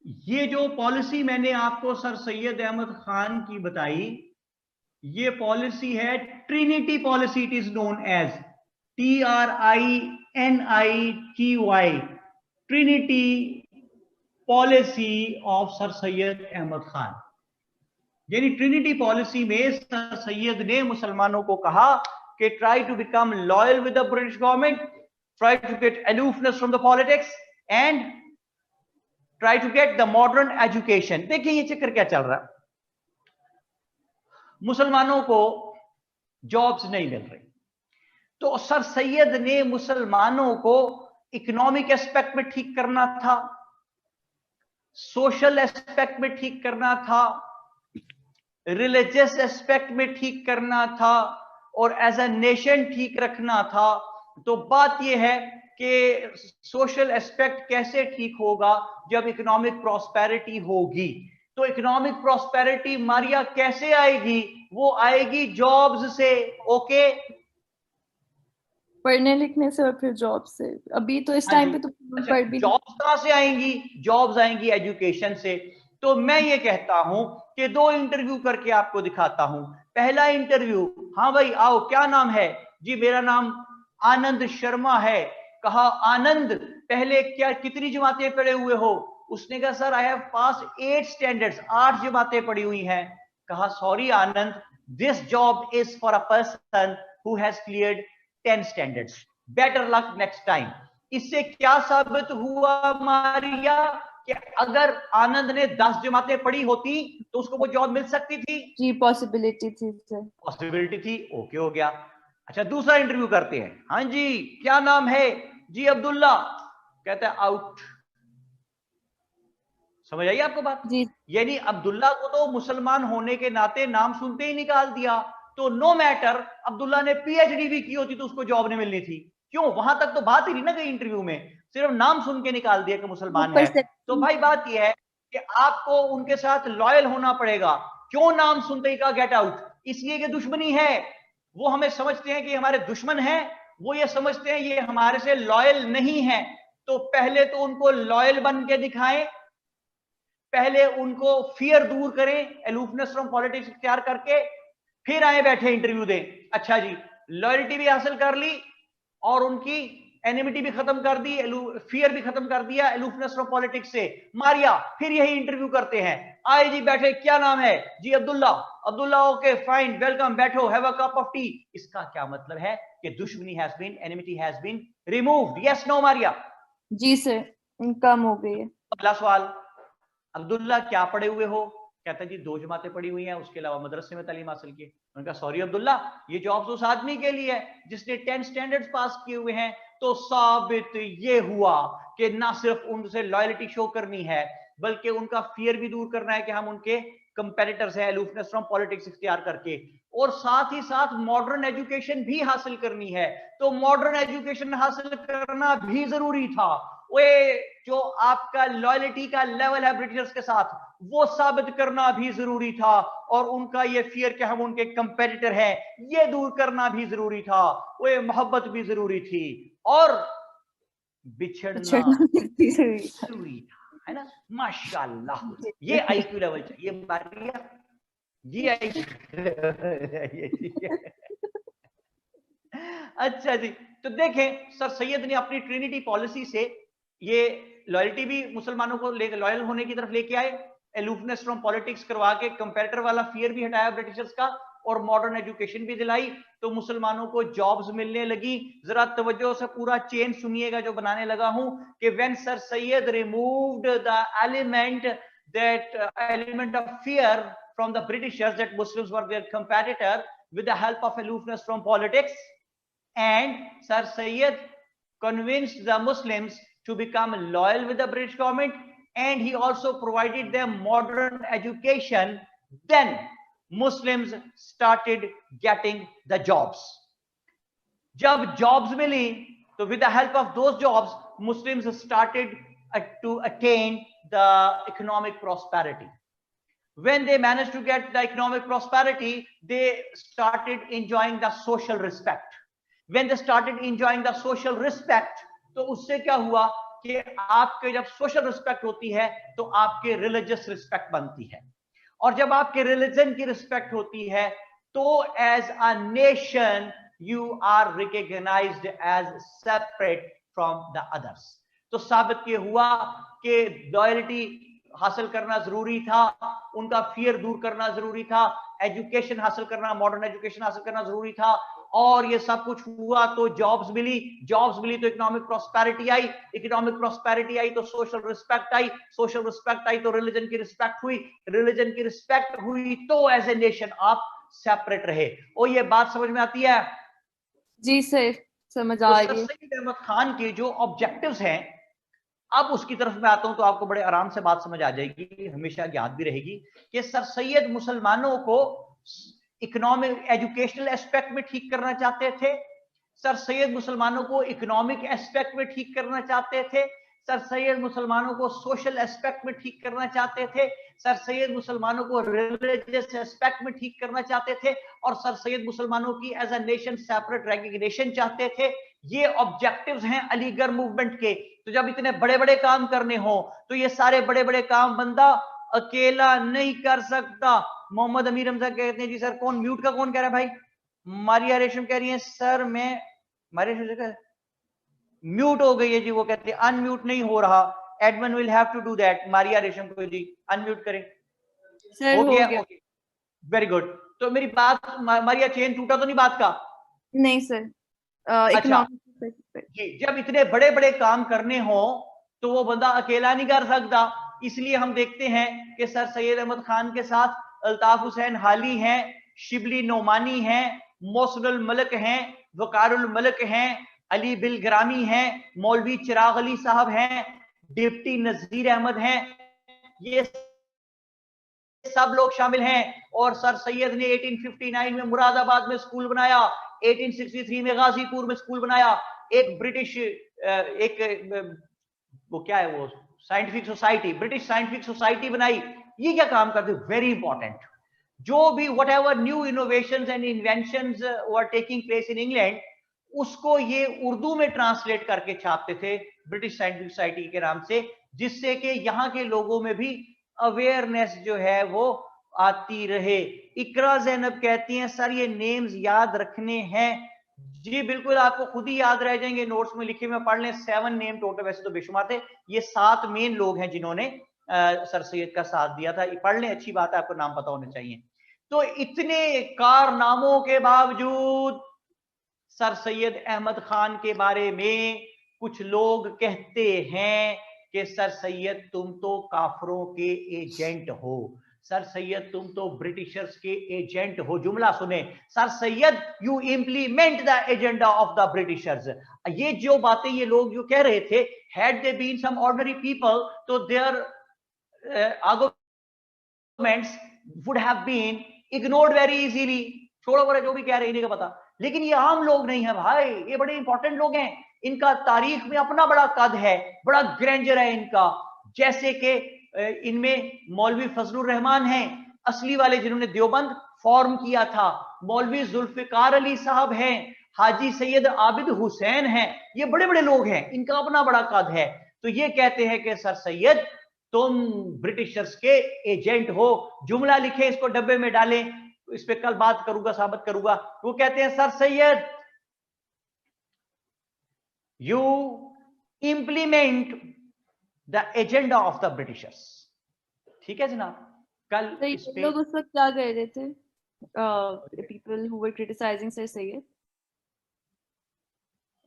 ये जो पॉलिसी मैंने आपको सर सैयद अहमद खान की बताई, ये पॉलिसी है trinity policy, it is known as TRINITY, trinity policy of sir Syed Ahmad Khan. यानी ट्रिनिटी पॉलिसी में सर सैयद ने मुसलमानों को कहा कि try to become loyal with the British government, try to get aloofness from the politics and try to get the modern education. देखिए ये चक्कर क्या चल रहा है, मुसलमानों को जॉब्स नहीं मिल रही, तो सर सैयद ने मुसलमानों को इकोनॉमिक एस्पेक्ट में ठीक करना था, सोशल एस्पेक्ट में ठीक करना था, रिलीजियस एस्पेक्ट में ठीक करना था, और एज अ नेशन ठीक रखना था। तो बात यह है कि सोशल एस्पेक्ट कैसे ठीक होगा, जब इकोनॉमिक प्रॉस्पेरिटी होगी। तो इकोनॉमिक प्रॉस्पेरिटी मारिया कैसे आएगी, वो आएगी जॉब्स से। ओके, पढ़ने लिखने से और फिर जॉब से। अभी तो इस टाइम पे तो पढ़ भी जॉब्स कहां से आएंगी, जॉब्स आएंगी एजुकेशन से। तो मैं ये कहता हूं कि 2 इंटरव्यू करके आपको दिखाता हूं। पहला इंटरव्यू, हाँ भाई आओ, क्या नाम है जी? मेरा नाम आनंद शर्मा है। कहा आनंद पहले क्या कितनी जमातें पढ़े हुए हो? उसने कहा sir I have pass 8 standards, 8 जमातें पढ़ी हुई हैं। कहा sorry Anand, this job is for a person who has cleared 10 standards, better luck next time. इससे क्या साबित हुआ मारिया कि अगर आनंद ने 10 जमातें पढ़ी होती तो उसको वो जॉब मिल सकती थी? जी पॉसिबिलिटी थी सर, पॉसिबिलिटी थी। ओके हो गया। अच्छा दूसरा इंटरव्यू करते हैं। हाँ जी क्या नाम है जी? अब्दुल्ला। कहता है आउट। समझ आई आपको बात? जी यानी अब्दुल्ला को तो मुसलमान होने के नाते नाम सुनते ही निकाल दिया। तो नो मैटर अब्दुल्ला ने पीएचडी भी की होती तो उसको जॉब नहीं मिलनी थी। क्यों? वहां तक तो बात ही नहीं ना गई इंटरव्यू में, सिर्फ नाम सुन के निकाल दिया कि मुसलमान है। तो भाई बात यह है कि आपको उनके साथ लॉयल होना पड़ेगा। क्यों? नाम सुनते ही कहा गेट आउट, इसलिए कि दुश्मनी है। वो हमें समझते हैं कि हमारे दुश्मन हैं, वो ये समझते हैं ये हमारे से लॉयल नहीं है। तो पहले तो उनको लॉयल बन के दिखाएं, पहले उनको फियर दूर करें, अलूफनेस फ्रॉम पॉलिटिक्स इख्तियार करके, फिर आए बैठे इंटरव्यू दें। अच्छा जी लॉयल्टी भी हासिल कर ली और उनकी एनिमिटी भी खत्म कर दी, फियर भी खत्म कर दिया अलूफनेस फ्रॉम पॉलिटिक्स से। मारिया फिर यही इंटरव्यू करते हैं। आए जी बैठे, क्या नाम है जी? Abdullah. Abdullah okay fine welcome, बैठो, have a cup of tea. इसका क्या मतलब है कि दुश्मनी has been, enmity has been removed. Yes no Maria? जी सर कम हो गई है। अगला सवाल, अब्दुल्ला क्या पढ़े हुए हो? कहता है जी 2 जमातें पढ़ी हुई हैं, उसके अलावा मदरसे में तालीम हासिल की। उन्होंने कहा सॉरी अब्दुल्ला, ये जॉब्स उस आदमी के लिए है जिसने 10 स्टैंडर्ड्स पास किए हुए हैं। तो साबित ये हुआ कि ना सिर्फ उनसे लॉयल्टी शो करनी है बल्कि उनका फियर भी दूर करना है कि हम उनके कंपेटिटर्स हैं, अलूफनेस फ्रॉम पॉलिटिक्स इख्तियार करके, और साथ ही साथ मॉडर्न एजुकेशन भी हासिल करनी है। तो मॉडर्न एजुकेशन हासिल करना भी जरूरी था। वे जो आपका लॉयल्टी का लेवल है ब्रिटिशर्स के साथ, वो साबित करना भी जरूरी था, और उनका ये फियर कि हम उनके कंपेटिटर हैं, ये दूर करना भी जरूरी था। वो मोहब्बत भी जरूरी थी, और बिछड़ना जरूरी था, है ना? माशाल्लाह, ये आईक्यू लेवल चाहिए मारिया, ये अच्छा जी, तो देखें सर सैयद ने अपनी ट्रिनिटी पॉलिसी से ये लॉयल्टी भी मुसलमानों को लेकर लॉयल होने की तरफ लेके आए, अलूफनेस फ्रॉम पॉलिटिक्स करवा के कंपेरेटर वाला फियर भी हटाया ब्रिटिशर्स का, और मॉडर्न एजुकेशन भी दिलाई। तो मुसलमानों को जॉब्स मिलने लगी। जरा तवज्जो से पूरा चेन सुनिएगा जो बनाने लगा हूं कि when sir Syed removed the element of fear from the Britishers that Muslims were their competitor with the help of aloofness from politics, and Sir Sayyid convinced the Muslims to become loyal with the British government, and he also provided them modern education. Then Muslims started getting the jobs. जब jobs मिली तो with the help of those jobs Muslims started to attain the economic prosperity. When they managed to get the economic prosperity, they started enjoying the social respect. When they started enjoying the social respect, तो उससे क्या हुआ कि आपके जब सोशल रिस्पेक्ट होती है तो आपके रिलीजियस रिस्पेक्ट बनती है, और जब आपके रिलीजन की रिस्पेक्ट होती है तो as a nation you are recognised as separate from the others. तो साबित ये हुआ कि लॉयल्टी हासिल करना जरूरी था, उनका फियर दूर करना जरूरी था, एजुकेशन हासिल करना, मॉडर्न एजुकेशन हासिल करना जरूरी था, और ये सब कुछ हुआ तो जॉब्स मिली तो इकोनॉमिक प्रॉस्पेरिटी आई, इकोनॉमिक प्रॉस्पेरिटी आई तो social respect I, social respect I तो रिलीजन की रिस्पेक्ट हुई, रिलीजन की रिस्पेक्ट हुई तो एज ए नेशन आप सेपरेट रहे। और ये बात समझ में आती है? जी सर, समझ तो आ रही सर है। सैयद अहमद खान के जो ऑब्जेक्टिव्स हैं, अब उसकी तरफ मैं आता हूं तो आपको बड़े आराम से बात समझ आ जाएगी, हमेशा याद भी रहेगी कि सर सैयद मुसलमानों को इकोनॉमिक एजुकेशनल एस्पेक्ट में ठीक करना चाहते थे, सर सैयद मुसलमानों को इकोनॉमिक एस्पेक्ट में ठीक करना चाहते थे, सर सैयद मुसलमानों को सोशल एस्पेक्ट में ठीक करना चाहते थे, सर सैयद मुसलमानों को रिलीजियस एस्पेक्ट में ठीक करना चाहते थे, और सर सैयद मुसलमानों की as a nation separate recognition चाहते थे। ये ऑब्जेक्टिव्स हैं अलीगढ़ मूवमेंट के। तो जब इतने बड़े बड़े काम करने हो तो ये सारे बड़े बड़े काम बंदा अकेला नहीं कर सकता। मोहम्मद अमीर हमजा कहते हैं जी सर कौन म्यूट का कौन कह रहा है भाई? मारिया रेशम कह रही है सर मैं, मारिया म्यूट हो गई है जी, वो कहते हैं अनम्यूट नहीं हो रहा, admin will have to do that. Maria Resham को जी अनम्यूट करें। सर हो गया? गया। Very good. तो मेरी बात, मारिया चेन टूटा तो नहीं बात का? नहीं सर, अच्छा इकोनॉमिक जी, जब इतने बड़े बड़े काम करने हो तो वो बंदा अकेला नहीं कर सकता, इसलिए हम देखते हैं कि सर सैयद अहमद खान के साथ अल्ताफ हुसैन हाली हैं, शिबली नोमानी हैं, मोहसिनुल मलिक हैं, वकारुल मलिक हैं, अली बिल ग्रामी हैं, मौलवी चिराग अली साहब हैं, डिप्टी नजीर अहमद हैं, ये सब लोग शामिल हैं। और सर सैयद ने 1859 में मुरादाबाद में स्कूल बनाया, 1863 में गाजीपुर में स्कूल बनाया, एक ब्रिटिश एक वो क्या है वो scientific society, British scientific society बनाई। ये क्या काम करते? Very important. जो भी what ever new innovations and inventions were taking place in England, उसको ये उर्दू में ट्रांसलेट करके छापते थे ब्रिटिश साइंटिफिक सोसाइटी के नाम से, जिससे कि यहाँ के लोगों में भी अवेयरनेस जो है वो आती रहे। इकरा ज़ैनब कहती हैं सर ये नेम्स याद रखने हैं। जी बिल्कुल, आपको खुद ही याद रह जाएंगे, नोट्स में लिखे में पढ़ लें। 7 नेम टोटल, वैसे तो बेशुमार थे, ये 7 मेन लोग हैं जिन्होंने सर सैयद का साथ दिया था। पढ़ लें, अच्छी बात है, आपको नाम पता होने चाहिए। तो इतने कारनामों के बावजूद सर सैयद अहमद खान के बारे में कुछ लोग कहते हैं कि सर सैयद तुम तो काफरों के एजेंट हो, सर सैयद तुम तो ब्रिटिशर्स के एजेंट हो। जुमला सुने, sir Syed you implement the agenda of the Britishers. ये जो बातें ये लोग जो कह रहे थे, had they been some ordinary people तो their arguments would have been ignored very easily. छोड़ो बड़े जो भी कह रहे हैं, इन्हें का पता। लेकिन ये आम लोग नहीं है भाई, ये बड़े इंपॉर्टेंट लोग हैं, इनका तारीख में अपना बड़ा कद है, बड़ा ग्रैंडर है इनका। जैसे कि इनमें मौलवी फजलुर रहमान हैं, असली वाले जिन्होंने देवबंद फॉर्म किया था, मौलवी जुल्फिकार अली साहब हैं, हाजी सैयद आबिद हुसैन हैं, ये बड़े बड़े लोग हैं, इनका अपना बड़ा कद है। तो ये कहते हैं कि सर सैयद तुम ब्रिटिशर्स के एजेंट हो। जुमला लिखे, इसको डब्बे में डालें, इस पे कल बात करूंगा, साबित करूंगा। वो कहते हैं sir Syed you implement the agenda of the Britishers. ठीक है जनाब, कल इस पे लोग उस वक्त क्या कह रहे थे, people who were criticising sir Syed,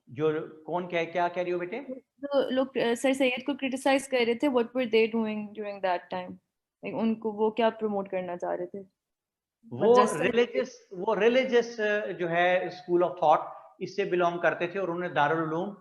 जो कौन क्या कह रही हो बेटे? तो लोग सर सैयद को क्रिटिसाइज कर रहे थे, what were they doing during that time, उनको वो क्या प्रमोट करना चाह रहे थे? वो रिलीजियस जो है स्कूल ऑफ थॉट, इससे बिलोंग करते थे और उन्होंने दारुल उलूम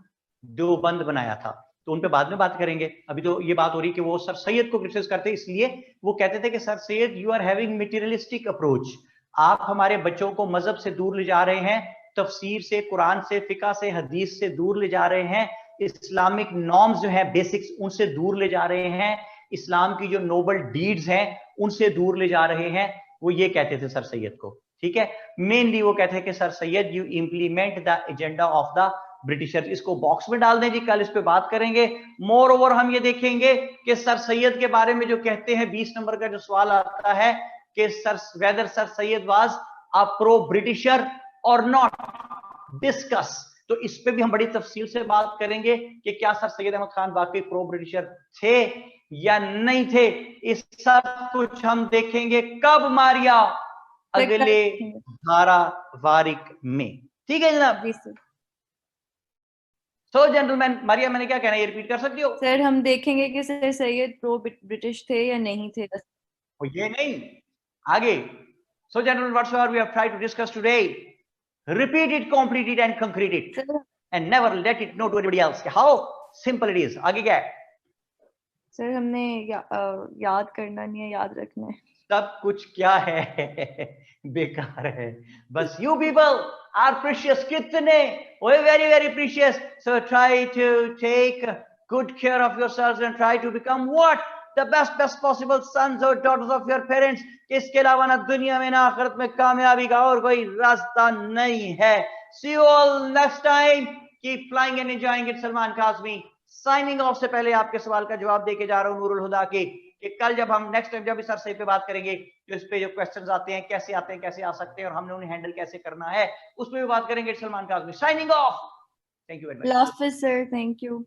देवबंद बनाया था। तो उन पे बाद में बात करेंगे, अभी तो ये बात हो रही कि वो सर सैयद को क्रिटिसाइज करते, इसलिए वो कहते थे कि sir Syed you are having materialistic approach, आप हमारे बच्चों को मजहब से दूर ले जा रहे हैं, तफसीर से, कुरान से, फिका से, हदीस से दूर ले जा रहे हैं, इस्लामिक नॉर्म्स जो है बेसिक्स उनसे दूर ले जा रहे हैं, इस्लाम की जो नोबल डीड्स हैं उनसे दूर ले जा रहे हैं। वो ये कहते थे सर सैयद को। ठीक है, मेनली वो कहते हैं कि sir Syed you implement the agenda of the britisher, इसको बॉक्स में डाल दें जी, कल इस पे बात करेंगे। मोर ओवर हम ये देखेंगे कि सर सैयद के बारे में जो कहते हैं, 20 नंबर का जो सवाल आता है कि sir whether sir Syed was a pro Britisher और नॉट, डिस्कस। तो इस पे भी हम बड़ी तफसील से बात करेंगे कि क्या सर सैयद अहमद खान वाकई प्रो ब्रिटिशर थे या नहीं थे। इस सब कुछ हम देखेंगे कब मारिया, अगले धारावाहिक में, ठीक है जनाब। जी सर। सो जेंटलमैन, मारिया मैंने क्या कहना है ये रिपीट कर सकती हो? सर हम देखेंगे कि सर सैयद प्रो ब्रिटिश थे या नहीं थे। ये नहीं, आगे। So gentleman, whatsoever we have tried to discuss today, repeat it, complete it and concrete it, and never let it know to anybody else how simple it is. आगे क्या है? सर हमने याद करना नहीं है, याद रखना है। सब कुछ क्या है बेकार है, बस you people are precious, कितने, we're very very precious, so try to take good care of yourselves and try to become what the best possible sons or daughters of your parents। इसके अलावा ना दुनिया में ना आखिरत में कामयाबी का और कोई रास्ता नहीं है। See you all next time, keep flying and enjoying it। Salman Kazmi signing of. से पहले आपके सवाल का जवाब देके जा रहा हूँ नूरुल हुदा के, कि कल जब हम नेक्स्ट टाइम जब इस अरसे पे बात करेंगे तो इस पे जो क्वेश्चंस आते हैं कैसे आ सकते हैं और हमने उन्हें हैंडल कैसे करना है, उस पर भी बात करेंगे। Salman Kazmi signing off. Thank you very much. अल्लाह हाफिज़ सर, थैंक यू।